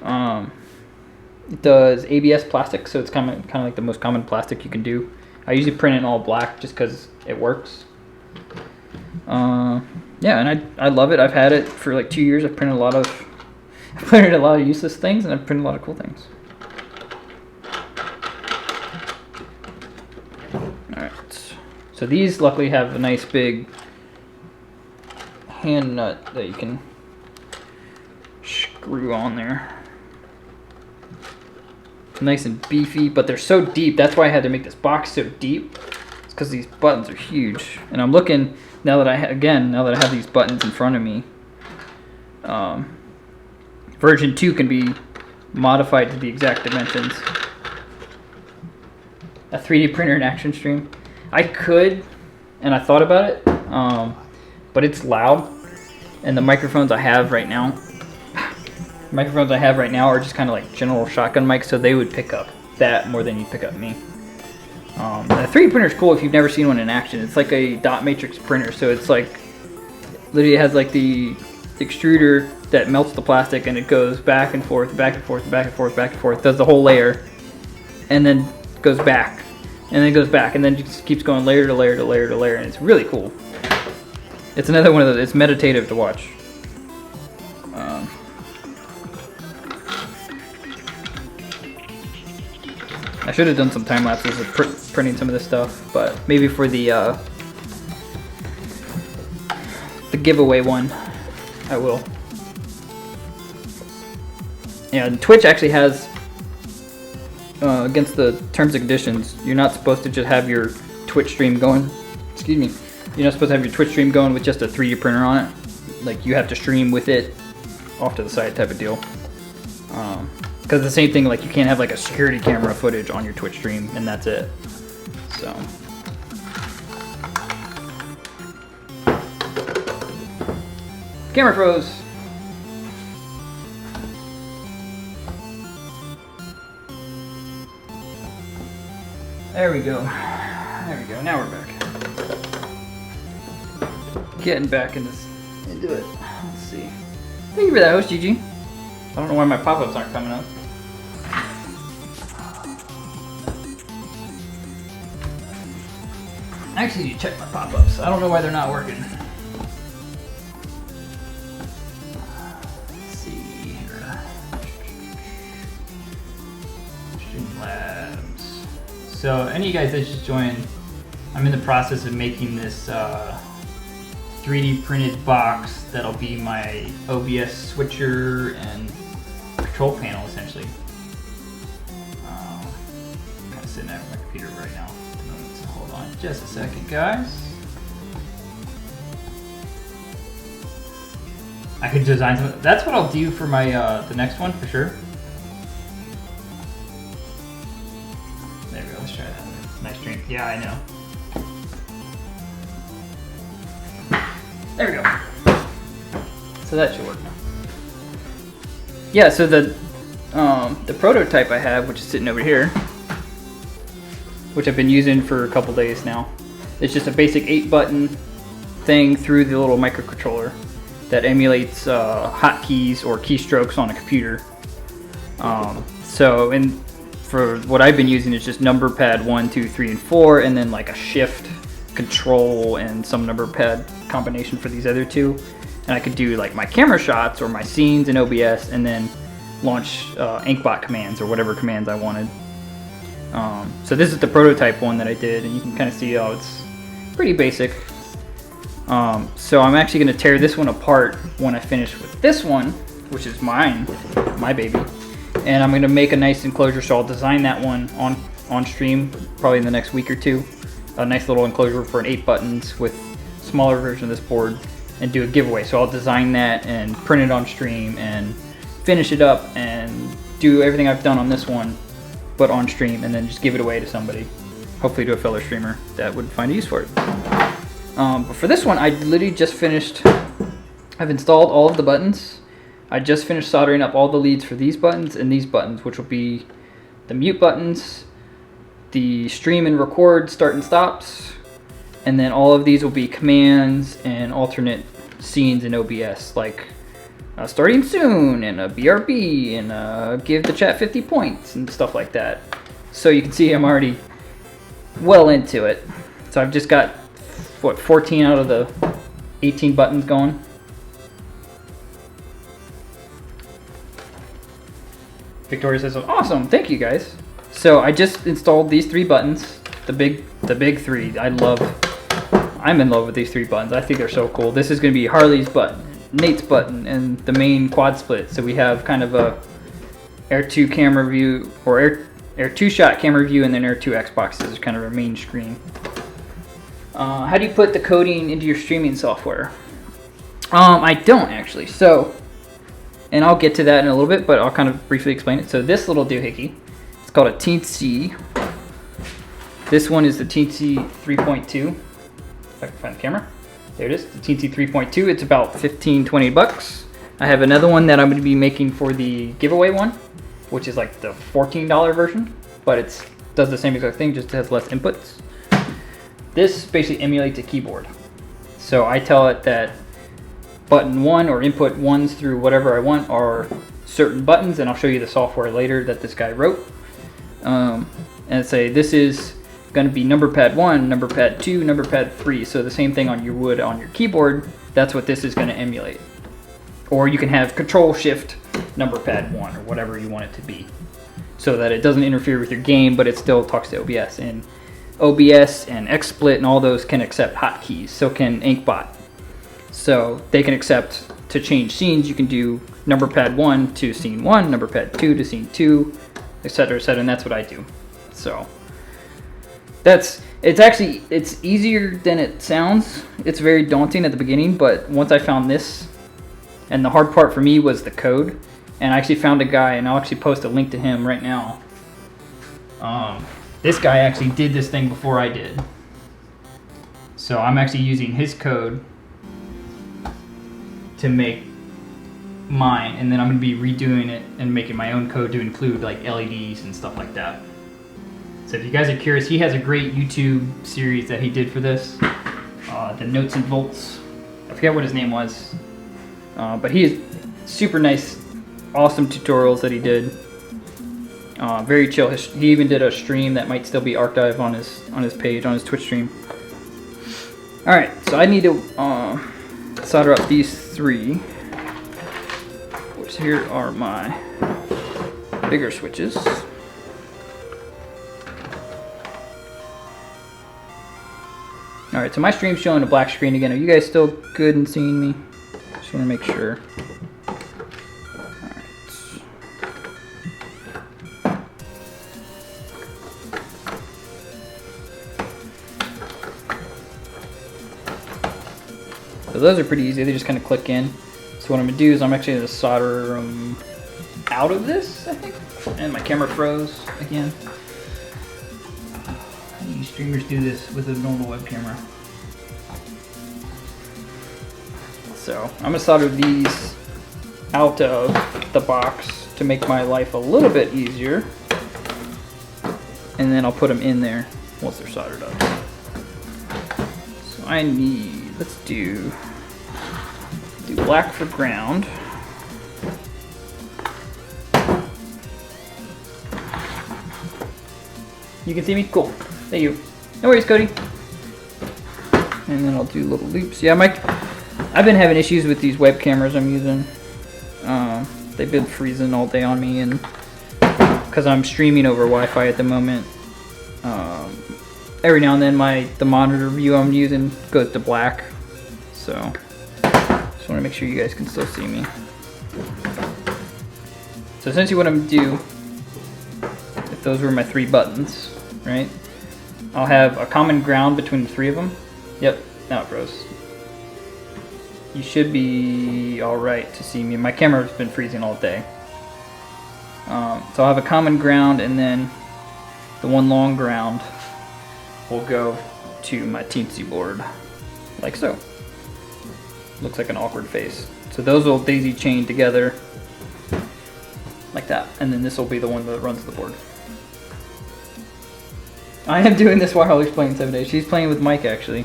It does ABS plastic, so it's kind of like the most common plastic you can do. I usually print it in all black just because it works. Yeah, and I love it. I've had it for like 2 years. I've printed a lot of useless things, and I've printed a lot of cool things. All right. So these luckily have a nice big hand nut that you can screw on there. It's nice and beefy, but they're so deep. That's why I had to make this box so deep. It's because these buttons are huge. And I'm looking now that I have these buttons in front of me. Version 2 can be modified to the exact dimensions. A 3D printer in action stream. I could, and I thought about it, but it's loud, and the microphones I have right now are just kind of like general shotgun mics, so they would pick up that more than you pick up me. The 3D printer is cool if you've never seen one in action. It's like a dot matrix printer, so it's like literally has like the extruder that melts the plastic, and it goes back and forth, back and forth, back and forth, back and forth, does the whole layer, and then goes back, and then goes back, and then just keeps going layer to layer to layer to layer, and it's really cool. It's another one of those. It's meditative to watch. I should have done some time lapses of printing some of this stuff, but maybe for the giveaway one, I will. Yeah, and Twitch actually has, against the terms and conditions, you're not supposed to just have your Twitch stream going. Excuse me. You're not supposed to have your Twitch stream going with just a 3D printer on it. Like, you have to stream with it off to the side type of deal. Because the same thing, like, you can't have like a security camera footage on your Twitch stream, and that's it. So. Camera froze. There we go. There we go. Now we're back. Getting back into it. Let's see. Thank you for that, host GG. I don't know why my pop-ups aren't coming up. I actually need to check my pop-ups. I don't know why they're not working. Let's see here. Streamlabs. So, any of you guys that just joined, I'm in the process of making this 3D printed box that'll be my OBS switcher and control panel, essentially. I'm kind of sitting at my computer right now. So hold on just a second, guys. I could design some. That's what I'll do for my the next one for sure. There we go. Let's try that. Nice drink. Yeah, I know. There we go. So that should work now. Yeah, so the prototype I have, which is sitting over here, which I've been using for a couple days now, it's just a basic 8-button thing through the little microcontroller that emulates hotkeys or keystrokes on a computer. For what I've been using is just number pad 1, 2, 3, and 4, and then like a shift, control, and some number pad combination for these other two. And I could do like my camera shots or my scenes in OBS, and then launch inkbot commands or whatever commands I wanted. So this is the prototype one that I did, and you can kind of see how it's pretty basic. So I'm actually going to tear this one apart when I finish with this one, which is mine, my baby. And I'm going to make a nice enclosure, so I'll design that one on stream probably in the next week or two. A nice little enclosure for an 8 buttons with smaller version of this board, and do a giveaway. So I'll design that and print it on stream and finish it up and do everything I've done on this one, but on stream, and then just give it away to somebody, hopefully to a fellow streamer that would find a use for it. But for this one, I literally just finished. I've installed all of the buttons. I just finished soldering up all the leads for these buttons and these buttons, which will be the mute buttons, the stream and record start and stops, and then all of these will be commands and alternate scenes in OBS, like starting soon and a BRB and give the chat 50 points and stuff like that. So you can see I'm already well into it. So I've just got, what, 14 out of the 18 buttons going. Victoria says, awesome, thank you guys. So I just installed these 3 buttons, the big 3. I'm in love with these 3 buttons. I think they're so cool. This is going to be Harley's button, Nate's button, and the main quad split. So we have kind of a Air 2 camera view, or Air 2 shot camera view, and then Air 2 Xboxes is kind of our main screen. How do you put the coding into your streaming software? I don't actually. So, and I'll get to that in a little bit, but I'll kind of briefly explain it. So this little doohickey, it's called a Teensy. This one is the Teensy 3.2. If I can find the camera. There it is, the Teensy 3.2. It's about 15-20 bucks. I have another one that I'm going to be making for the giveaway one, which is like the $14 version, but it does the same exact thing, just has less inputs. This basically emulates a keyboard. So I tell it that button 1 or input 1s through whatever I want are certain buttons, and I'll show you the software later that this guy wrote. And say this is going to be number pad 1, number pad 2, number pad 3. So the same thing you would on your keyboard, that's what this is going to emulate. Or you can have control shift number pad 1 or whatever you want it to be, so that it doesn't interfere with your game, but it still talks to OBS. And OBS and XSplit and all those can accept hotkeys, so can InkBot. So they can accept, to change scenes, you can do number pad 1 to scene 1, number pad 2 to scene 2, etc., etc., and that's what I do. So it's easier than it sounds. It's very daunting at the beginning, but once I found this, and the hard part for me was the code, and I actually found a guy, and I'll actually post a link to him right now. This guy actually did this thing before I did. So I'm actually using his code to make mine, and then I'm going to be redoing it and making my own code to include like LEDs and stuff like that. So if you guys are curious, he has a great YouTube series that he did for this, the Notes and Volts. I forget what his name was, but he is super nice, awesome tutorials that he did. Very chill. He even did a stream that might still be archived on his page, on his Twitch stream. All right, so I need to solder up these 3, which here are my bigger switches. All right, so my stream's showing a black screen again. Are you guys still good in seeing me? Just want to make sure. All right. So those are pretty easy. They just kind of click in. So what I'm going to do is I'm actually going to solder them out of this, I think. And my camera froze again. These streamers do this with a normal web camera. So I'm going to solder these out of the box to make my life a little bit easier. And then I'll put them in there once they're soldered up. So I need, let's do black for ground. You can see me? Cool. Thank you. No worries, Cody. And then I'll do little loops. Yeah, I've been having issues with these web cameras I'm using. They've been freezing all day on me, and because I'm streaming over Wi-Fi at the moment, every now and then the monitor view I'm using goes to black. So just want to make sure you guys can still see me. So essentially what I'm going to do, if those were my 3 buttons, right? I'll have a common ground between the 3 of them. Yep, now it froze. You should be alright to see me. My camera's been freezing all day. So I'll have a common ground, and then the one long ground will go to my Teensy board. like so. Looks like an awkward face. So those will daisy chain together like that, and then this will be the one that runs the board. I am doing this while Harley's playing 7 days. She's playing with Mike actually.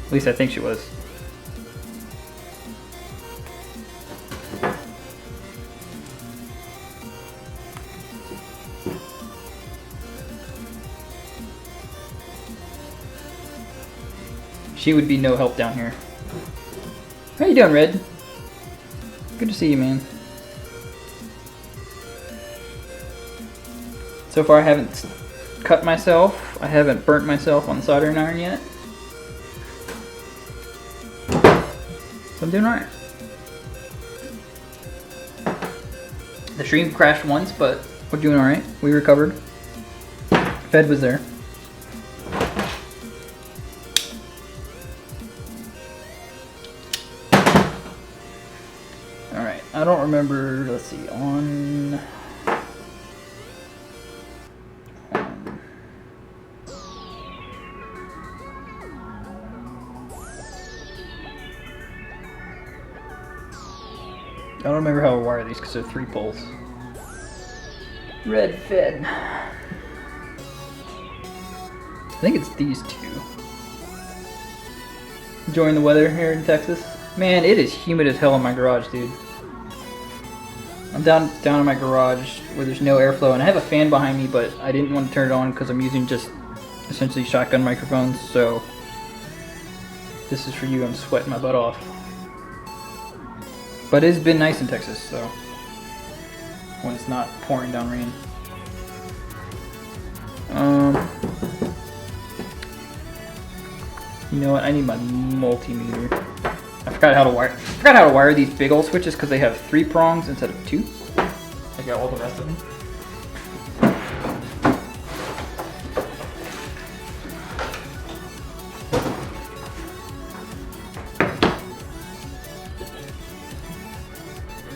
At least I think she was. She would be no help down here. How you doing, Red? Good to see you, man. So far I haven't cut myself. I haven't burnt myself on the soldering iron yet. So I'm doing alright. The stream crashed once, but we're doing alright. We recovered. Fed was there. Alright, I don't remember, let's see, on... I don't remember how I wire these because they're 3 poles. Red fed. I think it's these 2. Enjoying the weather here in Texas. Man, it is humid as hell in my garage, dude. I'm down in my garage where there's no airflow, and I have a fan behind me, but I didn't want to turn it on because I'm using just essentially shotgun microphones. So this is for you. I'm sweating my butt off. But it's been nice in Texas, so when it's not pouring down rain. You know what? I need my multimeter. I forgot how to wire these big old switches because they have 3 prongs instead of 2. I got all the rest of them.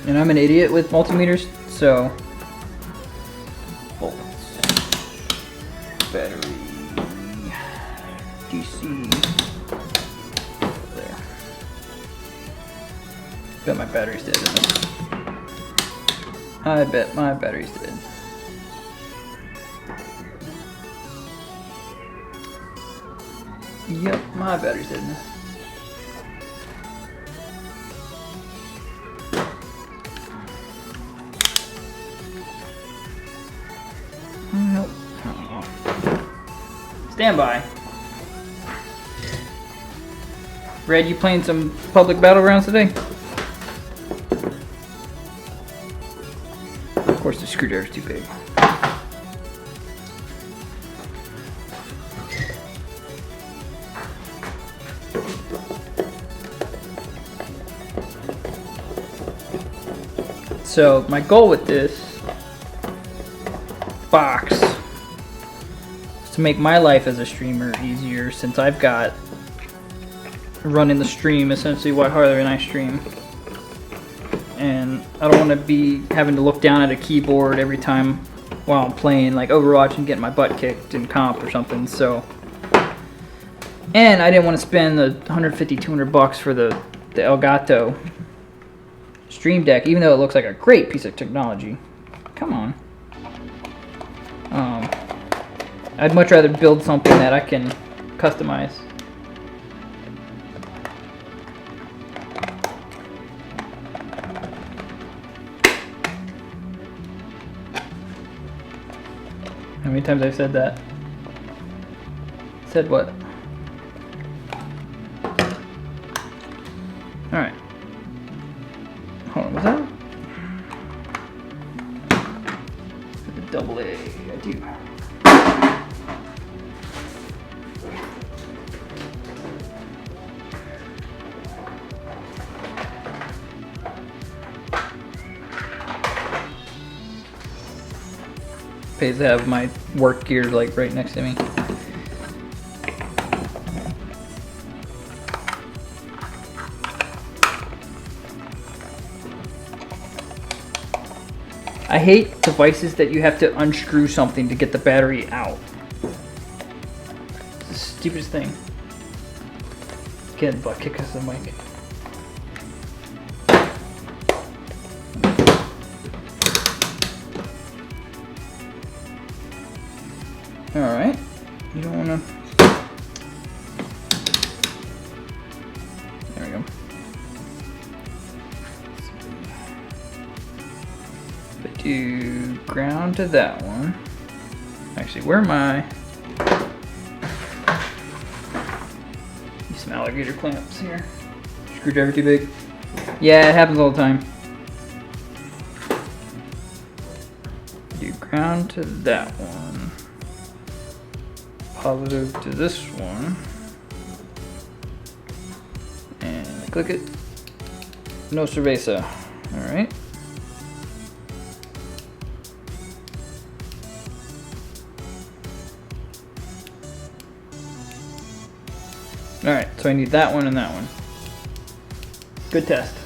And I'm an idiot with multimeters, so volts, battery, DC, there. Bet my battery's dead, isn't it? I bet my battery's dead. Yep, my battery's dead. Nope. Oh. Stand by. Red, you playing some public battlegrounds today? Of course, the screwdriver's too big. So, my goal with this box is to make my life as a streamer easier, since I've got running the stream essentially what Harley and I stream, and I don't want to be having to look down at a keyboard every time while I'm playing like Overwatch and getting my butt kicked in comp or something. So, and I didn't want to spend the $150-200 for the Elgato Stream Deck, even though it looks like a great piece of technology. Come on. I'd much rather build something that I can customize. How many times I've said that? Said what? Alright. Hold on, was that? The double A, I do. Pays to have my work gear like right next to me. I hate devices that you have to unscrew something to get the battery out. It's the stupidest thing. Getting butt kicked because of the mic. Alright. You don't want to... There we go. But do ground to that one. Actually, where am I? Use some alligator clamps here. Screwdriver too big? Yeah, it happens all the time. Do ground to that one. Positive to this one. And click it. No cerveza. Alright. Alright, so I need that one and that one. Good test.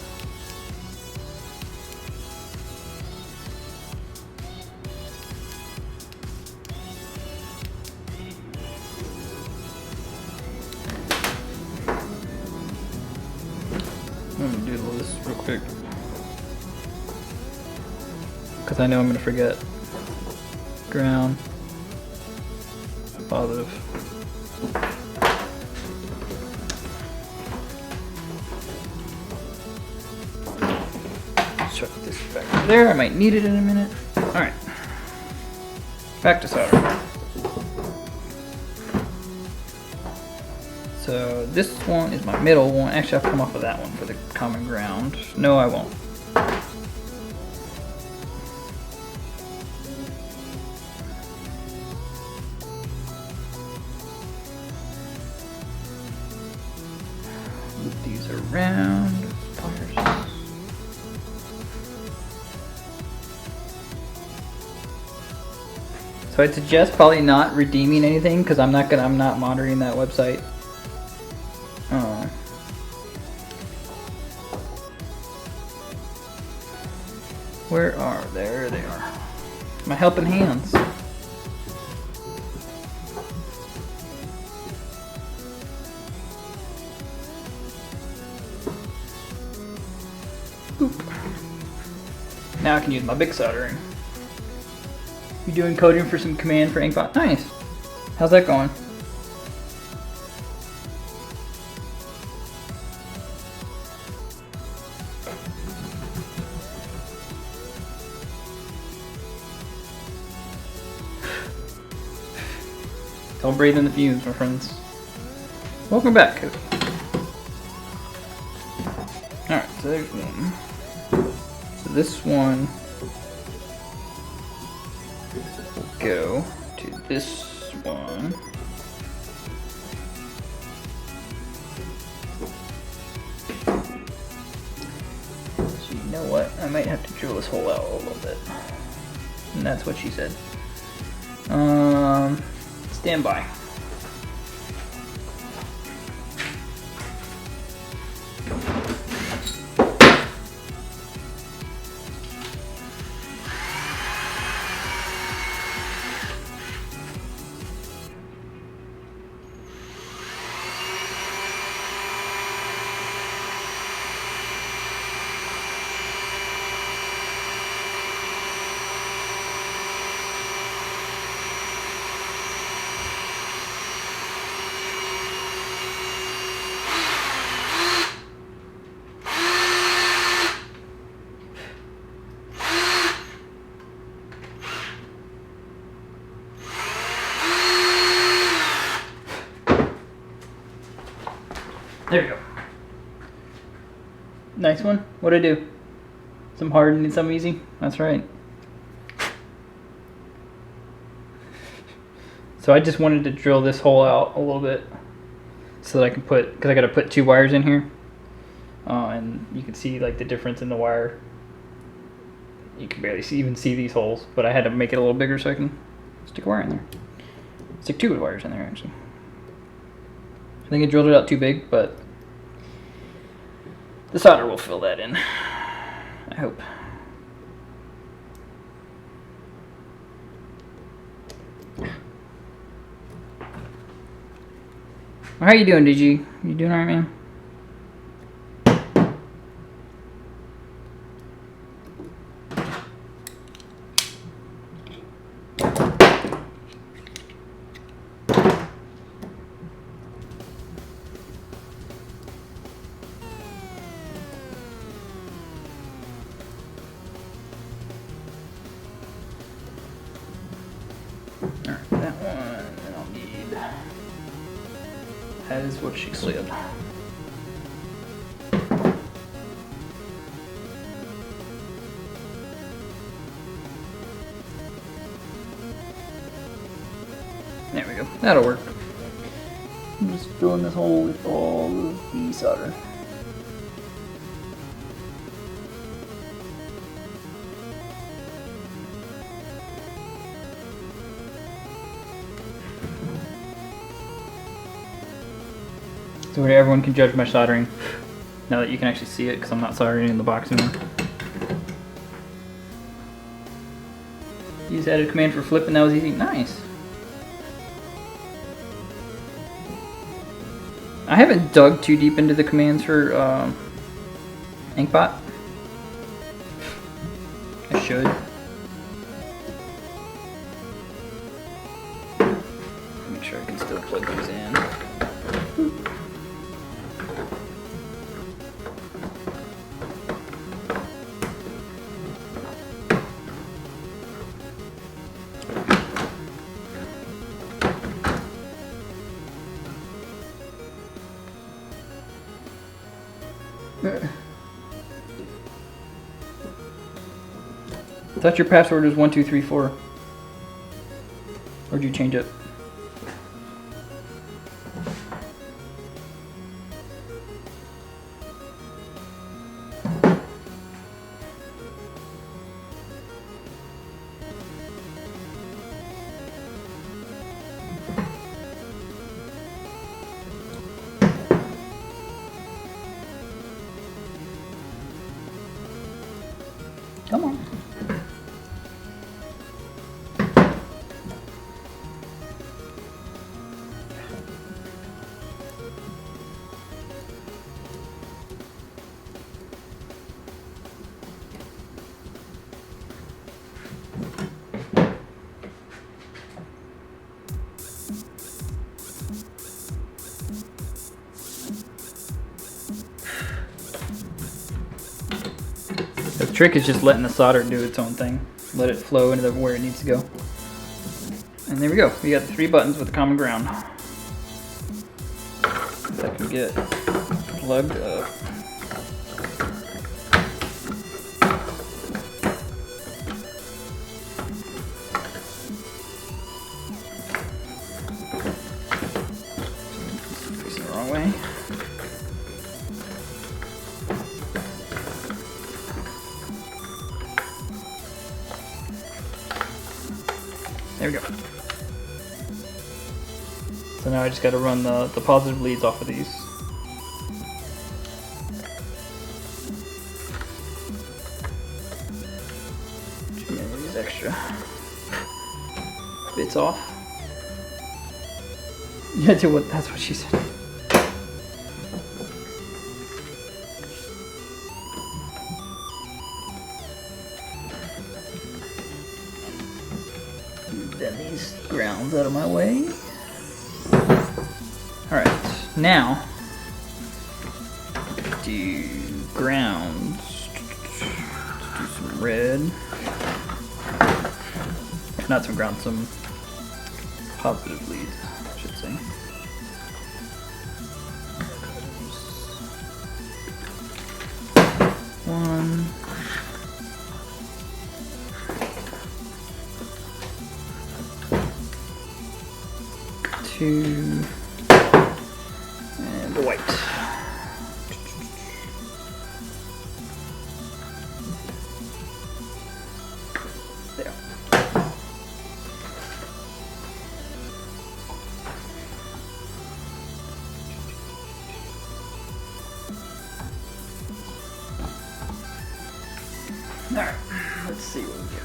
I'm gonna do this real quick. Because I know I'm gonna forget. Ground. Positive. Chuck this back there. I might need it in a minute. Alright. Back to soldering. So this one is my middle one. Actually, I'll come off of that one for the common ground. No, I won't. Loop these around. Pliers. So I'd suggest probably not redeeming anything because I'm not monitoring that website. Where are there they are. My helping hands. Boop. Now I can use my big soldering. You doing coding for some command for Inkbot? Nice. How's that going? Don't breathe in the fumes, my friends. Welcome back, Cody. Alright, so there's one. So this one will go to this one. So you know what? I might have to drill this hole out a little bit. And that's what she said. Stand by. There we go. Nice one. What'd I do? Some hard and some easy? That's right. So I just wanted to drill this hole out a little bit so that I can put, because I got to put 2 wires in here. And you can see like the difference in the wire. You can barely even see these holes, but I had to make it a little bigger so I can stick a wire in there. Stick 2 wires in there actually. I think I drilled it out too big, but the solder will fill that in, I hope. How you doing, DG? You doing alright, man? That is what she said. There we go. That'll work. I'm just filling this hole with all of the solder. So where everyone can judge my soldering now that you can actually see it, because I'm not soldering in the box anymore. You just added a command for flip and that was easy. Nice. I haven't dug too deep into the commands for Inkbot. I should. Make sure I can still plug these in. I thought your password was 1234. Or did you change it? Come on. The trick is just letting the solder do its own thing. Let it flow into where it needs to go. And there we go. We got the 3 buttons with the common ground. If I can get plugged up. Facing the wrong way. There we go. So now I just got to run the positive leads off of these. Get these extra bits off. Yeah, that's what she said. Then these grounds out of my way. Alright, now do grounds. Do some red. Not some ground, some positive leads, I should say. One. Two, and the white. There. All right, let's see what we got.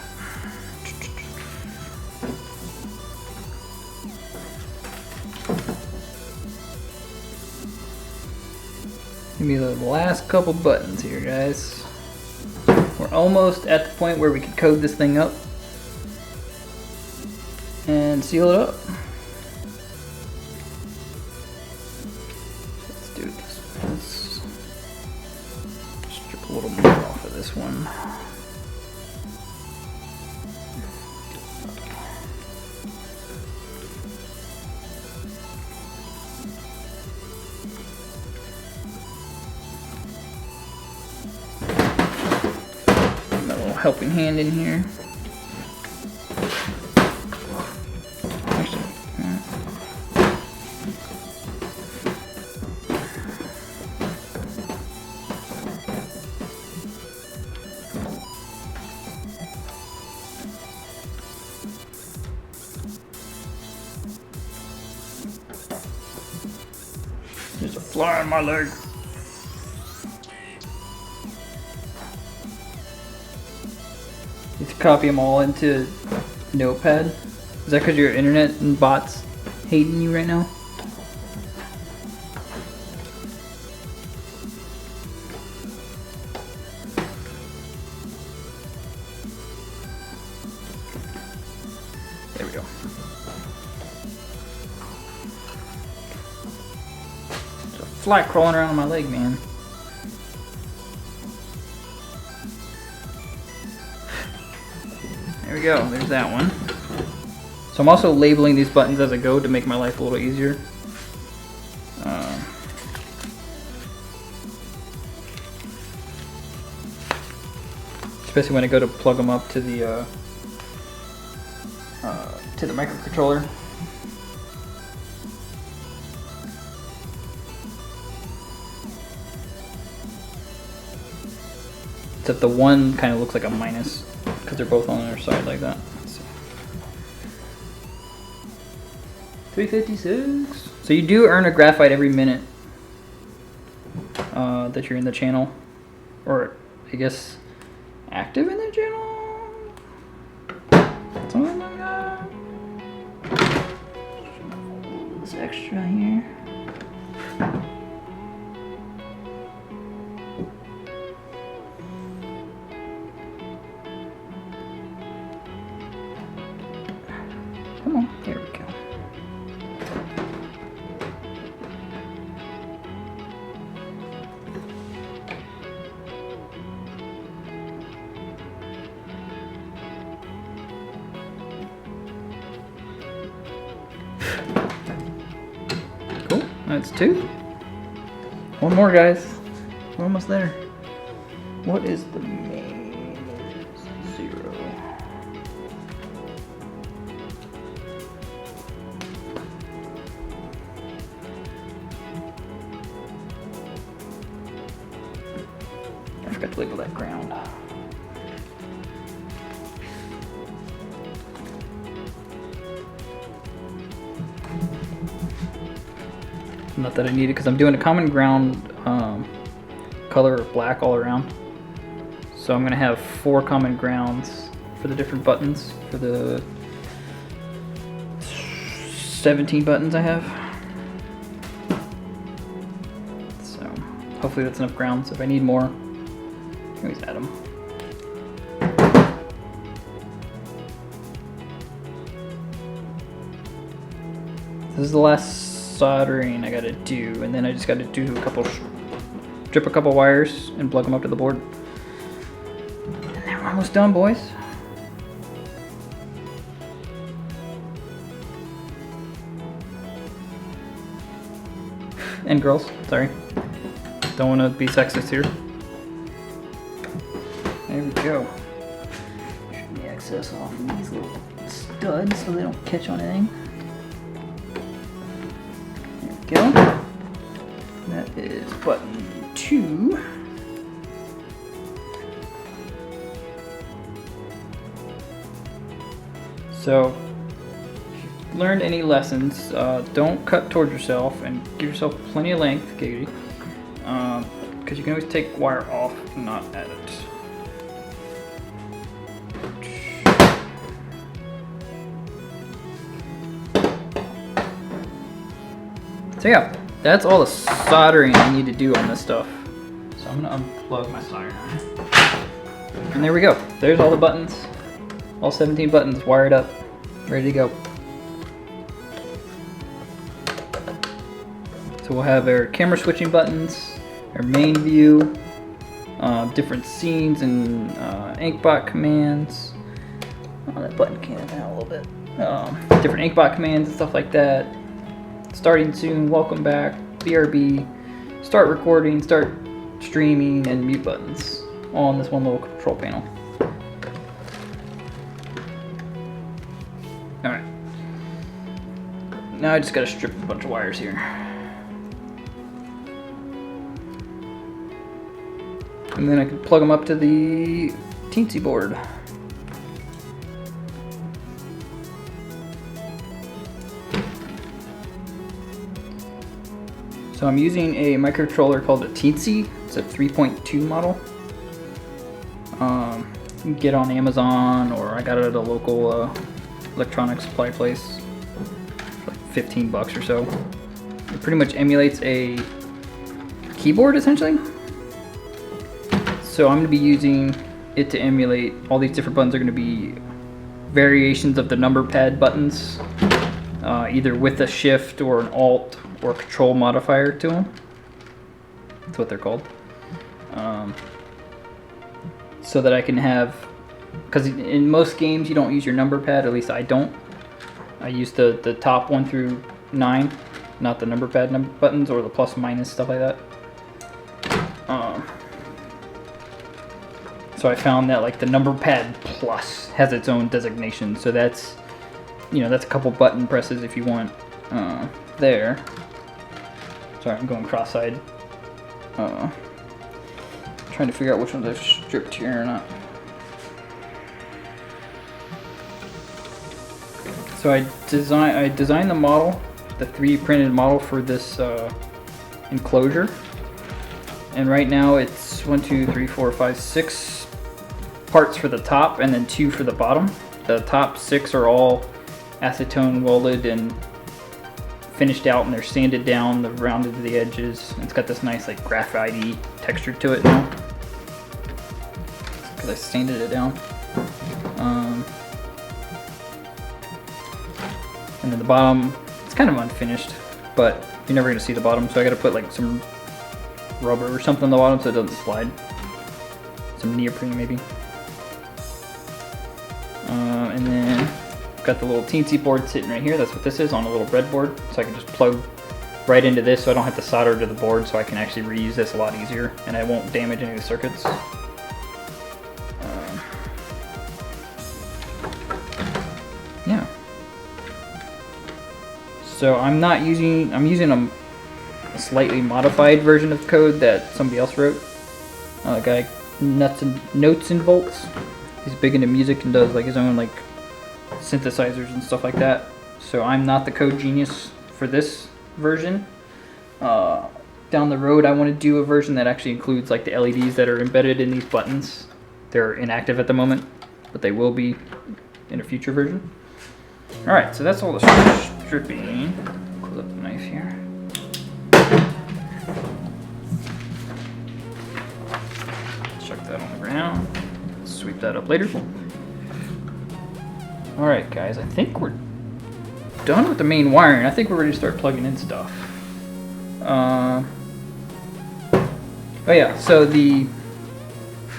Give me the last couple buttons here, guys. We're almost at the point where we can code this thing up and seal it up. Let's do this. Let's strip a little more off of this one. helping hand in here. Actually, there's a fly on my leg. You have to copy them all into Notepad. Is that because your internet and bots hating you right now? There we go. There's a fly crawling around on my leg, man. There we go, there's that one. So I'm also labeling these buttons as I go to make my life a little easier. Especially when I go to plug them up to the microcontroller. Except the one kind of looks like a minus because they're both on their side like that. Let's see. 356. So you do earn a graphite every minute that you're in the channel, or I guess active in the channel. Something like that. This extra here. Come on, there we go. Cool, that's 2. One more, guys. We're almost there. What is the main? 0. I forgot to label that ground. Not that I need it because I'm doing a common ground color of black all around. So I'm going to have 4 common grounds for the different buttons for the 17 buttons I have. So hopefully that's enough grounds. If I need more, I can always add them. This is the last soldering I gotta do, and then I just gotta do drip a couple wires and plug them up to the board. And then we're almost done, boys. And girls, sorry. Don't want to be sexist here. There we go. Should be access off of these little studs so they don't catch on anything. There we go. That is button 2. So, if you've learned any lessons, don't cut towards yourself and give yourself plenty of length, Katie. Because you can always take wire off and not add it. So yeah, that's all the soldering I need to do on this stuff. So I'm gonna unplug my soldering iron. And there we go. There's all the buttons. All 17 buttons wired up, ready to go. So we'll have our camera switching buttons, our main view, different scenes and inkbot commands. Oh, that button came out a little bit. Different inkbot commands and stuff like that. Starting soon, welcome back, BRB, start recording, start streaming, and mute buttons all on this one little control panel. Now I just gotta strip a bunch of wires here. And then I can plug them up to the teensy board. So I'm using a microcontroller called a Teensy. It's a 3.2 model. You can get on Amazon, or I got it at a local electronics supply place for like 15 bucks or so. It pretty much emulates a keyboard essentially. So I'm going to be using it to emulate all these different buttons. Are going to be variations of the number pad buttons, either with a shift or an alt or control modifier to them. That's what they're called. So that I can have, because in most games you don't use your number pad, at least I don't. I use the top 1 through 9, not the number pad buttons or the plus minus, stuff like that. So I found that like the number pad plus has its own designation, so that's, you know, that's a couple button presses if you want there. Sorry, I'm going cross-eyed. Trying to figure out which ones I've stripped here or not. So I designed the model, the 3D printed model for this enclosure, and right now it's 1, 2, 3, 4, 5, 6 parts for the top and then 2 for the bottom. The top 6 are all acetone welded and finished out, and they're sanded down, they're rounded to the edges. It's got this nice like graphite-y texture to it now because I sanded it down. And then the bottom, it's kind of unfinished, but you're never gonna see the bottom, so I gotta put like some rubber or something on the bottom so it doesn't slide. Some neoprene maybe. And then got the little teensy board sitting right here. That's what this is, on a little breadboard. So I can just plug right into this, so I don't have to solder to the board, so I can actually reuse this a lot easier, and I won't damage any of the circuits. Yeah. So I'm using a slightly modified version of code that somebody else wrote. A guy, Notes and Volts. He's big into music and does like his own like synthesizers and stuff like that. So I'm not the code genius for this version. Down the road I want to do a version that actually includes like the LEDs that are embedded in these buttons. They're inactive at the moment, but they will be in a future version. Alright, so that's all the stripping. Close up the knife here. Chuck that on the ground. Sweep that up later. Alright guys, I think we're done with the main wiring. I think we're ready to start plugging in stuff. Oh yeah, so the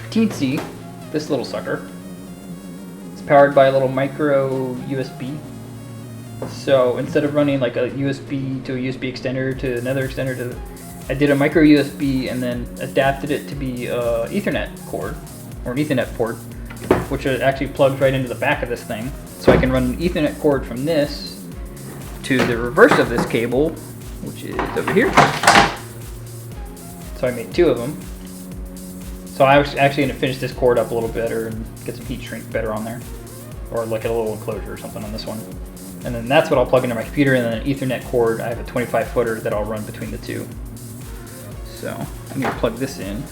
Teensy, this little sucker, it's powered by a little micro USB. So instead of running like a USB to a USB extender to another extender to, I did a micro USB and then adapted it to be a Ethernet cord, or an Ethernet port, which actually plugs right into the back of this thing. So I can run an Ethernet cord from this to the reverse of this cable, which is over here. So I made 2 of them. So I was actually going to finish this cord up a little better and get some heat shrink better on there, or like a little enclosure or something on this one. And then that's what I'll plug into my computer, and then an Ethernet cord. I have a 25 footer that I'll run between the 2. So I'm going to plug this in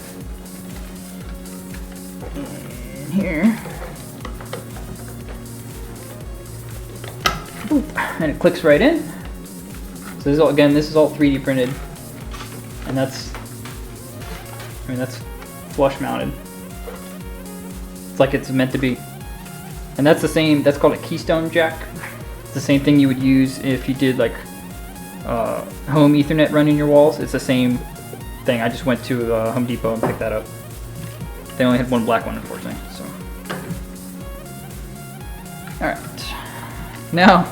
here. Boop. And it clicks right in. So this is all, again, this is all 3D printed, and that's flush mounted. It's like it's meant to be. And that's the same, that's called a keystone jack. It's the same thing you would use if you did like home Ethernet running your walls. It's the same thing. I just went to Home Depot and picked that up. They only had one black one, unfortunately. So, all right. Now,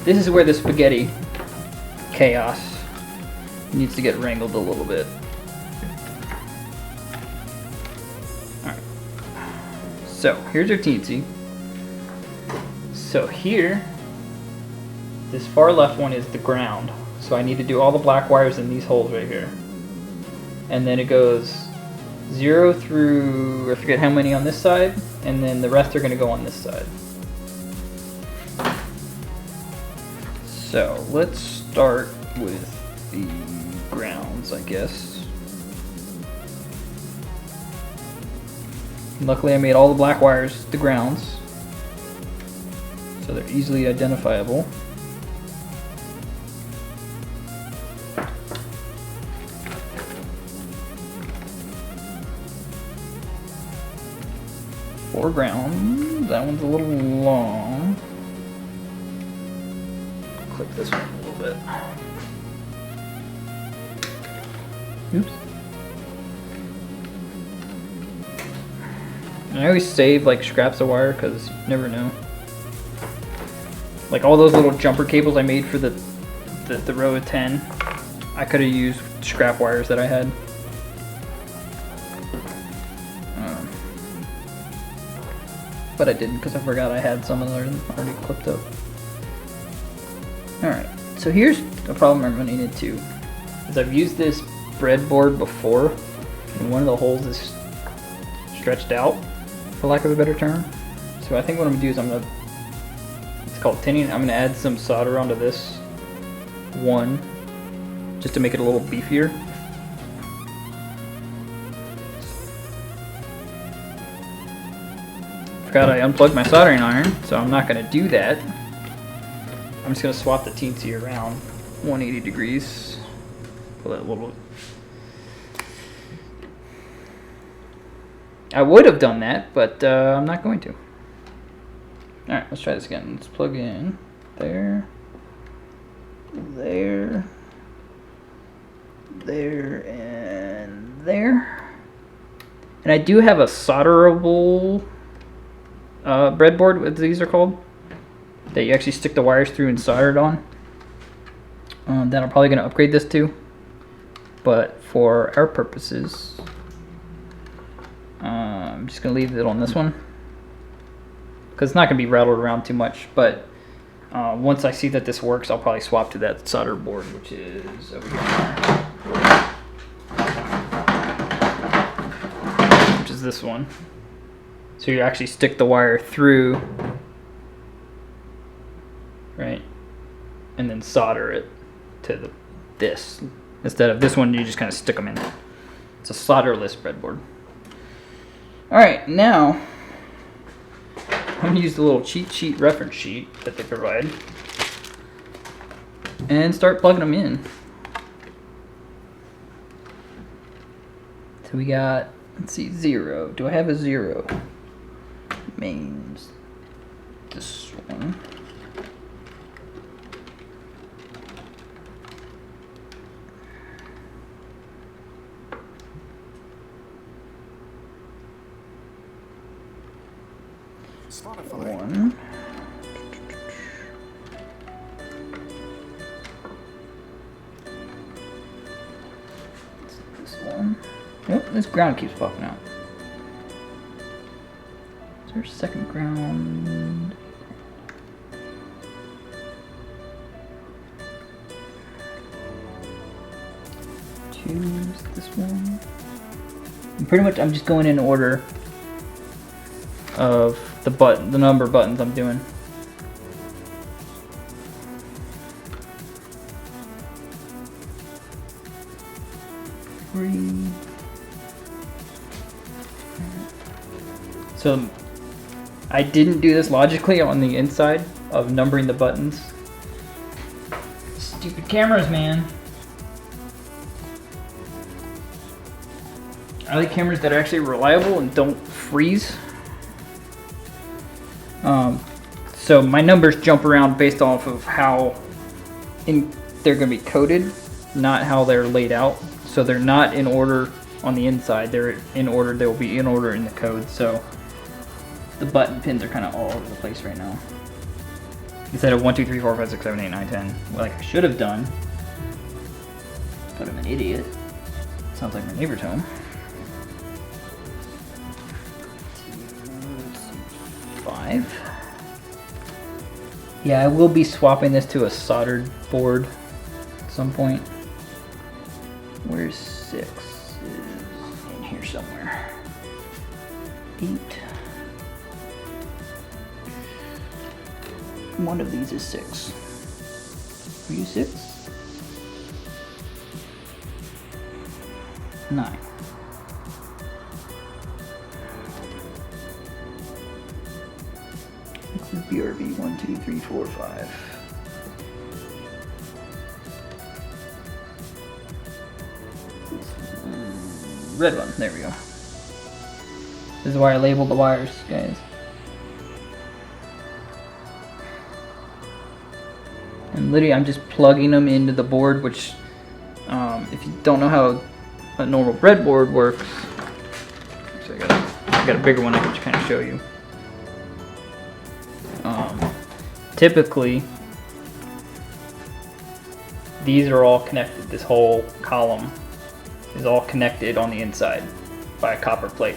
this is where the spaghetti chaos needs to get wrangled a little bit. All right. So here's our teensy. So here, This far left one is the ground. So I need to do all the black wires in these holes right here. And then it goes 0 through, I forget how many on this side, and then the rest are going to go on this side. So let's start with the grounds, I guess. Luckily I made all the black wires the grounds, so they're easily identifiable. Foreground, that one's a little long. Clip this one a little bit. Oops. And I always save like scraps of wire because you never know. Like all those little jumper cables I made for the row of 10, I could have used scrap wires that I had. But I didn't because I forgot I had some of them already clipped up. Alright, so here's a problem I'm running into. Is I've used this breadboard before, and one of the holes is stretched out, for lack of a better term. So I think what I'm going to do is it's called tinning, I'm going to add some solder onto this one, just to make it a little beefier. Forgot I unplugged my soldering iron, so I'm not going to do that. I'm just going to swap the teensy around 180 degrees. Pull that a little. I would have done that, but I'm not going to. Alright, let's try this again. Let's plug in there, there, there, and there. And I do have a solderable breadboard, what these are called, that you actually stick the wires through and solder it on. That I'm probably going to upgrade this to, but for our purposes, I'm just going to leave it on this one because it's not going to be rattled around too much. But once I see that this works, I'll probably swap to that solder board, which is over here, which is this one. So you actually stick the wire through, right, and then solder it to this. Instead of this one, you just kind of stick them in. It's a solderless breadboard. Alright, now I'm going to use the little cheat sheet reference sheet that they provide and start plugging them in. So we got, let's see, 0. Do I have a 0? Mains, this one. One. This one. Nope, this ground keeps popping out. Is there a second ground? Choose this one. And pretty much I'm just going in order of the number of buttons I'm doing. So I didn't do this logically on the inside of numbering the buttons. Stupid cameras, man. I like cameras that are actually reliable and don't freeze. So my numbers jump around based off of how they're going to be coded, not how they're laid out. So they're not in order on the inside. They're in order. They will be in order in the code. So the button pins are kind of all over the place right now. Instead of 1, 2, 3, 4, 5, 6, 7, 8, 9, 10, like I should have done. But I'm an idiot. Sounds like my neighbor's home. 5. Yeah, I will be swapping this to a soldered board at some point. Where's 6? Is in here somewhere. 8. One of these is 6. Are you 6? 9. This is BRB 1, 2, 3, 4, 5. Red one, there we go. This is why I labeled the wires, guys. And literally I'm just plugging them into the board, which if you don't know how a normal breadboard works, so I got a bigger one I can kind of show you. Typically, these are all connected. This whole column is all connected on the inside by a copper plate.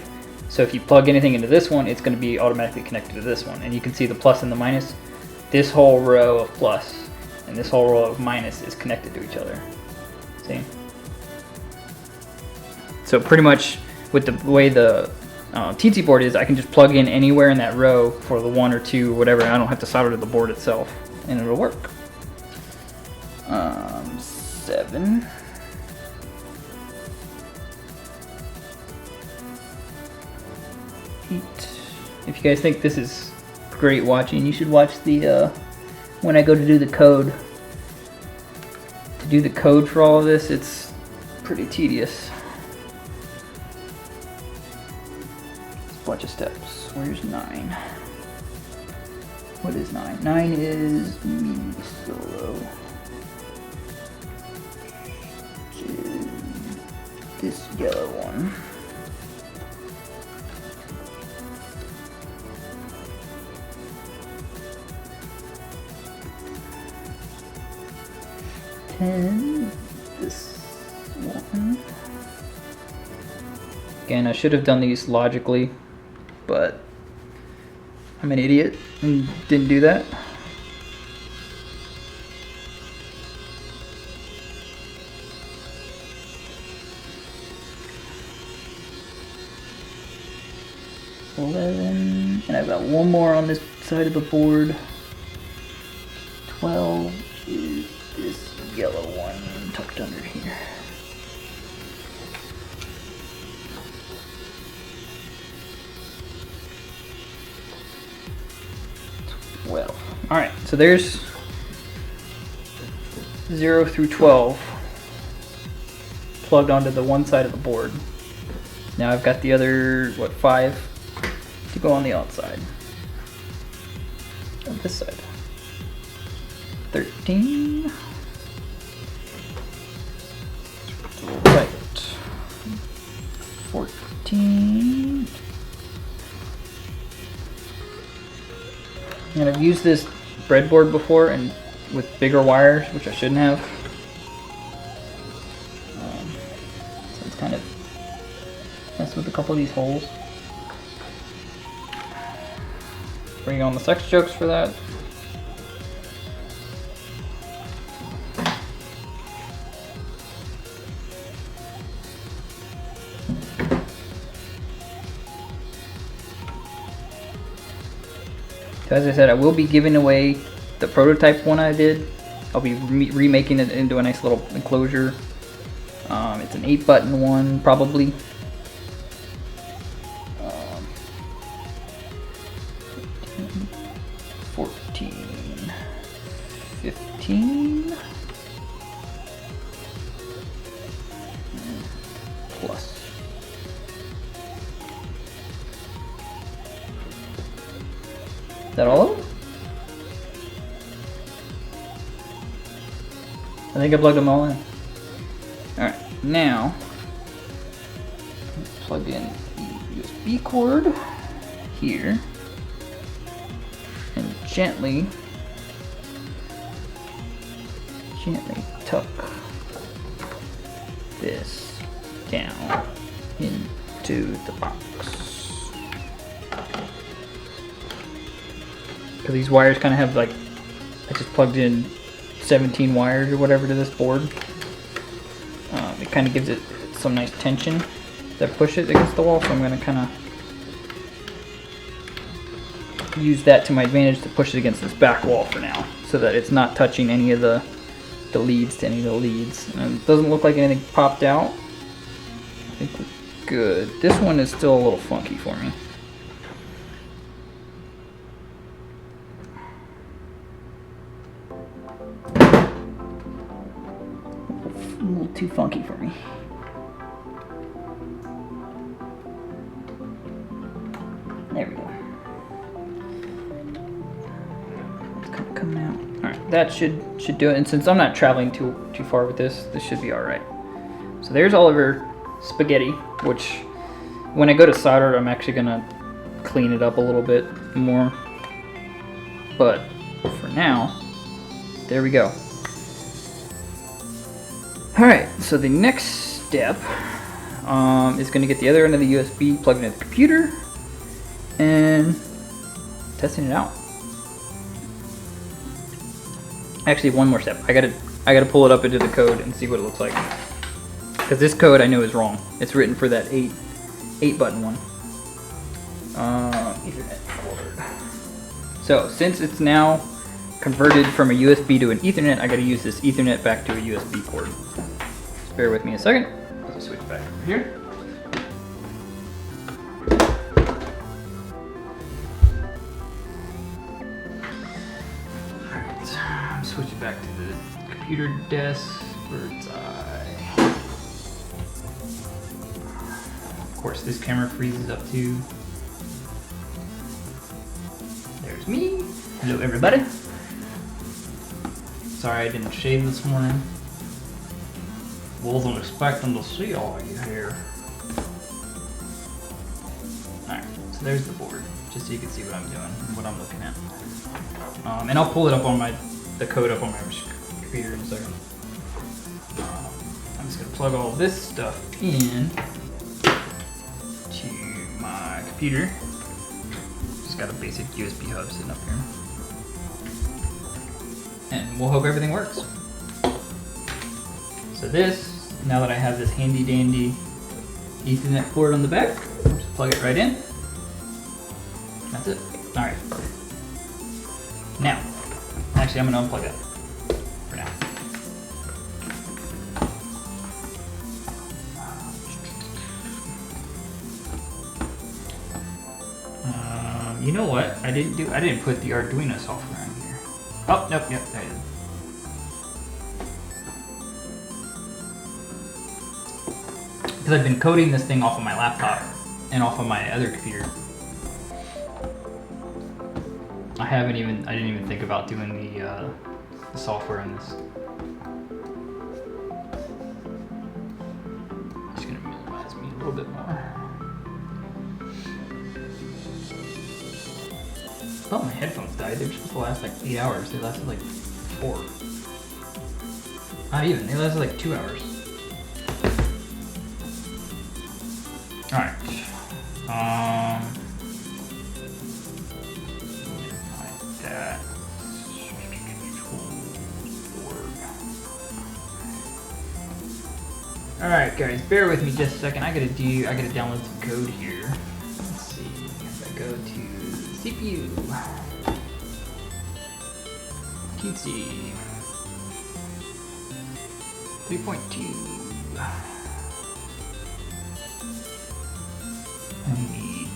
So if you plug anything into this one, it's going to be automatically connected to this one. And you can see the plus and the minus. This whole row of plus and this whole row of minus is connected to each other. See? So pretty much with the way the TT board is, I can just plug in anywhere in that row for the 1 or 2 or whatever, and I don't have to solder to the board itself, and it'll work. 7. If you guys think this is great watching, you should watch the when I go to do the code. To do the code for all of this, it's pretty tedious. It's a bunch of steps. Where's 9? What is 9? 9 is me solo. Which is this yellow one. This one. Again, I should have done these logically, but I'm an idiot and didn't do that. And I've got one more on this side of the board. 12 is this yellow one tucked under here. Well, alright, so there's 0 through 12 plugged onto the one side of the board. Now I've got the other, 5 to go on the outside of this side. 13. Right. 14. And I've used this breadboard before and with bigger wires, which I shouldn't have. So it's kind of messed with a couple of these holes. Bring on the sex jokes for that. So as I said, I will be giving away the prototype one I did. I'll be remaking it into a nice little enclosure. It's an 8-button one, probably. 14, 15, plus. Is that all of them? I think I plugged them all in. Alright, now plug in the USB cord here and gently tuck this down into the box. Because these wires kind of have like I just plugged in 17 wires or whatever to this board. It kind of gives it some nice tension that push it against the wall, so I'm going to kind of use that to my advantage to push it against this back wall for now, so that it's not touching any of the leads to any of the leads. And it doesn't look like anything popped out. I think we're good. This one is still a little funky for me. A little too funky for me. There we go. It's kind of coming out. All right, that should do it. And since I'm not traveling too far with this, this should be all right. So there's all of our spaghetti, which when I go to solder, I'm actually gonna clean it up a little bit more. But for now, there we go. All right, so the next step is gonna get the other end of the USB plugged into the computer and testing it out. Actually, one more step. I gotta pull it up into the code and see what it looks like. Because this code I know is wrong. It's written for that 8 button one. Ethernet cord. So since it's now converted from a USB to an Ethernet, I gotta use this Ethernet back to a USB port. Just bear with me a second. Let's switch back over here. Switch it back to the computer desk, bird's eye. Of course, this camera freezes up too. There's me. Hello, everybody. Sorry I didn't shave this morning. Wasn't expecting to see all you here. Alright, so there's the board, just so you can see what I'm doing, what I'm looking at. And I'll pull it up on the code up on my computer in a second. I'm just gonna plug all this stuff in to my computer. Just got a basic USB hub sitting up here. And we'll hope everything works. So this, now that I have this handy dandy Ethernet cord on the back, just plug it right in. That's it. Alright. Now, actually I'm gonna unplug it for now. You know what? I didn't put the Arduino software in here. Oh, nope, there it is. Because I've been coding this thing off of my laptop and off of my other computer. I didn't even think about doing the software on this. Just gonna minimize me a little bit more. Oh, my headphones died. They were supposed to last like 8 hours. They lasted like 4. Not even. They lasted like 2 hours. Alright. Like that. Alright guys, bear with me just a second. I gotta download some code here. Let's see. If I go to CPU. Cutesy. 3.2. I need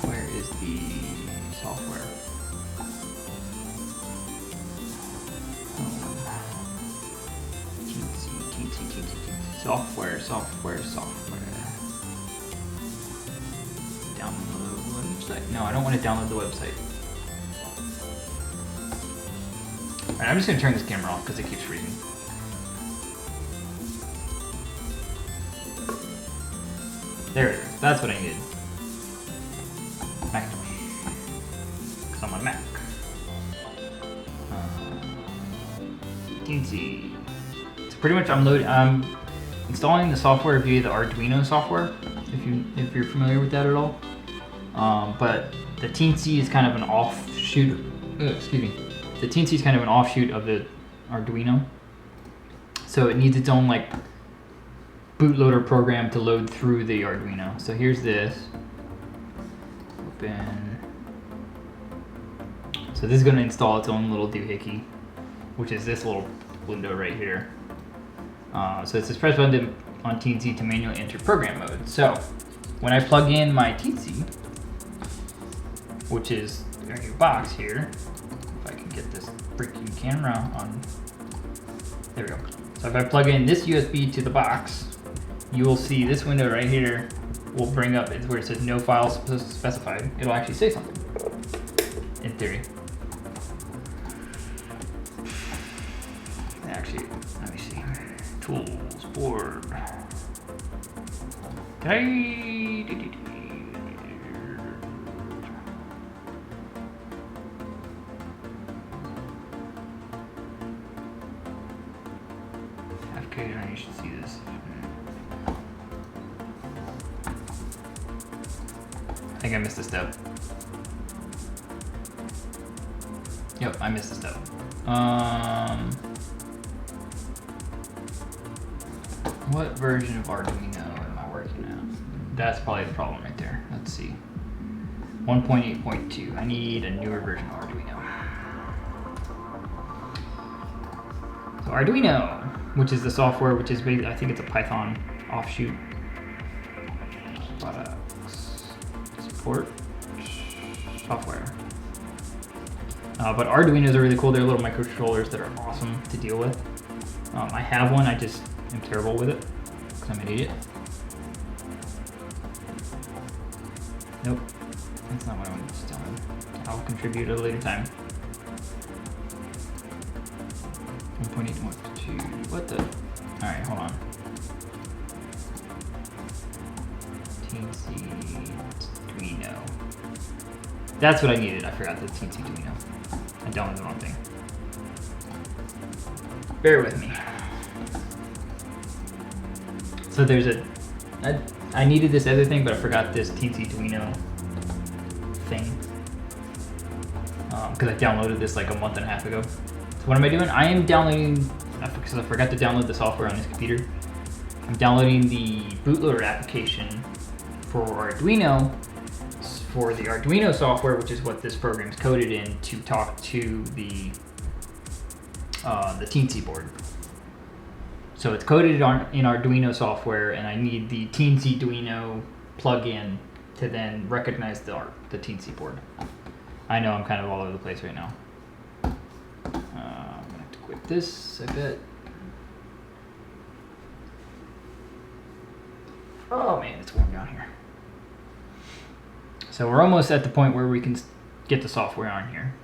where is the software? Software. Download website. No, I don't want to download the website. Alright, I'm just going to turn this camera off because it keeps freezing. There it is. That's what I needed. Macintosh. Because I'm on Mac. Teensy. So pretty much I'm installing the software via the Arduino software, if you're familiar with that at all. But the Teensy is kind of an offshoot. Excuse me. The Teensy is kind of an offshoot of the Arduino, so it needs its own like bootloader program to load through the Arduino. So here's this. Open. So this is going to install its own little doohickey, which is this little window right here. So it says press button on Teensy to manually enter program mode. So when I plug in my Teensy, which is our new box here, if I can get this freaking camera on, there we go. So if I plug in this USB to the box, you will see this window right here will bring up, it's where it says no file specified. It'll actually say something, in theory. Actually, let me see. Tools, board. Application, you should see this. I think I missed a step. Yep, I missed a step. What version of Arduino am I working on? That's probably the problem right there. Let's see. 1.8.2. I need a newer version of Arduino. So Arduino, which is the software, which is basically, I think it's a Python offshoot. Products, support, software. But Arduinos are really cool. They're little microcontrollers that are awesome to deal with. I have one. I just am terrible with it because I'm an idiot. Nope, that's not what I wanted to tell him. I'll contribute at a later time. 1.8.2. What the? All right, hold on. Teensy Arduino. That's what I needed. I forgot the Teensy Arduino. I downloaded the wrong thing. Bear with me. So there's I needed this other thing, but I forgot this Teensy Arduino thing. Because I downloaded this like a month and a half ago. So what am I doing? I am downloading, because I forgot to download the software on this computer. I'm downloading the bootloader application for Arduino, for the Arduino software, which is what this program is coded in to talk to the Teensy board. So it's coded in Arduino software, and I need the Teensy Arduino plugin to then recognize the Teensy board. I know I'm kind of all over the place right now. I'm gonna have to quit this, I bet. Oh man, it's warm down here. So we're almost at the point where we can get the software on here.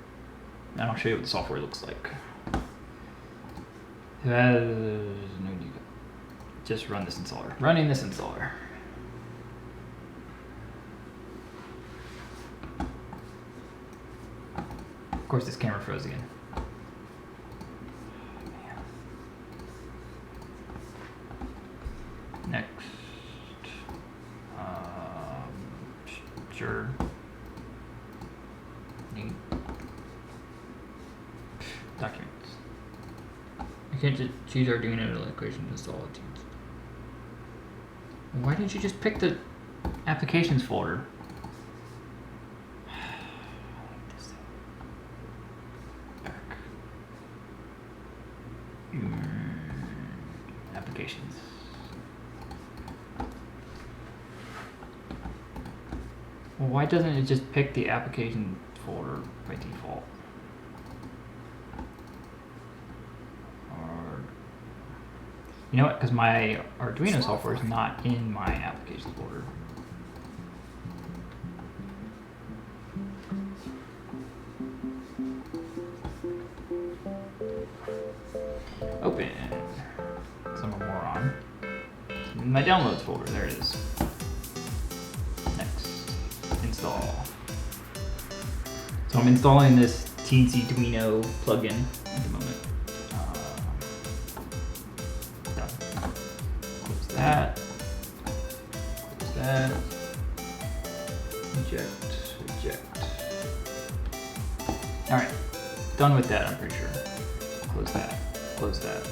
And I'll show you what the software looks like. Just run this installer. Running this installer. Of course, this camera froze again. Next. Sure. Neat. Documents. I can't just choose Arduino equation to install it. Why didn't you just pick the applications folder? Applications. Well, why doesn't it just pick the application folder by default? Or, you know what? Because my Arduino software is not in my applications folder. Open. Some more on. My downloads folder. There it is. Install. So I'm installing this Teensy Arduino plugin at the moment. Done. Close that. Close that. Eject. Eject. Alright, done with that, I'm pretty sure. Close that, close that,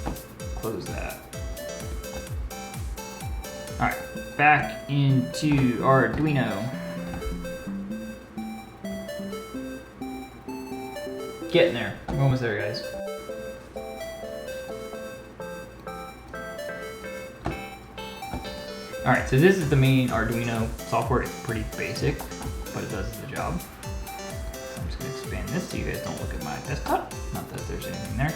close that. Alright, back into Arduino. Getting there. We're almost there, guys. Alright, so this is the main Arduino software. It's pretty basic, but it does the job. So I'm just going to expand this so you guys don't look at my desktop. Not that there's anything there.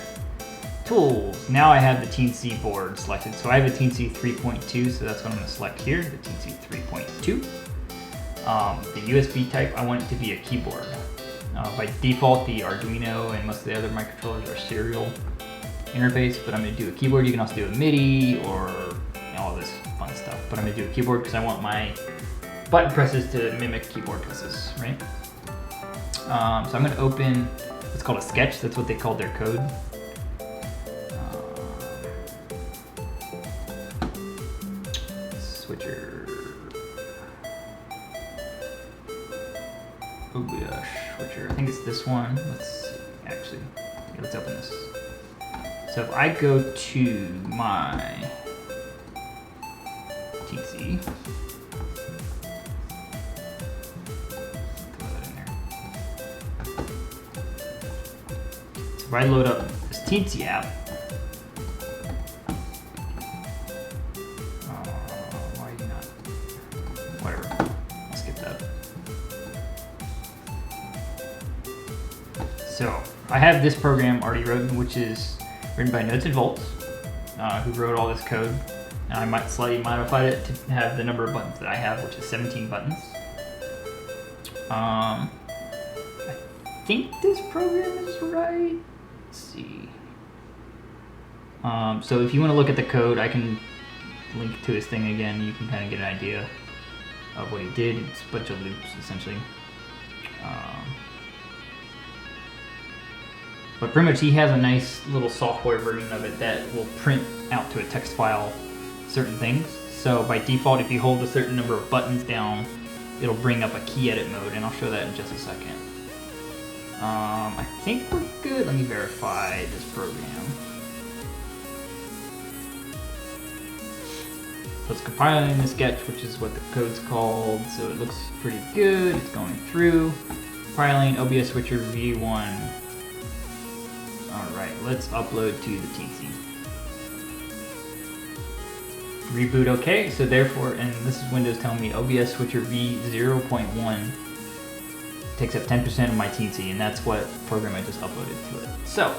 Tools. Now I have the Teensy board selected. So I have a Teensy 3.2, so that's what I'm going to select here, the Teensy 3.2. The USB type, I want it to be a keyboard. By default, the Arduino and most of the other microcontrollers are serial interface, but I'm going to do a keyboard. You can also do a MIDI or all this fun stuff, but I'm going to do a keyboard because I want my button presses to mimic keyboard presses, right? So I'm going to open what's called a sketch. That's what they called their code. Switcher. OBS switcher. I think it's this one. Let's see. Actually, yeah, let's open this. So if I go to my Teensy, throw that in there. So if I load up this Teensy app, why are you not? Whatever. I'll skip that. So I have this program already written, which is written by Notes and Volts, who wrote all this code. And I might slightly modify it to have the number of buttons that I have, which is 17 buttons. I think this program is right. Let's see. So if you want to look at the code, I can link to his thing again. You can kind of get an idea of what he did. It's a bunch of loops, essentially. But pretty much he has a nice little software version of it that will print out to a text file certain things. So by default, if you hold a certain number of buttons down, it'll bring up a key edit mode, and I'll show that in just a second. I think we're good. Let me verify this program. So it's compiling the sketch, which is what the code's called. So it looks pretty good. It's going through. Compiling OBS switcher V1. Alright, let's upload to the Teensy. Reboot OK, so therefore, and this is Windows telling me OBS switcher V0.1 takes up 10% of my Teensy, and that's what program I just uploaded to it. So,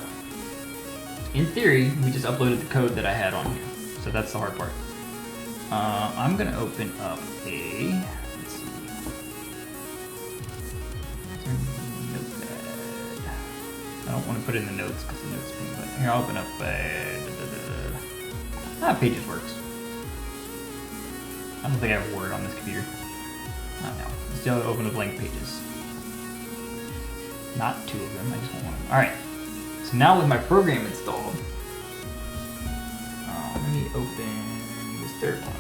in theory, we just uploaded the code that I had on here. So that's the hard part. I'm gonna open up a, let's see, Notepad. I don't want to put it in the notes because the notes thing, but here I'll open up Pages works. I don't think I have Word on this computer. Not now. Let's just open a blank Pages. Not two of them, I just want one. Alright, so now with my program installed, let me open this third one.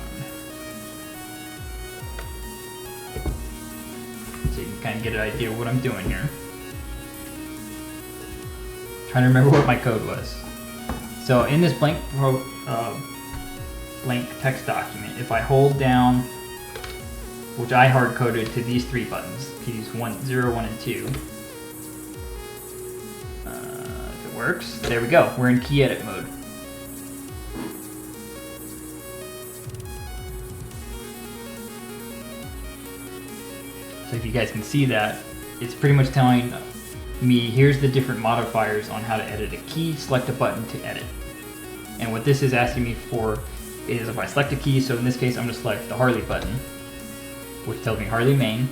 So you can kind of get an idea of what I'm doing here. Trying to remember what my code was. So in this blank text document, if I hold down, which I hard coded to these three buttons, keys 0, 1, and 2. If it works, there we go. We're in key edit mode. So if you guys can see that, it's pretty much telling me here's the different modifiers on how to edit a key, select a button to edit. And what this is asking me for is if I select a key, so in this case I'm going to select the Harley button, which tells me Harley main.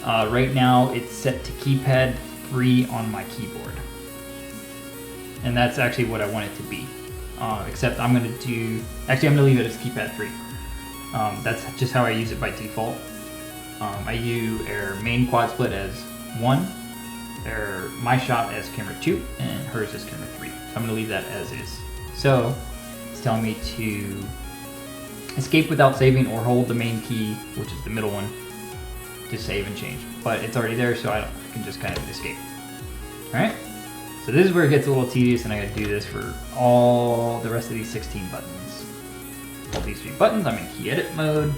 Right now it's set to keypad 3 on my keyboard. And that's actually what I want it to be. Except I'm going to do, actually I'm going to leave it as keypad 3. That's just how I use it by default. I use our main quad split as 1, or my shot as camera 2, and hers as camera 3. So I'm going to leave that as is. So it's telling me to escape without saving or hold the main key, which is the middle one, to save and change. But it's already there, so I can just kind of escape. All right. So this is where it gets a little tedious, and I got to do this for all the rest of these 16 buttons. All these 3 buttons, I'm in key edit mode.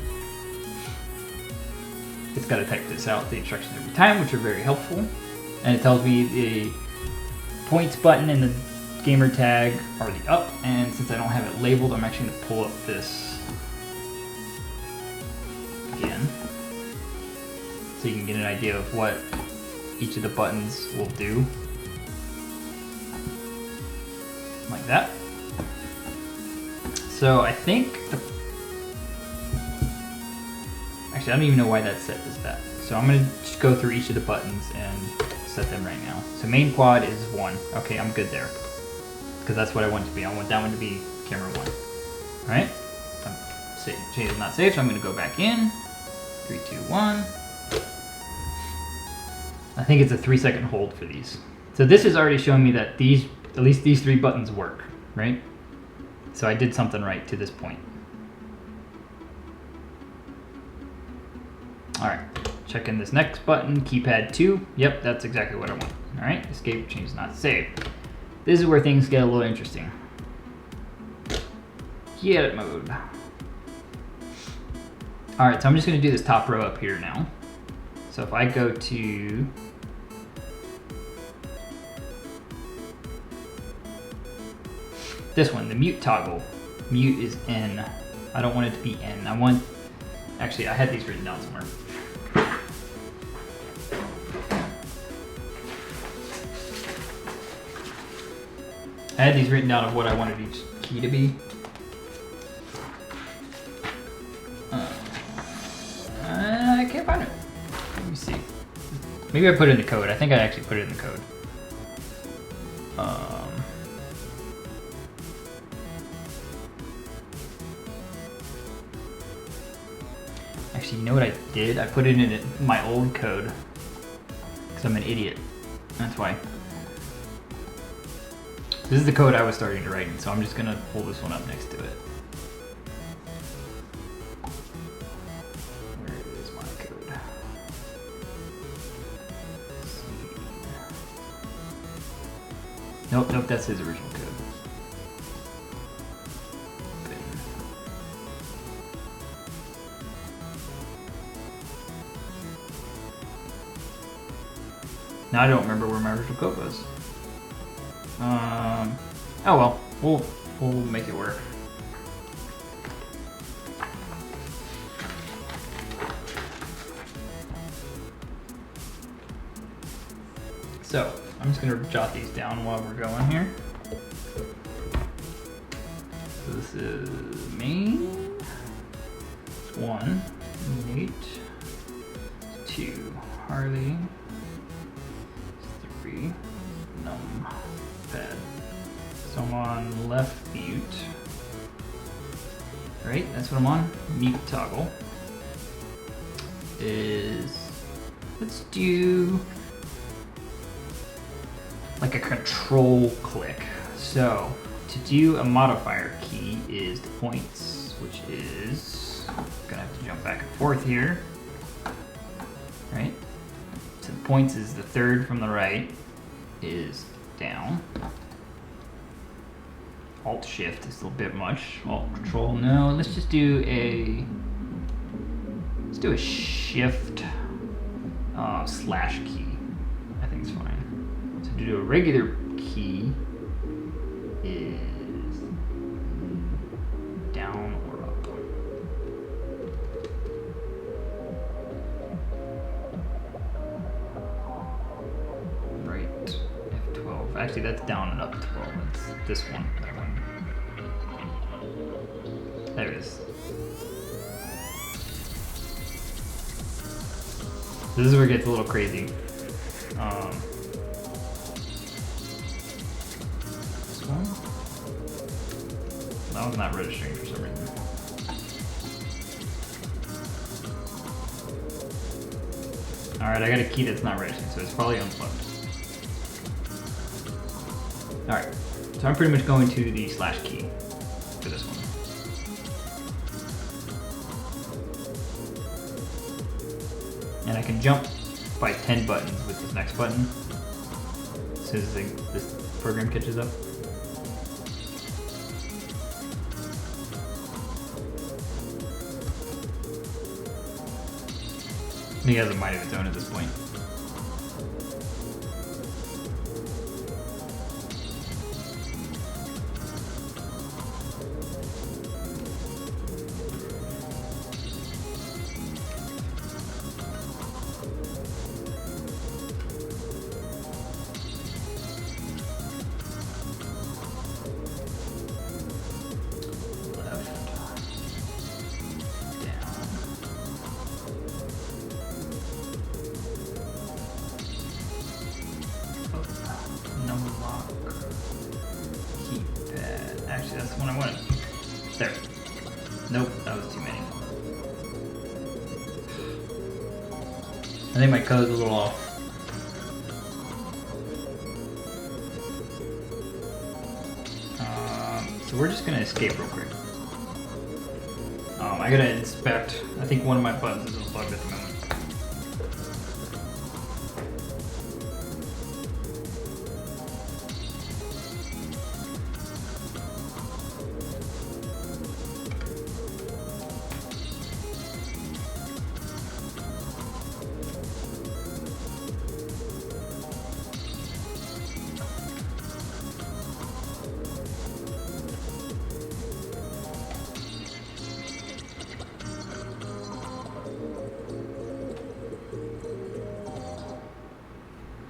It's got to type this out, the instructions every time, which are very helpful. And it tells me the points button and the gamer tag are the up, and since I don't have it labeled, I'm actually going to pull up this again, so you can get an idea of what each of the buttons will do. Like that. So I think, actually I don't even know why that's set as that. So I'm gonna just go through each of the buttons and set them right now. So main quad is 1. Okay, I'm good there. Because that's what I want it to be. I want that one to be camera 1. Alright? Change is not safe, so I'm gonna go back in. 3, 2, 1. I think it's a 3-second hold for these. So this is already showing me that these, at least these 3 buttons work, right? So I did something right to this point. All right, check in this next button, keypad 2. Yep, that's exactly what I want. All right, escape, change not saved. This is where things get a little interesting. Key edit mode. All right, so I'm just gonna do this top row up here now. So if I go to this one, the mute toggle. Mute is N. I don't want it to be N. I want, actually I had these written down somewhere. I had these written down of what I wanted each key to be. I can't find it. Let me see. Maybe I put it in the code. I think I actually put it in the code. Actually, you know what I did? I put it in my old code because I'm an idiot. That's why. This is the code I was starting to write in, so I'm just gonna pull this one up next to it. Where is my code? Nope, nope, that's his original code. Now I don't remember where my original code was. Oh well, we'll make it work. So I'm just gonna jot these down while we're going here. So this is main. It's 1, Nate. 2, Harley. 3, num pad. So I'm on left mute. Right, that's what I'm on. Mute toggle is, let's do like a control click. So to do a modifier key is the points, which is, gonna have to jump back and forth here. Right? So the points is the 3rd from the right is down. Alt shift is a little bit much. Alt control, no. Let's just do a, let's do a shift slash key. I think it's fine. So to do a regular key is down or up. Right, F12. Actually, that's down and up 12. It's this one. That one. There it is. This is where it gets a little crazy. This one? That one's not registering for some reason. Alright, I got a key that's not registering, so it's probably unplugged. Alright, so I'm pretty much going to the slash key for this one. And I can jump by 10 buttons with this next button as soon as this program catches up. He has a mind of its own at this point. Actually, that's the one I wanted. There. Nope, that was too many. I think my code's a little off. So we're just gonna escape real quick. I gotta inspect. I think one of my buttons is unplugged at the moment.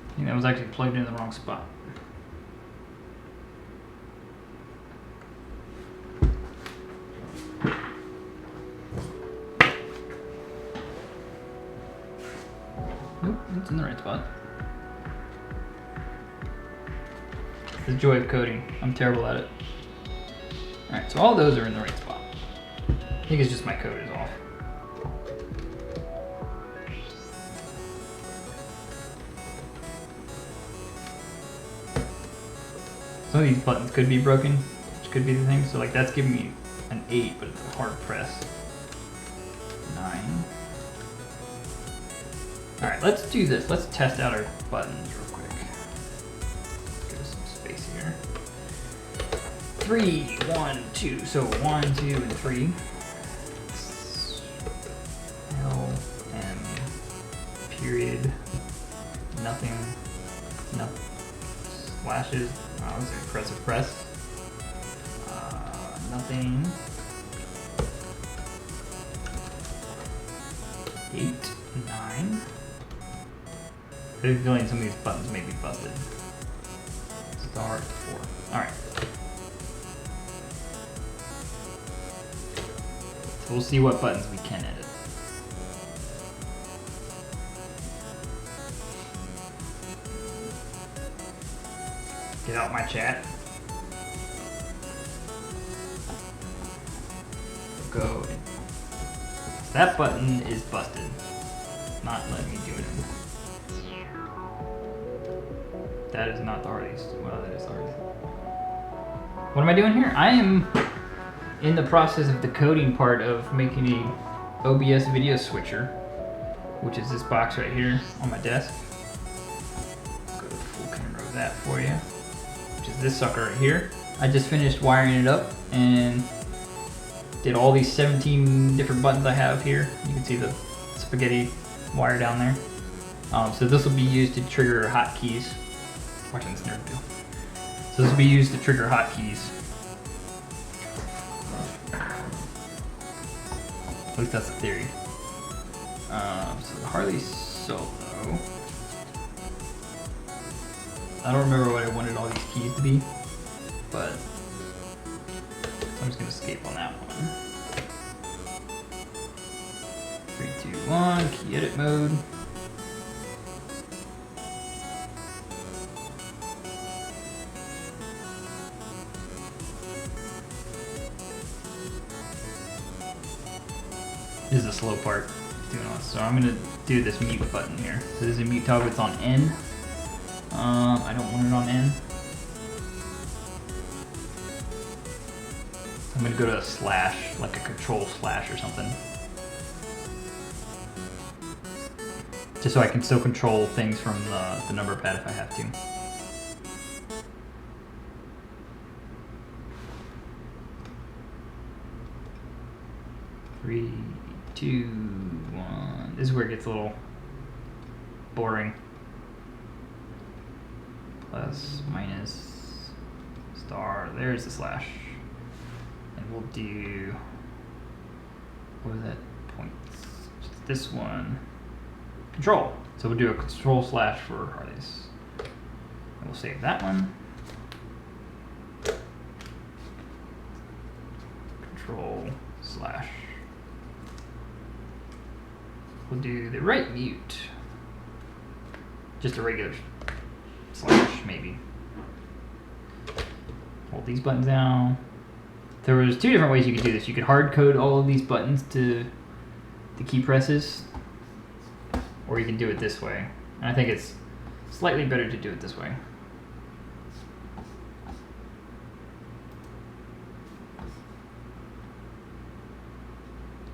I think that was actually plugged in the wrong spot. Nope, it's in the right spot. The joy of coding. I'm terrible at it. Alright, so all those are in the right spot. I think it's just my code is off. Some of these buttons could be broken, which could be the thing. So like that's giving me an 8, but it's a hard press. 9. Alright, let's do this. Let's test out our buttons real quick. Give us some space here. 3, 1, 2. So 1, 2, and 3. L, M, period, nothing, nothing, slashes. Oh, this is an impressive press. Nothing. 8, 9. I have a feeling some of these buttons may be busted. Start 4. Alright. So we'll see what buttons we can edit. Get out my chat. Go in. That button is busted. Not letting me do it. That is not the hardest. Well, that is the hardest. What am I doing here? I am in the process of the coding part of making a OBS video switcher, which is this box right here on my desk. Go to full camera of that for you. Which is this sucker right here. I just finished wiring it up and did all these 17 different buttons I have here. You can see the spaghetti wire down there. So this will be used to trigger hotkeys. Watching this nerd do. So this will be used to trigger hotkeys. At least that's the theory. So the Harley Solo. I don't remember what I wanted all these keys to be, but I'm just gonna escape on that one. 3, 2, 1, key edit mode. This is the slow part. Doing all this. So I'm gonna do this mute button here. So this is a mute toggle. It's on N. I don't want it on N. I'm gonna go to a slash, like a control slash or something. Just so I can still control things from the number pad if I have to. Three, two, one. This is where it gets a little boring. Plus, minus, star. There's the slash. And we'll do, what is that? Points. Just this one. Control. So we'll do a control slash for Harleys. And we'll save that one. Control slash. We'll do the right mute. Just a regular slash, maybe. Hold these buttons down. There was two different ways you could do this. You could hard code all of these buttons to the key presses, or you can do it this way. And I think it's slightly better to do it this way.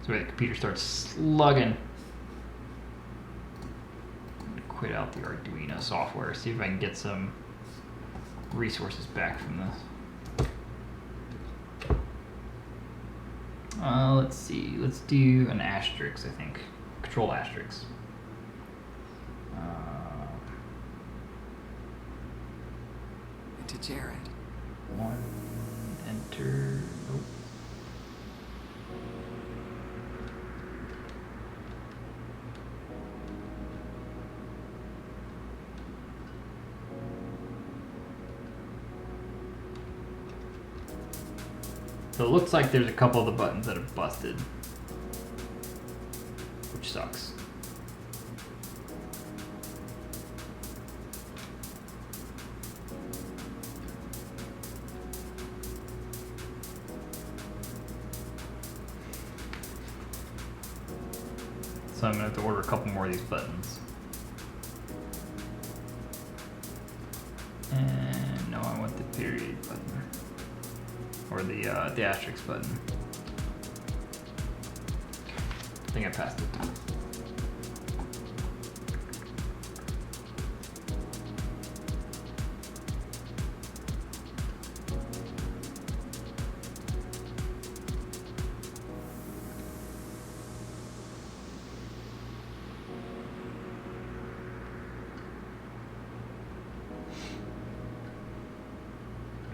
So the computer starts slugging. Quit out the Arduino software, see if I can get some resources back from this. Let's see, let's do an asterisk, I think. Control asterisk. To Jared. One, enter, nope. So it looks like there's a couple of the buttons that have busted, which sucks. So I'm gonna have to order a couple more of these buttons. And no, I want the period button. Or the asterisk button. I think I passed it.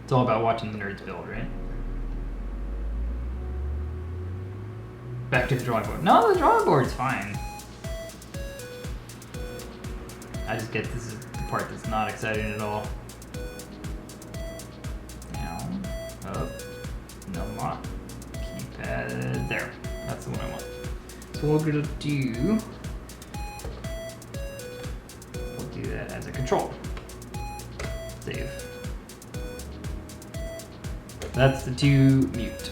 It's all about watching the nerds build, right? Back to the drawing board. No, the drawing board's fine. I just get this is the part that's not exciting at all. Down, up, no more. Keypad, there. That's the one I want. So what we're gonna do, we'll do that as a control. Save. That's the two mute.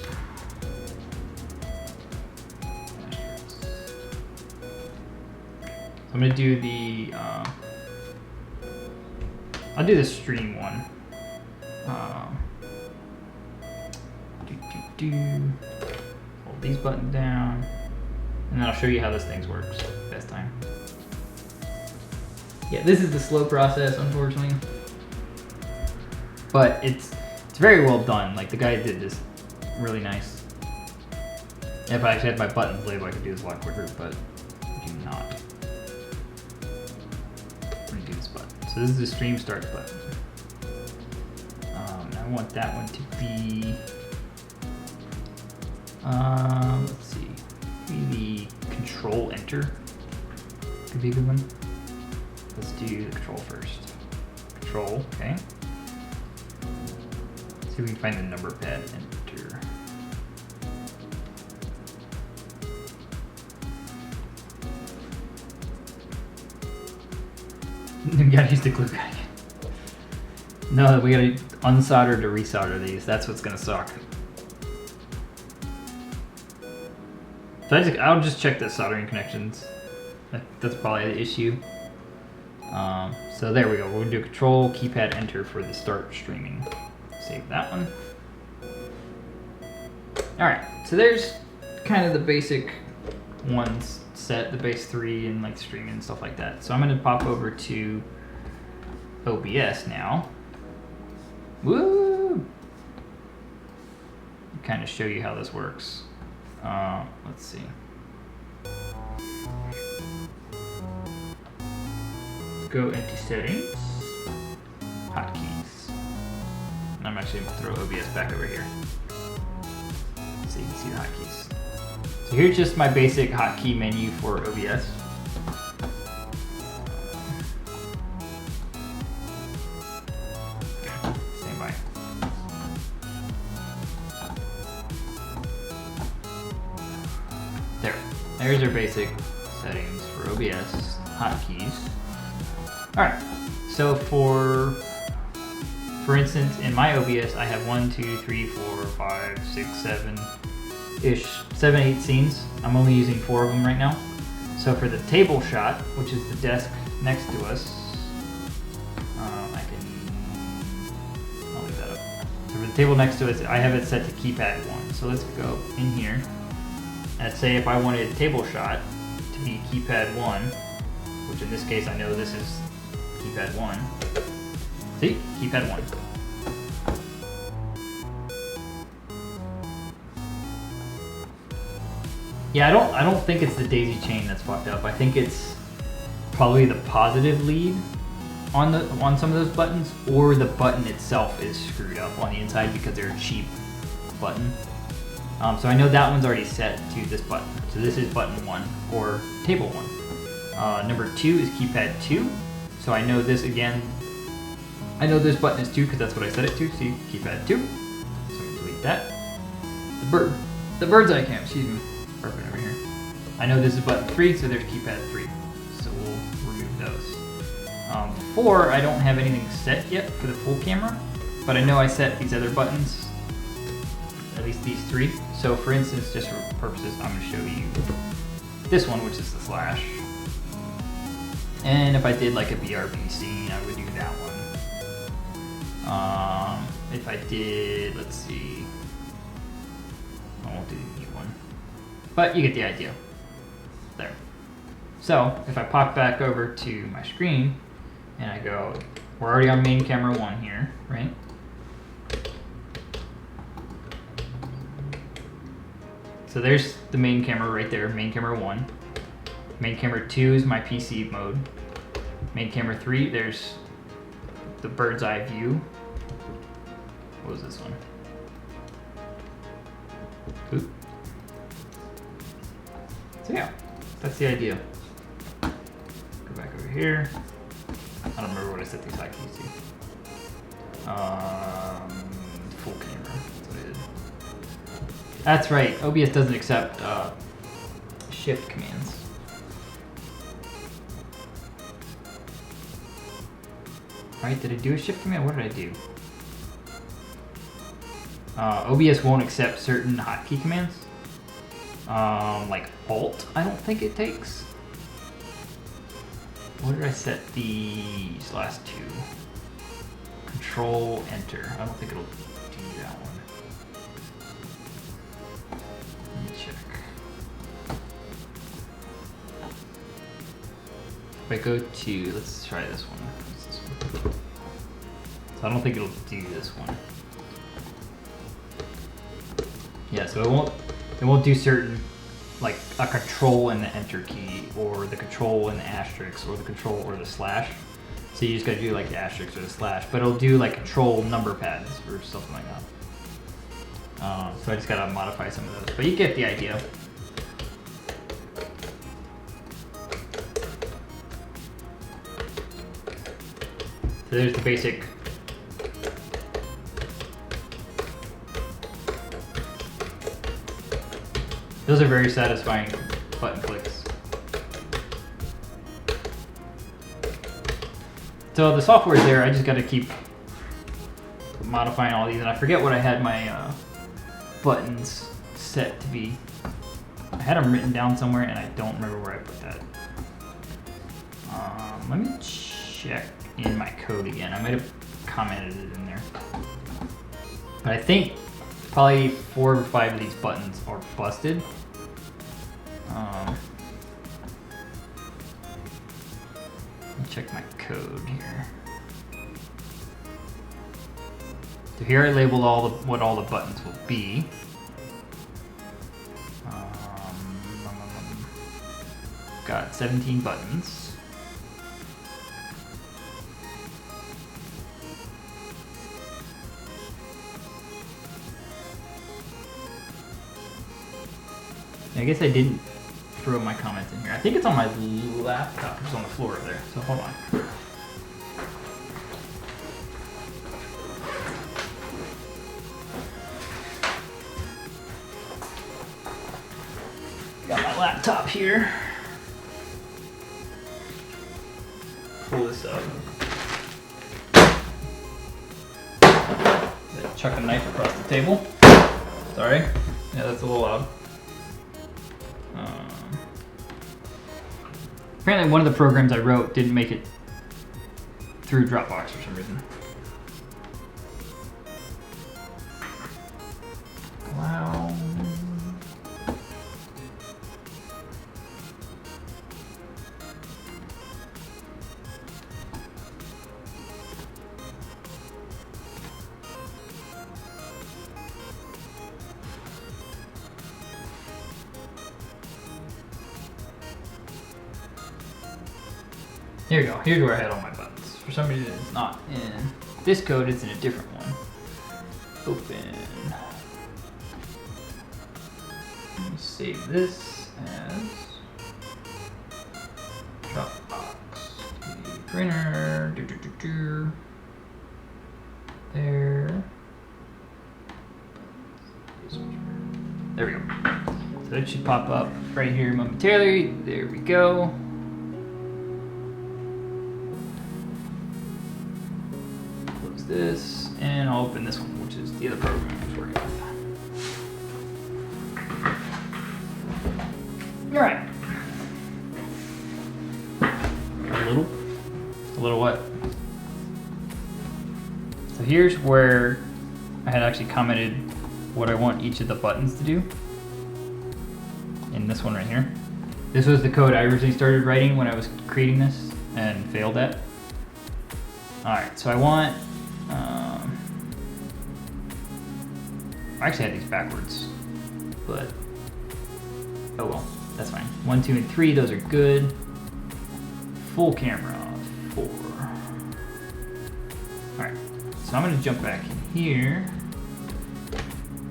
I'm gonna do the, I'll do the stream one. Hold these buttons down, and then I'll show you how this thing works this time. Yeah, this is the slow process, unfortunately, but it's very well done. Like the guy did this really nice. If I actually had my buttons labeled, I could do this a lot quicker, but I do not. Let me do this button. So this is the stream starts button. I want that one to be, let's see, maybe control enter could be a good one. Let's do the control first. Control, okay. See if we can find the number pad, enter. We gotta use the glue gun again. No, we gotta unsolder to resolder these. That's what's gonna suck. So I'll just check the soldering connections. That's probably the issue. So there we go. We'll do control, keypad, enter for the start streaming. Save that one. Alright, so there's kind of the basic ones set, the base 3 and like streaming and stuff like that. So I'm gonna pop over to OBS now. Woo! Kind of show you how this works. Let's see. Go into settings, hotkeys. And I'm actually gonna throw OBS back over here so you can see the hotkeys. So here's just my basic hotkey menu for OBS. Stand by. There's our basic settings for OBS hotkeys. All right, so for instance, in my OBS, I have 1, 2, 3, 4, 5, 6, 7-ish, 7, 8 scenes. I'm only using 4 of them right now. So for the table shot, which is the desk next to us, I'll leave that up. So for the table next to us, I have it set to keypad 1. So let's go in here. Let's say if I wanted table shot to be keypad 1, which in this case I know this is keypad 1. See? Keypad 1. Yeah, I don't think it's the daisy chain that's fucked up. I think it's probably the positive lead on some of those buttons, or the button itself is screwed up on the inside because they're a cheap button. So I know that one's already set to this button. So this is button 1 or table 1. Number 2 is keypad 2. So I know this again. I know this button is 2 because that's what I set it to. See, keypad 2. So I'm gonna delete that. The bird's eye cam, excuse me. Perfect over here. I know this is button 3, so there's keypad 3. So we'll remove those. 4, I don't have anything set yet for the full camera, but I know I set these other buttons, at least these 3. So for instance, just for purposes, I'm going to show you this one, which is the slash. And if I did like a BRB scene, I would do that one. If I did, let's see, I won't do the new one, but you get the idea. There. So if I pop back over to my screen and I go, we're already on main camera 1 here, right? So there's the main camera right there, main camera 1. Main camera 2 is my PC mode. Main camera 3, there's the bird's eye view. What was this one? Oop. So yeah, that's the idea. Go back over here. I don't remember what I set these hotkeys to. Full camera, that's what it is. That's right, OBS doesn't accept shift commands. Right, did I do a shift command? What did I do? OBS won't accept certain hotkey commands. Like Alt, I don't think it takes. What did I set these last 2? Control, Enter. I don't think it'll do that one. Let me check. If I go to, let's try this one. What's this one? So I don't think it'll do this one. Yeah, so it won't do certain, like a control and the enter key, or the control and the asterisk, or the control or the slash. So you just gotta do like the asterisk or the slash, but it'll do like control number pads or something like that. So I just gotta modify some of those, but you get the idea. So there's the basic. Those are very satisfying button clicks. So the software is there, I just gotta keep modifying all these, and I forget what I had my buttons set to be. I had them written down somewhere and I don't remember where I put that. Let me check in my code again. I might have commented it in there. But I think probably 4 or 5 of these buttons are busted. check my code here. So here I labeled what all the buttons will be. Got 17 buttons. I guess I didn't throw my comments in here. I think it's on my laptop. It's on the floor over there. So hold on. Got my laptop here. Pull this up. Chuck a knife across the table. Sorry. Yeah, that's a little loud. Apparently one of the programs I wrote didn't make it through Dropbox for some reason. Wow. Here we go. Here's where I had all my buttons. For some reason it's not in this code, it's in a different one. Open. Let me save this as Dropbox. Printer. There. There we go. So it should pop up right here momentarily. There we go. This, and I'll open this one, which is the other program I was working with. All right. A little what? So here's where I had actually commented what I want each of the buttons to do. In this one right here. This was the code I originally started writing when I was creating this and failed at. All right, so I want. I actually had these backwards, but oh well, that's fine. 1, 2, and 3, those are good. Full camera, 4. All right, so I'm gonna jump back in here.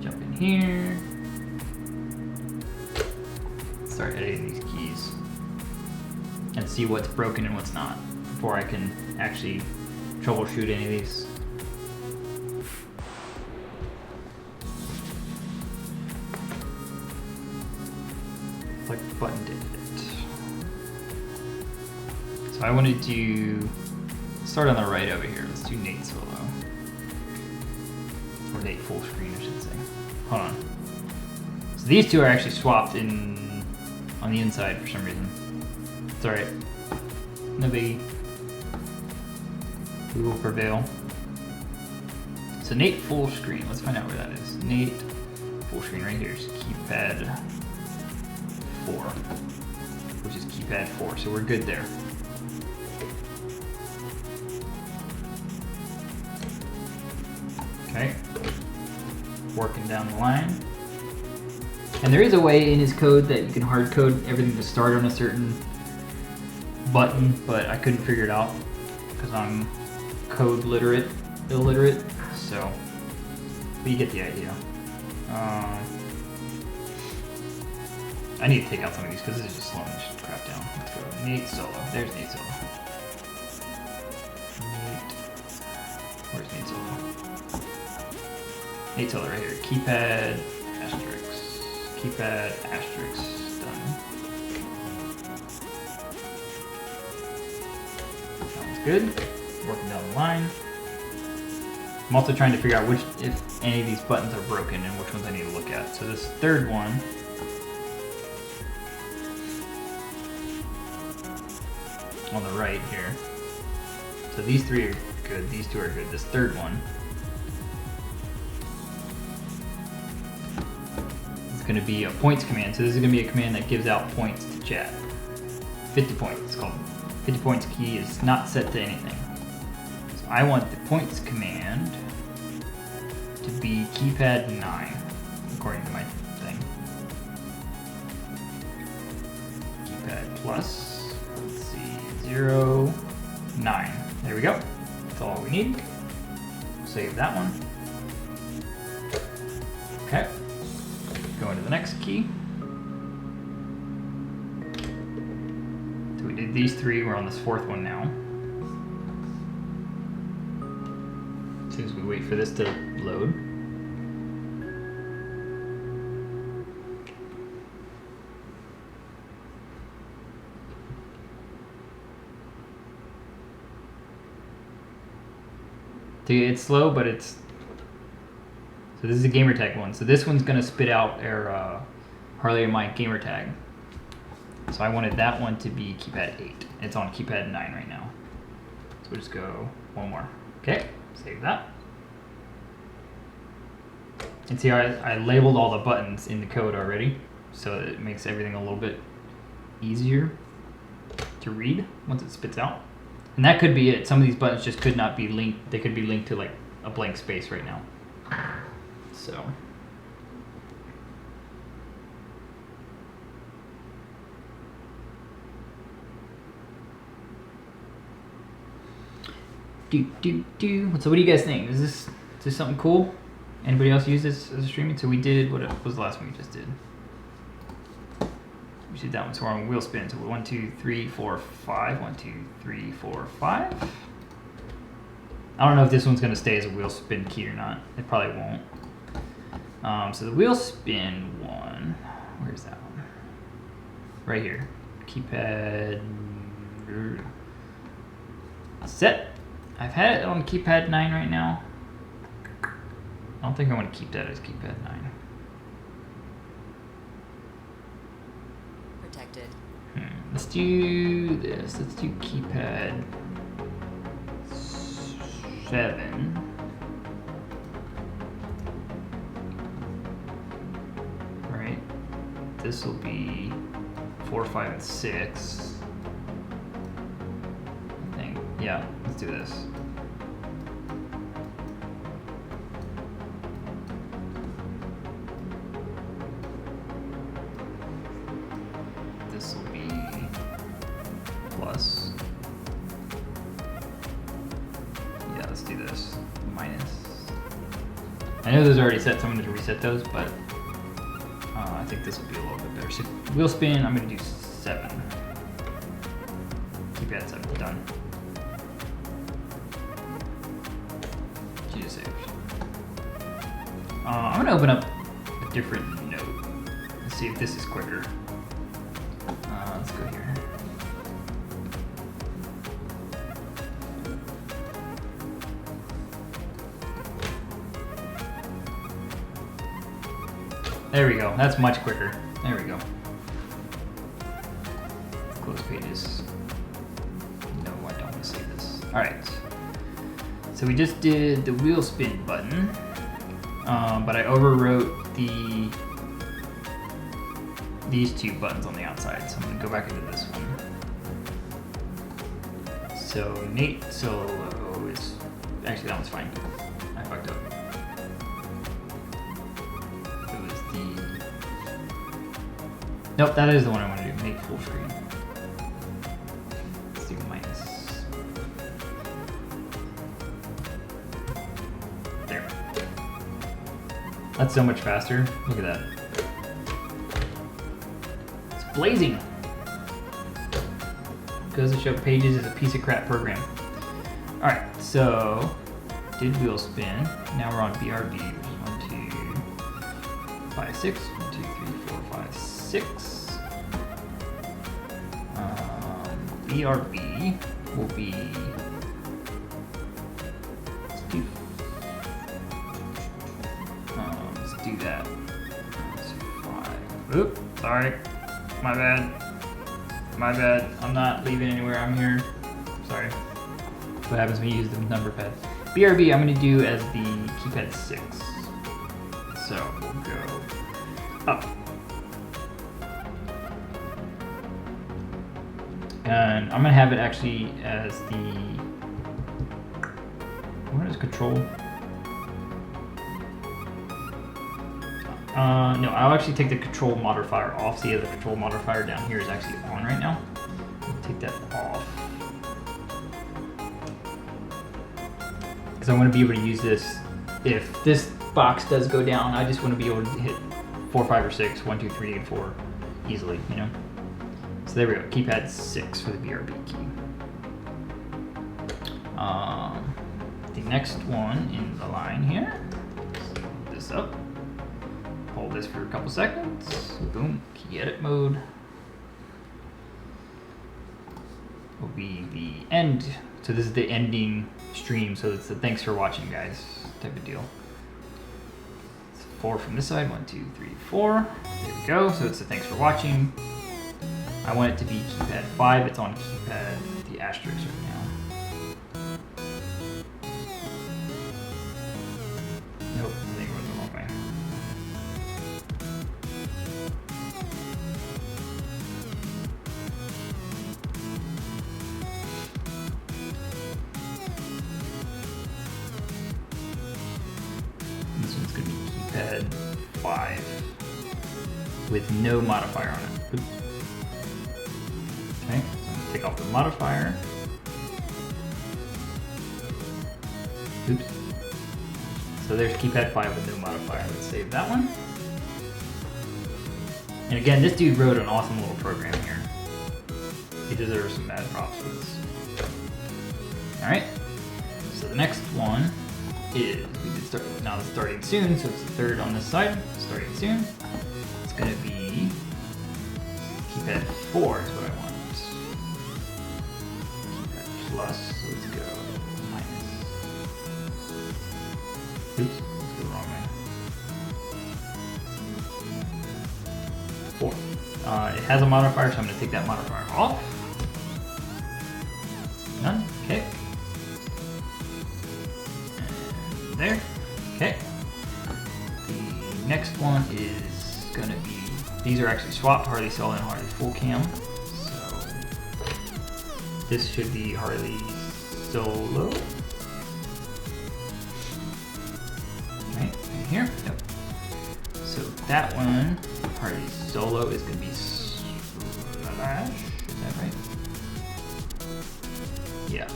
Jump in here. Start editing these keys and see what's broken and what's not before I can actually troubleshoot any of these. Like button did it. So I wanted to start on the right over here. Let's do Nate solo. Or Nate full screen, I should say. Hold on. So these two are actually swapped in on the inside for some reason. It's alright. No biggie. We will prevail. So Nate full screen. Let's find out where that is. Nate full screen right here is keypad 4, which is keypad 4. So we're good there. Okay. Working down the line. And there is a way in his code that you can hard code everything to start on a certain button, but I couldn't figure it out because I'm code illiterate, so but you get the idea. I need to take out some of these because this is just slowing this crap down. Let's go Nate solo. There's Nate solo. Where's Nate solo? Nate solo right here. Keypad asterisk. Keypad asterisk. Done. Sounds good. Working down the line. I'm also trying to figure out if any of these buttons are broken and which ones I need to look at. So this third one, on the right here. So these 3 are good, these 2 are good. This third one is going to be a points command. So this is going to be a command that gives out points to chat. 50 points. It's called 50 points key is not set to anything. So I want the points command to be keypad 9, according to my thing. Keypad plus, let's see, 0, 9. There we go. That's all we need. Save that one. Okay. Go into the next key. So we did these 3, we're on this 4th one now. As soon as we wait for this to load. It's slow, but it's... So this is a gamer tag one. So this one's gonna spit out our Harley and Mike gamer tag. So I wanted that one to be keypad 8. It's on keypad 9 right now. So we'll just go one more. Okay, save that. And see how I labeled all the buttons in the code already. So it makes everything a little bit easier to read once it spits out. And that could be it. Some of these buttons just could not be linked. They could be linked to like a blank space right now. So. So what do you guys think? Is this something cool? Anybody else use this as a streaming? So we did, what was the last one we just did? We did that one, so we're on wheel spin. So we're 1, 2, 3, 4, 5. 1, 2, 3, 4, 5. I don't know if this one's gonna stay as a wheel spin key or not. It probably won't. So the wheel spin one, where's that one? Right here. Keypad set. I've had it on keypad 9 right now. I don't think I want to keep that as keypad 9. Protected. Let's do this. Let's do keypad 7. Right. This will be 4, 5, and 6. I think. Yeah, let's do this. This will be plus. Yeah, let's do this. Minus. I know those are already set, so I'm going to reset those, but I think this will be a little bit better. So wheel spin, I'm going to do 7. Keypad 7, done. Jesus saves. I'm going to open up a different note. Let's see if this is quicker. Let's go here. There we go. That's much quicker. There we go. Close pages. No, I don't want to save this. All right. So we just did the wheel spin button, but I overwrote these 2 buttons on the outside. So I'm gonna go back into this one. So Nate Solo is actually, that one's fine. I fucked up. It was the nope. That is the one I want to do. Make full screen. Let's do minus. There. That's so much faster. Look at that. Blazing. Goes to show Pages is a piece of crap program. Alright, so did wheel spin. Now we're on BRB, which is 1, 2, 5, 6. 1, 2, 3, 4, 5, 6. BRB will be. Let's do that. Let's do 5. Oop, sorry. My bad. My bad. I'm not leaving anywhere. I'm here. Sorry. What happens when you use the number pad? BRB I'm going to do as the keypad 6. So we'll go up. And I'm gonna have it actually as the, what is control? No, I'll actually take the control modifier off. See, the control modifier down here is actually on right now. I'll take that off. Because I want to be able to use this. If this box does go down, I just want to be able to hit 4, 5, or 6, 1, 2, 3, and 4 easily, you know? So there we go, keypad 6 for the BRB key. The next one in the line here, load this up. Hold this for a couple seconds. Boom, key edit mode. Will be the end. So this is the ending stream. So it's the thanks for watching, guys type of deal. It's 4 from this side. 1, 2, 3, 4. There we go. So it's the thanks for watching. I want it to be keypad 5. It's on keypad the asterisk right now. Nope, I think it went the wrong way. This one's going to be keypad 5 with no modifier on it. Oops. Okay, so I'm going to take off the modifier. Oops. So there's keypad 5 with no modifier. Let's save that one. And again, this dude wrote an awesome little program here. He deserves some mad props for this. Alright, so the next one is, we did start, now it's starting soon, so it's the third on this side, starting soon. It's going to be keypad 4 is what I want. Keypad plus, so let's go minus. Oops, let's go the wrong way. 4. It has a modifier, so I'm going to take that modifier off. None. Okay. And there. Okay. The next one is going to be, these are actually swapped, Harley Solo and Harley Full Cam. So this should be Harley Solo. Right here. Yep. So that one, Harley Solo, is going to be slash. Is that right? Yeah.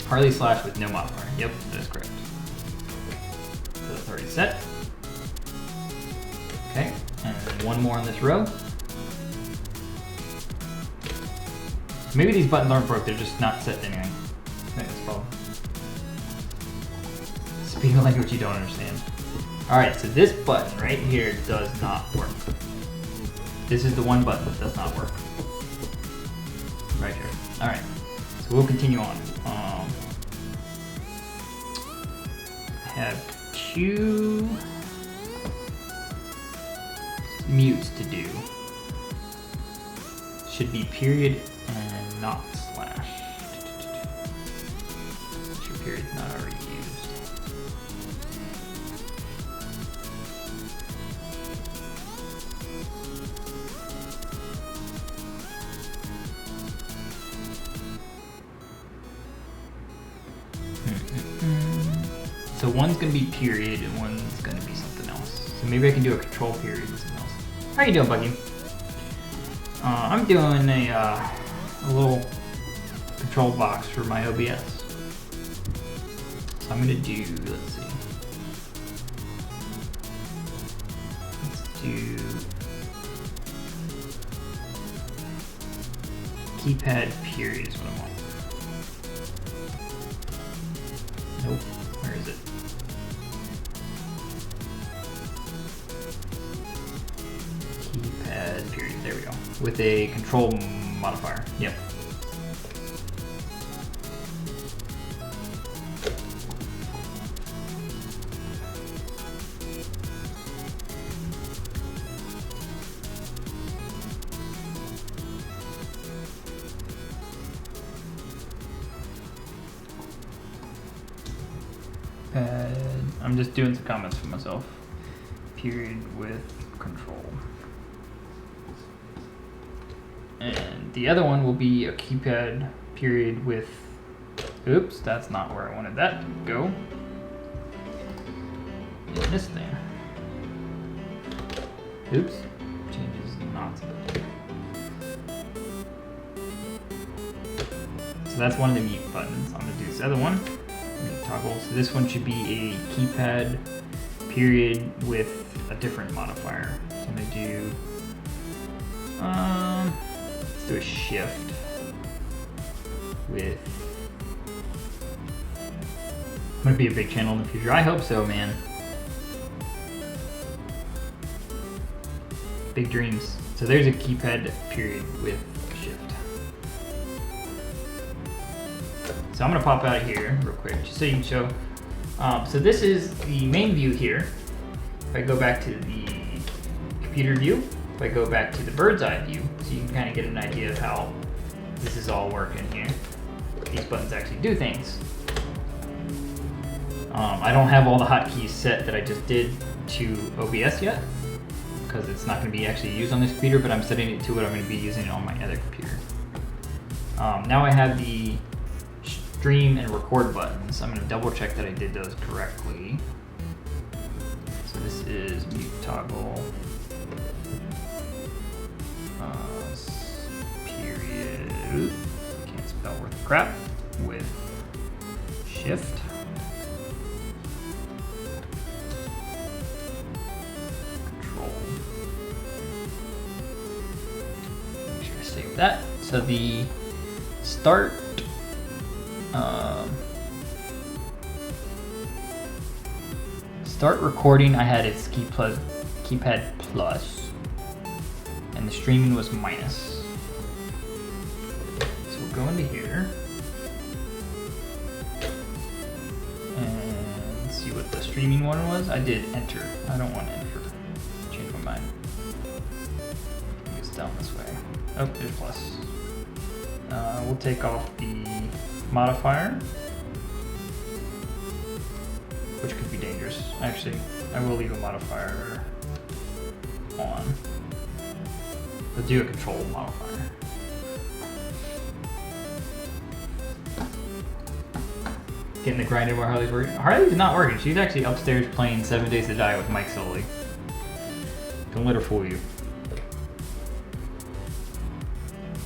Harley slash with no modifier. Yep, that is correct. So that's already set. Okay, and then one more on this row. Maybe these buttons aren't broke, they're just not set to anything. I think that's the problem. Speak a language you don't understand. Alright, so this button right here does not work. This is the one button that does not work. Right here. Alright, so we'll continue on. I have 2 mutes to do. Should be period and not slash. Make sure period's not already used. So one's gonna be period and one's gonna be something else. So maybe I can do a control period with something else. How you doing, Buggy? I'm doing a little control box for my OBS. So I'm gonna do, let's see. Let's do keypad period is what I want. Nope. Where is it? Keypad period. There we go. With a control modifier. Yep. I'm just doing some comments for myself. Period with control. And the other one will be a keypad period with, oops, that's not where I wanted that to go. In this thing. Oops, changes not to. So that's one of the mute buttons. I'm gonna do this other one. Toggle. So this one should be a keypad period with a different modifier. So I'm gonna do, let's do a shift with, I'm gonna be a big channel in the future. I hope so, man. Big dreams. So there's a keypad period with a shift. So I'm gonna pop out of here real quick, just so you can show. So this is the main view here. If I go back to the computer view, if I go back to the bird's eye view, so you can kind of get an idea of how this is all working here. These buttons actually do things. I don't have all the hotkeys set that I just did to OBS yet, because it's not going to be actually used on this computer, but I'm setting it to what I'm going to be using it on my other computer. Now I have the stream and record buttons. I'm going to double check that I did those correctly. So this is mute toggle, period, can't spell worth crap, with shift. Control. Make sure I save that. So the start start recording, I had its keypad plus, and the streaming was minus. So we'll go into here and see what the streaming one was. I did enter. I don't want to enter. Change my mind. I think it's down this way. Oh, there's plus. We'll take off the modifier, which could be dangerous. Actually, I will leave a modifier on. We'll do a control modifier. Getting the grind in where Harley's working. Harley's not working. She's actually upstairs playing 7 Days to Die with Mike Sully. Don't let her fool you.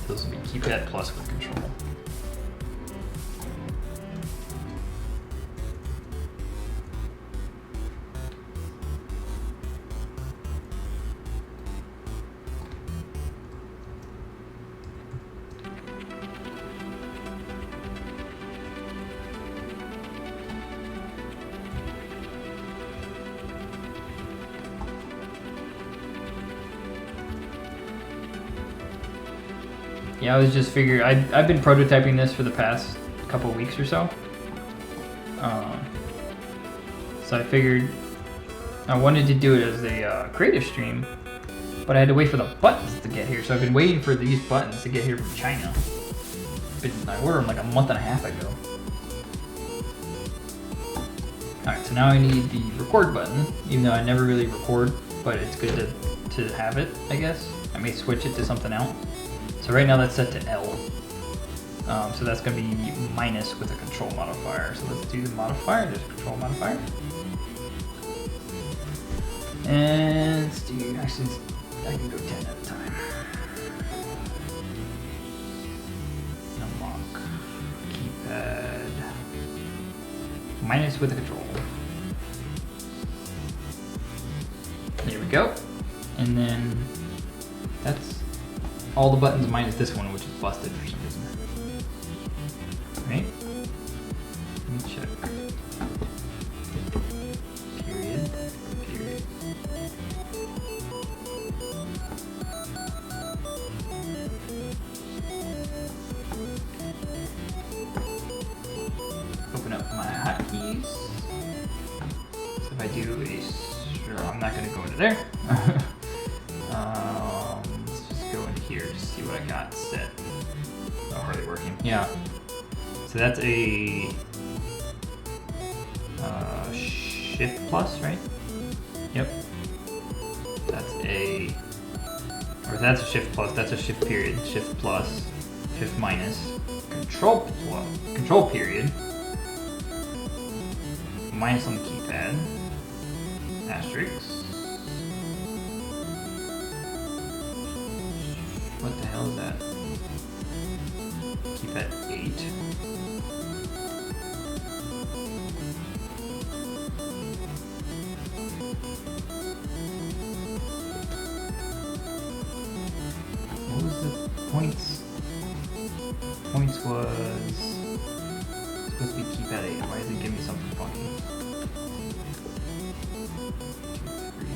Those will be keypad plus with control. Yeah, I was just figuring, I've been prototyping this for the past couple of weeks or so. So I figured I wanted to do it as a creative stream, but I had to wait for the buttons to get here. So I've been waiting for these buttons to get here from China. I ordered them like a month and a half ago. Alright, so now I need the record button, even though I never really record, but it's good to have it, I guess. I may switch it to something else. So right now that's set to L. So that's going to be minus with a control modifier. So let's do the modifier. There's a control modifier. And let's do, actually, I can go 10 at a time. Unlock. Keypad. Minus with a control. There we go. And then that's all the buttons minus this one, which is busted for some reason. Right? Let me check. Period. Period. Open up my hotkeys. So if I do a, sure, I'm not going to go into there. Here, just see what I got set. Oh, hardly working. Yeah. So that's a shift plus, right? Yep. That's a Or that's a shift plus, that's a shift period. Shift plus, shift minus, control plus, control period. Minus on the keypad. Asterisk. What the hell is that? Keypad 8. What was the points? Points was supposed to be keypad 8. Why does it give me something funky? 2, 3.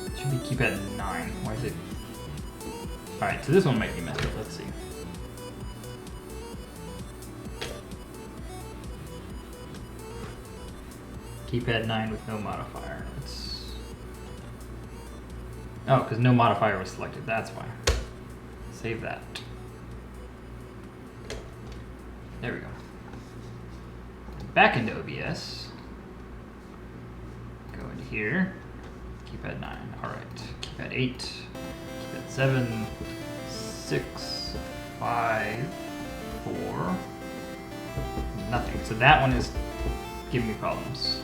It should be keypad 9. Why is it? Alright, so this one might be messed up. Let's see. Keypad 9 with no modifier. Oh, because no modifier was selected. That's why. Save that. There we go. Back into OBS. Go into here. Keypad 9. Alright. Keypad 8. Keypad 7. 6. 5. 4. Nothing. So that one is giving me problems.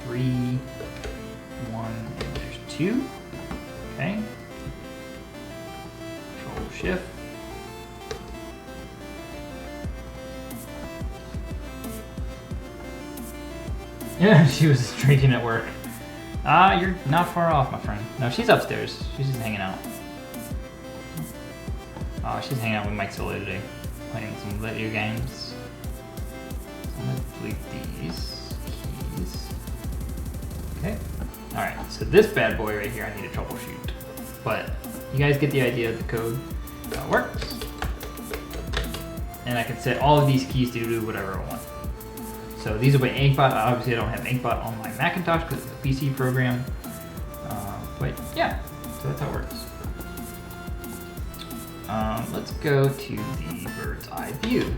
3. 1. And there's 2. Okay. Control Shift. Yeah, she was drinking at work. You're not far off, my friend. No, she's upstairs. She's just hanging out. She's hanging out with Mike Solo today, playing some video games. So I'm gonna delete these keys. Okay. Alright, so this bad boy right here, I need to troubleshoot. But you guys get the idea of the code, how it works. And I can set all of these keys to do whatever I want. So these will be InkBot. Obviously, I don't have InkBot on my Macintosh because it's a PC program. But yeah, so that's how it works. Let's go to the bird's eye view.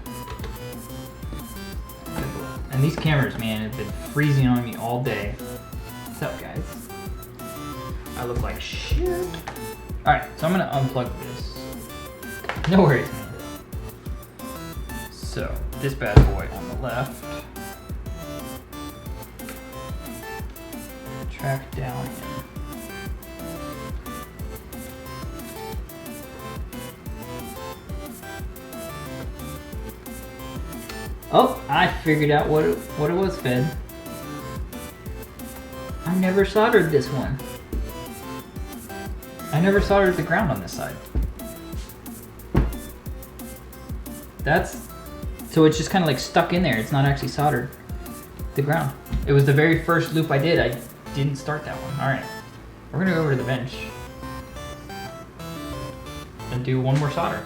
And these cameras, man, have been freezing on me all day. What's up, guys? I look like shit. All right, so I'm gonna unplug this. No worries, man. So this bad boy on the left. Track down here. Oh, I figured out what it was, Fed. I never soldered this one. I never soldered the ground on this side. So it's just kind of like stuck in there. It's not actually soldered. The ground. It was the very first loop I did. I didn't start that one. Alright. We're gonna go over to the bench and do one more solder.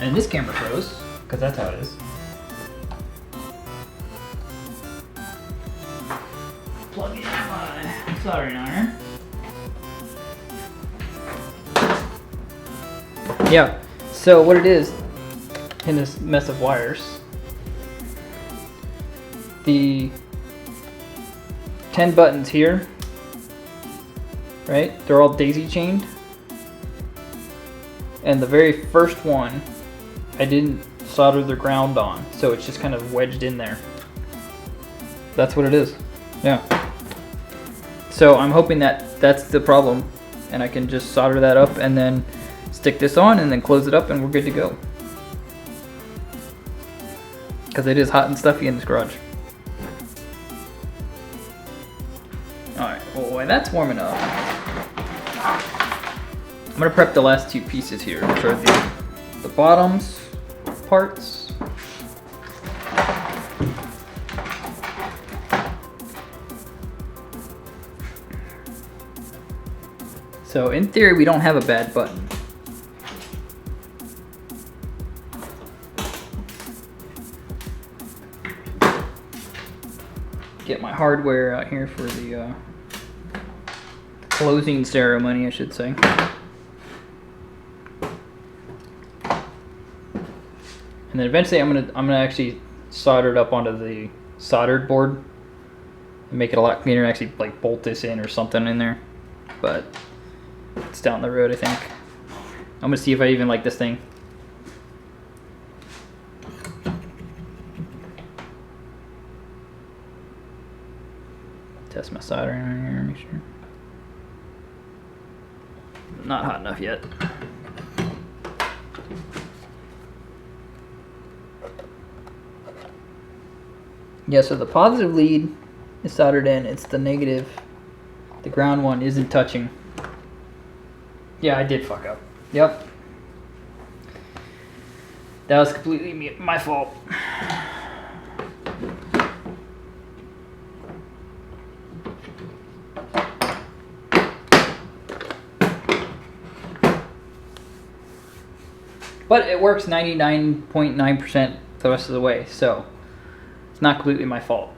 And this camera froze, because that's how it is. Plug in my soldering iron. Yeah, so what it is, in this mess of wires, the 10 buttons here, right, they're all daisy chained, and the very first one I didn't solder the ground on, so it's just kind of wedged in there. That's what it is. Yeah. So I'm hoping that that's the problem, and I can just solder that up and then stick this on and then close it up and we're good to go. Because it is hot and stuffy in this garage. Alright, well while that's warming up, I'm going to prep the last two pieces here, which are the bottoms parts. So in theory we don't have a bad button. Get my hardware out here for the closing ceremony, I should say. And then eventually I'm gonna actually solder it up onto the soldered board and make it a lot cleaner and actually like bolt this in or something in there. But it's down the road, I think. I'm gonna see if I even like this thing. Test my soldering on here, make sure. Not hot enough yet. Yeah, so the positive lead is soldered in, it's the negative. The ground one isn't touching. Yeah, I did fuck up. Yep. That was completely my fault. But it works 99.9% the rest of the way, so it's not completely my fault.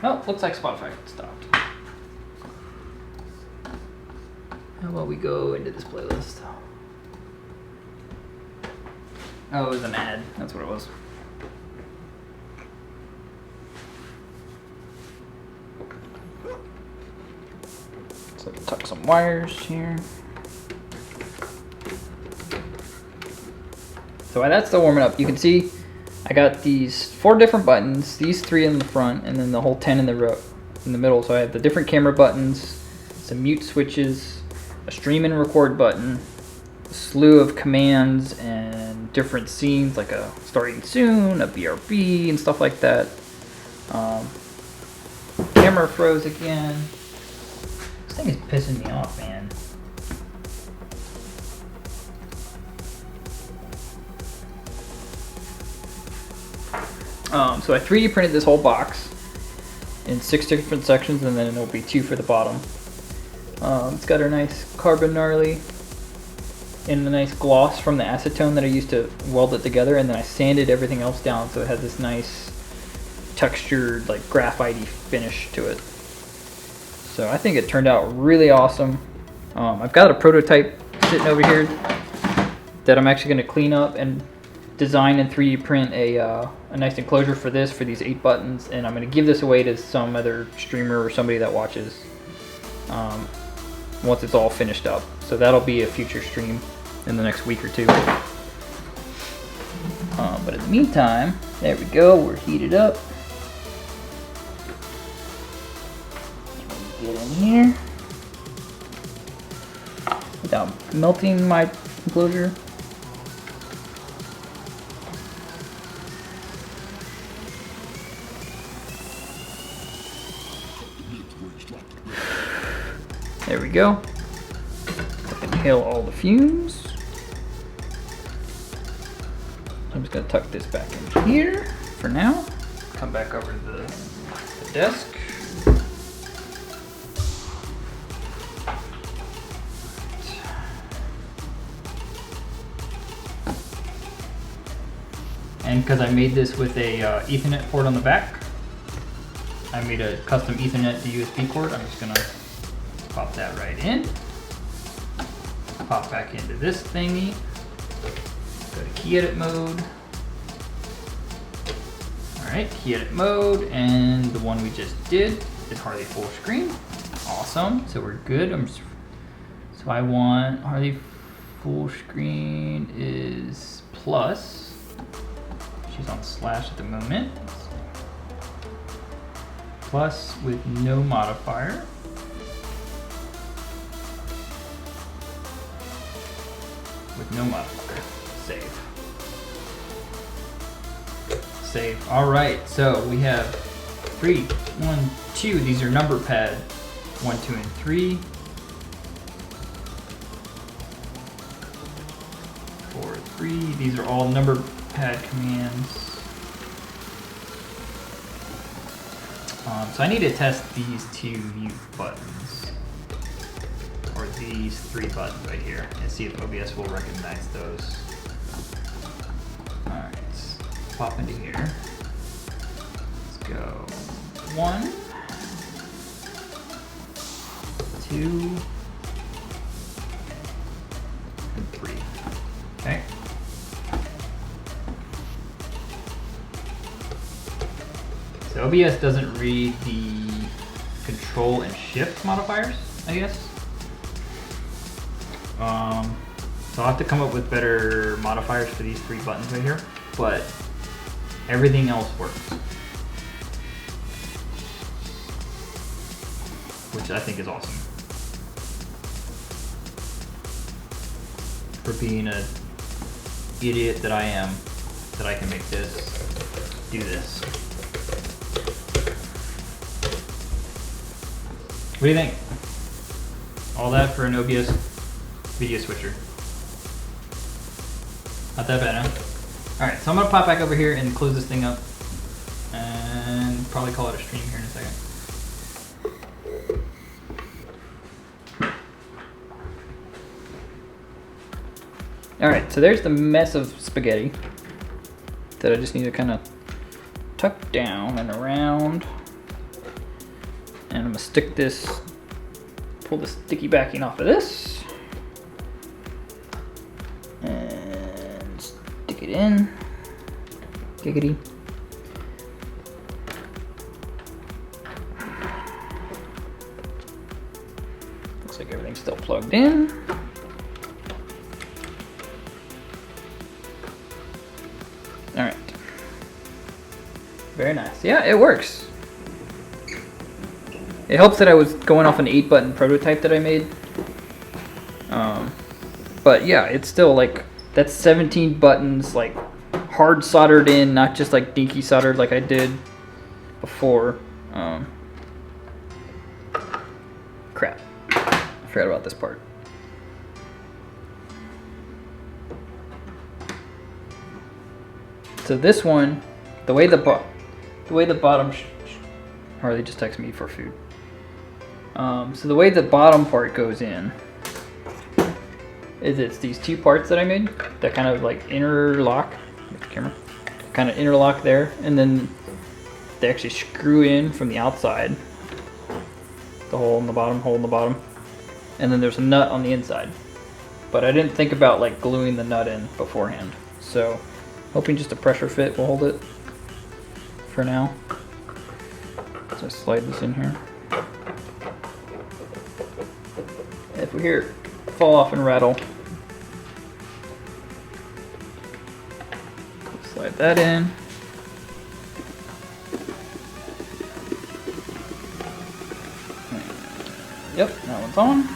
Oh, looks like Spotify stopped. How about we go into this playlist? Oh, it was an ad. That's what it was. So tuck some wires here. So while that's still warming up, you can see I got these 4 different buttons, these 3 in the front, and then the whole 10 in the middle. So I have the different camera buttons, some mute switches, a stream and record button, a slew of commands and different scenes like a starting soon, a BRB, and stuff like that. Camera froze again. This thing is pissing me off, man. So I 3D printed this whole box in 6 different sections, and then it'll be 2 for the bottom. It's got a nice carbon gnarly and a nice gloss from the acetone that I used to weld it together, and then I sanded everything else down so it has this nice textured, like graphite-y finish to it. So I think it turned out really awesome. I've got a prototype sitting over here that I'm actually going to clean up and design and 3D print a nice enclosure for this, for these 8 buttons, and I'm going to give this away to some other streamer or somebody that watches once it's all finished up. So that'll be a future stream in the next week or 2. But in the meantime, there we go, we're heated up. Get in here without melting my enclosure. There we go. Inhale all the fumes. I'm just gonna tuck this back in here for now. Come back over to the desk. And because I made this with a Ethernet port on the back, I made a custom Ethernet to USB port. I'm just gonna pop that right in. Pop back into this thingy. Go to key edit mode. Alright, key edit mode, and the one we just did is Harley full screen. Awesome, so we're good. So I want Harley full screen is plus. She's on slash at the moment. Plus with no modifier. With no modifier. Save. Save. Alright, so we have 3, 1, 2. These are number pad 1, 2, and 3. 4, 3. These are all number pad commands. So I need to test these 2 mute buttons, or these 3 buttons right here, and see if OBS will recognize those. Alright, let's pop into here. Let's go 1, 2, and 3. Okay. So OBS doesn't read the control and shift modifiers, I guess. So I'll have to come up with better modifiers for these 3 buttons right here, but everything else works. Which I think is awesome. For being an idiot that I am, that I can make this, do this. What do you think? All that for an OBS video switcher. Not that bad, huh? Alright, so I'm gonna pop back over here and close this thing up and probably call it a stream here in a second. Alright, so there's the mess of spaghetti that I just need to kind of tuck down and around. And I'm gonna stick this, pull the sticky backing off of this. And stick it in. Giggity. Looks like everything's still plugged in. Alright. Very nice. Yeah, it works. It helps that I was going off an 8-button prototype that I made. But yeah, it's still like, that's 17 buttons, like hard soldered in, not just like dinky soldered like I did before. Crap. I forgot about this part. So this one, the way the bottom, Harley just texted me for food. So the way the bottom part goes in is it's these 2 parts that I made that kind of like interlock. Get the camera. Kind of interlock there, and then they actually screw in from the outside. The hole in the bottom, and then there's a nut on the inside. But I didn't think about like gluing the nut in beforehand, so hoping just a pressure fit will hold it for now. So slide this in here. If we hear it fall off and rattle, slide that in. Yep, that one's on.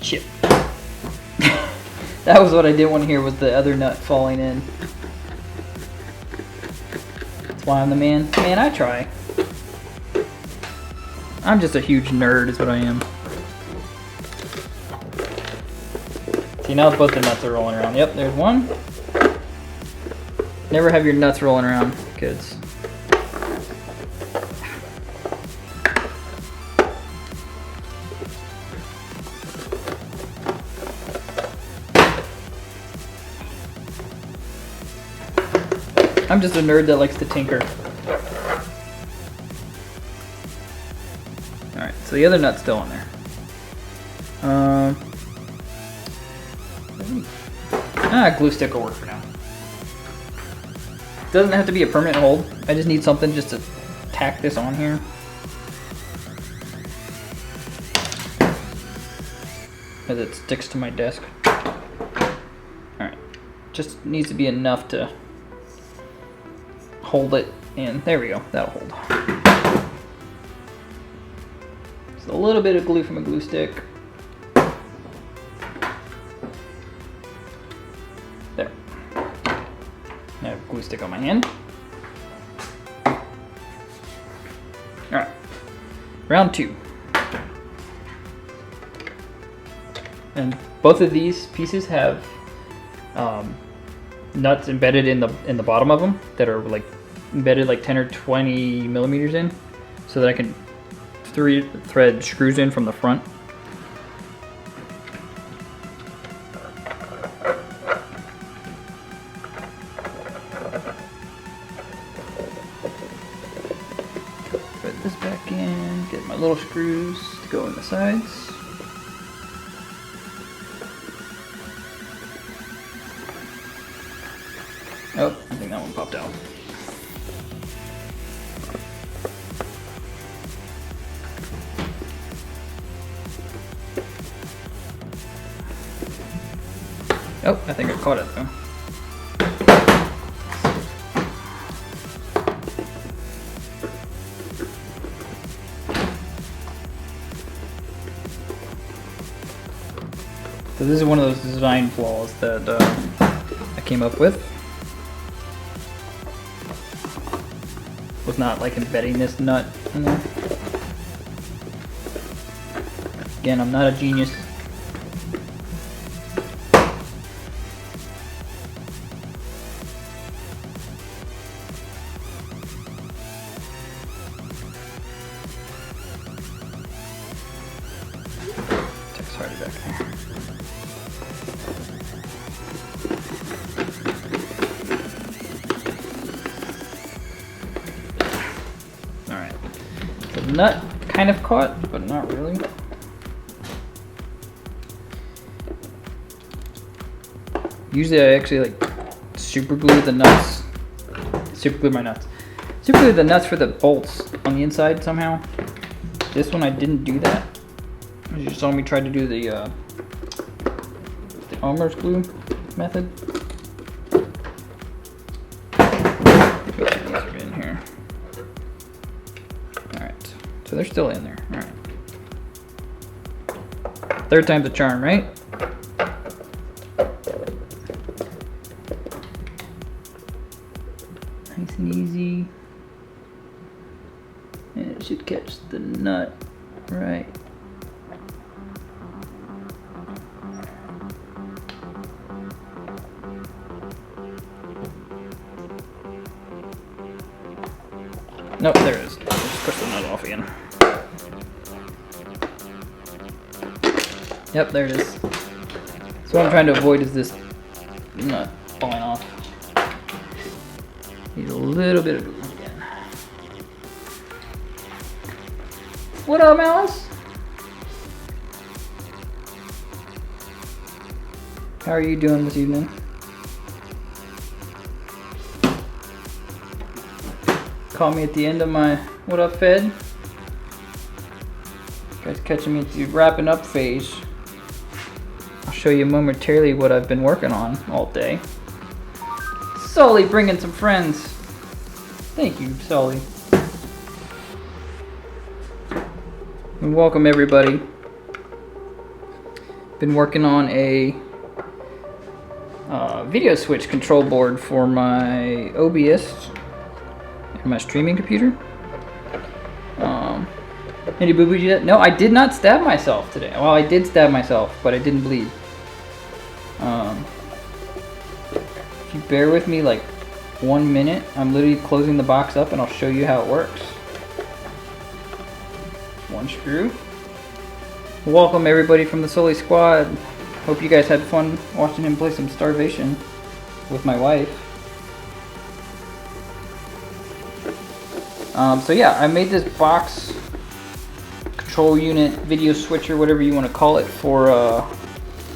Shit. That was what I didn't want to hear, was the other nut falling in. That's why I'm the man. Man, I try. I'm just a huge nerd is what I am. See, now both the nuts are rolling around. Yep, there's one. Never have your nuts rolling around, kids. I'm just a nerd that likes to tinker. Alright, so the other nut's still on there. Glue stick will work for now. Doesn't have to be a permanent hold. I just need something just to tack this on here. As it sticks to my desk. Alright. Just needs to be enough to hold it in. There we go. That'll hold. Just a little bit of glue from a glue stick. There. I have a glue stick on my hand. Alright. Round 2. And both of these pieces have nuts embedded in the bottom of them that are like embedded like 10 or 20 millimeters in, so that I can thread screws in from the front. Thread this back in, get my little screws to go in the sides. popped out. Oh, I think I caught it though. So this is one of those design flaws that I came up with. Was not like embedding this nut in there. Again, I'm not a genius. Text hardy back there. Alright. So the nut kind of caught, but not really. Usually I actually like super glue the nuts. Super glue my nuts. Super glue the nuts for the bolts on the inside somehow. This one I didn't do that. You saw me try to do the Elmer's glue method. These are in here. Alright. So they're still in there. Alright. Third time's a charm, right? Nice and easy. And it should catch the nut right. Nope, there it is. Just push the nut off again. Yep, there it is. So what I'm trying to avoid is this nut falling off. Need a little bit of glue again. What up, Alice? How are you doing this evening? Caught me at the end of my what up, Fed? Guys catching me at the wrapping up phase. I'll show you momentarily what I've been working on all day. Sully bringing some friends. Thank you, Sully. And welcome everybody. Been working on a video switch control board for my OBS and my streaming computer. Any boo-boos yet? No, I did not stab myself today. Well, I did stab myself, but I didn't bleed. If you bear with me like 1 minute, I'm literally closing the box up and I'll show you how it works. One screw. Welcome everybody from the Sully Squad. Hope you guys had fun watching him play some Starvation with my wife. So yeah, I made this box control unit, video switcher, whatever you want to call it, for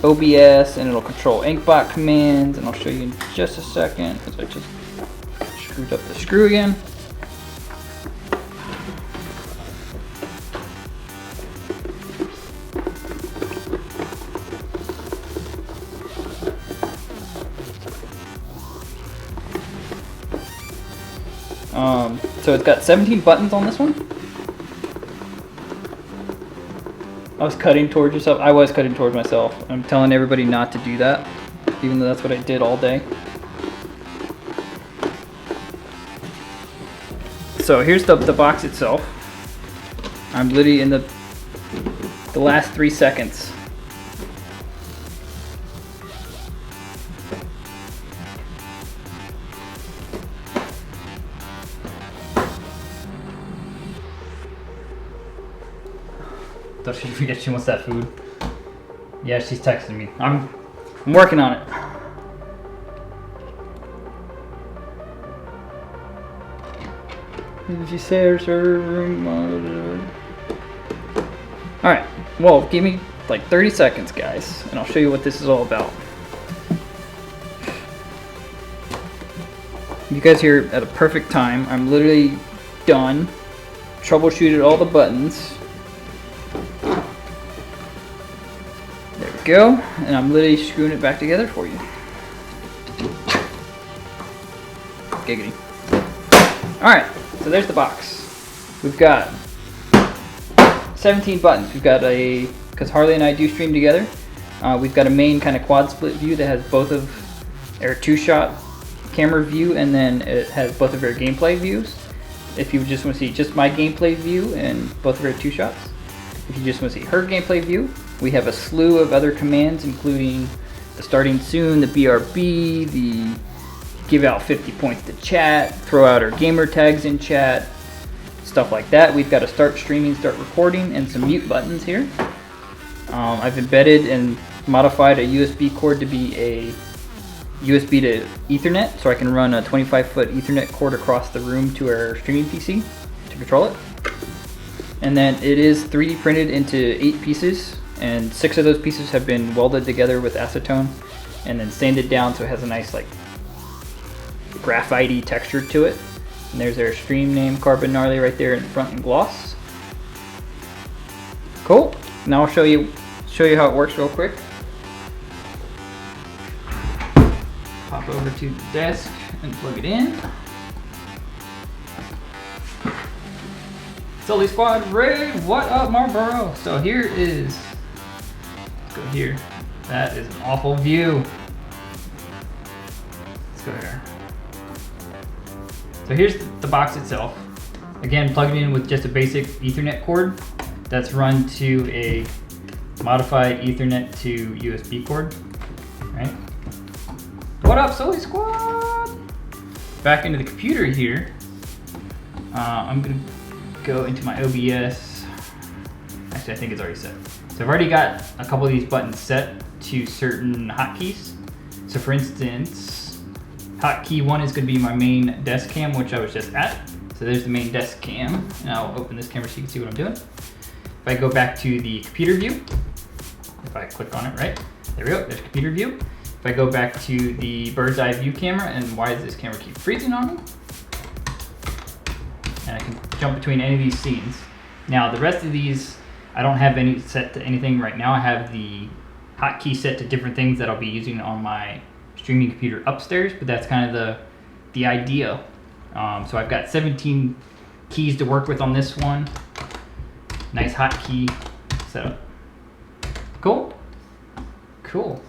OBS, and it'll control inkbot commands, and I'll show you in just a second because I just screwed up the screw again. So it's got 17 buttons on this one. I was cutting towards yourself. I was cutting towards myself. I'm telling everybody not to do that, even though that's what I did all day. So here's the box itself. I'm literally in the last 3 seconds. Don't she forget she wants that food? Yeah, she's texting me. I'm working on it. Did you say her server room monitor? Alright, well, give me like 30 seconds, guys, and I'll show you what this is all about. you guys here at a perfect time. I'm literally done. Troubleshooted all the buttons. There we go. And I'm literally screwing it back together for you. Giggity. Alright, so there's the box. We've got 17 buttons. We've got because Harley and I do stream together, we've got a main kind of quad split view that has both of our 2-shot camera view, and then it has both of our gameplay views. If you just want to see just my gameplay view and both of our 2 shots. If you just want to see her gameplay view, we have a slew of other commands, including the starting soon, the BRB, the give out 50 points to chat, throw out our gamer tags in chat, stuff like that. We've got a start streaming, start recording, and some mute buttons here. I've embedded and modified a USB cord to be a USB to Ethernet, so I can run a 25-foot Ethernet cord across the room to our streaming PC to control it. And then it is 3D printed into 8 pieces, and 6 of those pieces have been welded together with acetone and then sanded down so it has a nice like graphite-y texture to it. And there's our stream name, Carbon Gnarly, right there in front in gloss. Cool. Now I'll show you how it works real quick. Pop over to the desk and plug it in. Sully Squad Raid, what up, Marlboro? So here is, let's go here. That is an awful view. Let's go here. So here's the box itself. Again, plugged in with just a basic Ethernet cord that's run to a modified Ethernet to USB cord, right? What up, Sully Squad? Back into the computer here. I'm gonna go into my OBS. Actually, I think it's already set. So I've already got a couple of these buttons set to certain hotkeys. So for instance, hotkey 1 is gonna be my main desk cam, which I was just at. So there's the main desk cam. And I'll open this camera so you can see what I'm doing. If I go back to the computer view, if I click on it, right? There we go, there's computer view. If I go back to the bird's eye view camera, and why does this camera keep freezing on me? And I can jump between any of these scenes. Now the rest of these, I don't have any set to anything right now. I have the hotkey set to different things that I'll be using on my streaming computer upstairs, but that's kind of the idea. So I've got 17 keys to work with on this one. Nice hotkey setup. Cool. Cool.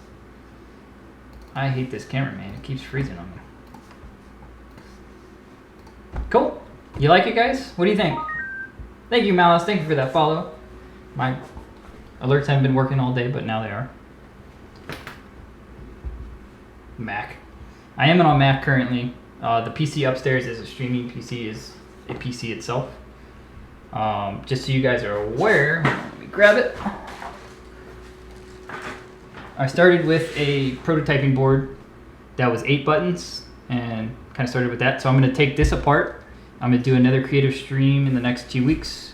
I hate this camera, man. It keeps freezing on me. Cool. You like it, guys? What do you think? Thank you, Malice. Thank you for that follow. My alerts haven't been working all day, but now they are. Mac. I am on Mac currently. The PC upstairs is a streaming PC, is a PC itself. Just so you guys are aware, let me grab it. I started with a prototyping board that was 8 buttons and kind of started with that. So I'm going to take this apart. I'm going to do another creative stream in the next 2 weeks.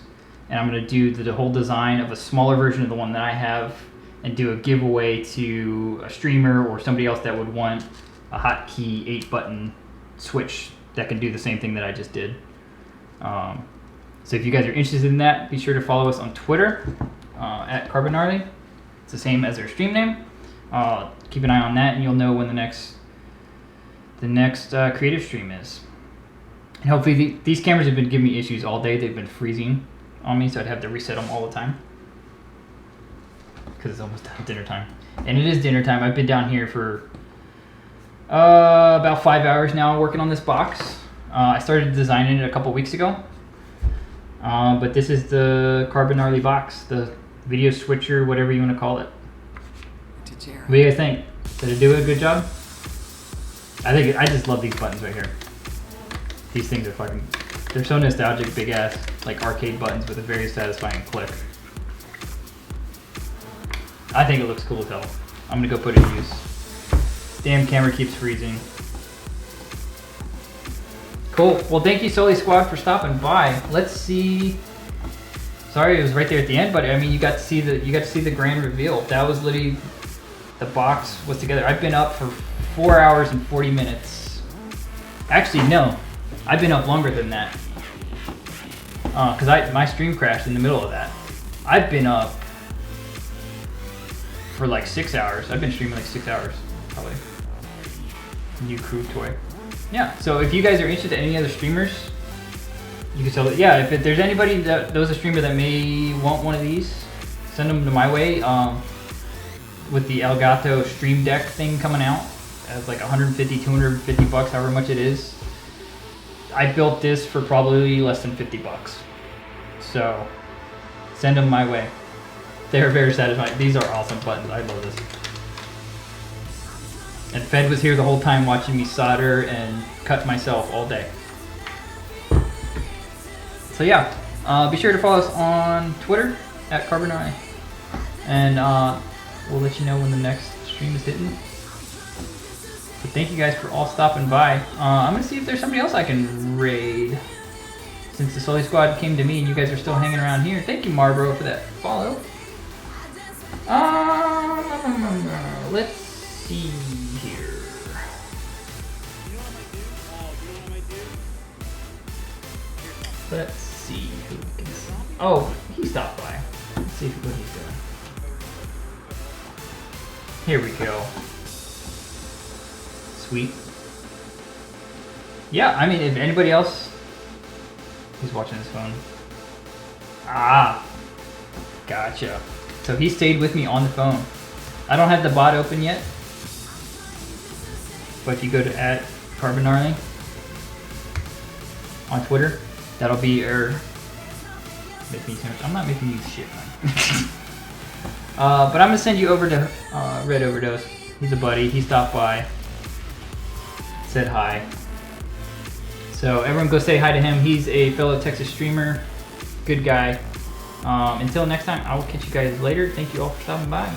And I'm going to do the whole design of a smaller version of the one that I have and do a giveaway to a streamer or somebody else that would want a hotkey 8-button switch that can do the same thing that I just did. So if you guys are interested in that, be sure to follow us on Twitter at Carbon Gnarly. It's the same as our stream name. Keep an eye on that, and you'll know when the next creative stream is. And hopefully these cameras have been giving me issues all day. They've been freezing on me, so I'd have to reset them all the time because it's almost dinner time. And it is dinner time. I've been down here for about 5 hours now working on this box. I started designing it a couple weeks ago, but this is the Carbon Gnarly box, the video switcher, whatever you want to call it. What do you guys think? Did it do a good job? I just love these buttons right here. These things are they're so nostalgic, big ass, like arcade buttons with a very satisfying click. I think it looks cool as hell. I'm gonna go put it in use. Damn camera keeps freezing. Cool, well thank you Sully Squad for stopping by. Let's see. Sorry it was right there at the end, but I mean you got to see the grand reveal. That was literally, the box was together. I've been up for 4 hours and 40 minutes Actually, no. I've been up longer than that. Cause my stream crashed in the middle of that. I've been up for like 6 hours. I've been streaming like 6 hours, probably. New crew toy. Yeah, so if you guys are interested in any other streamers, you can tell it. Yeah, if there's anybody that knows a streamer that may want one of these, send them to my way. With the Elgato Stream Deck thing coming out, it's like 150, 250 bucks, however much it is. I built this for probably less than 50 bucks. So send them my way. They're very satisfying. These are awesome buttons. I love this. And Fed was here the whole time watching me solder and cut myself all day. So yeah, be sure to follow us on Twitter at Carbonari. And we'll let you know when the next stream is hitting. So thank you guys for all stopping by. I'm gonna see if there's somebody else I can raid. Since the Sully Squad came to me and you guys are still hanging around here. Thank you, Marbro, for that follow. Let's see here. Let's see who we can see. Oh, he stopped by. Let's see what he's doing. Here we go. Sweet. Yeah, I mean, if anybody else is watching his phone. Ah, gotcha. So he stayed with me on the phone. I don't have the bot open yet, but if you go to @Carbonari on Twitter, that'll be I'm not making you shit, man. But I'm gonna send you over to Red Overdose. He's a buddy. He stopped by, said hi. So everyone go say hi to him. He's a fellow Texas streamer, good guy. Until next time, I will catch you guys later. Thank you all for stopping by.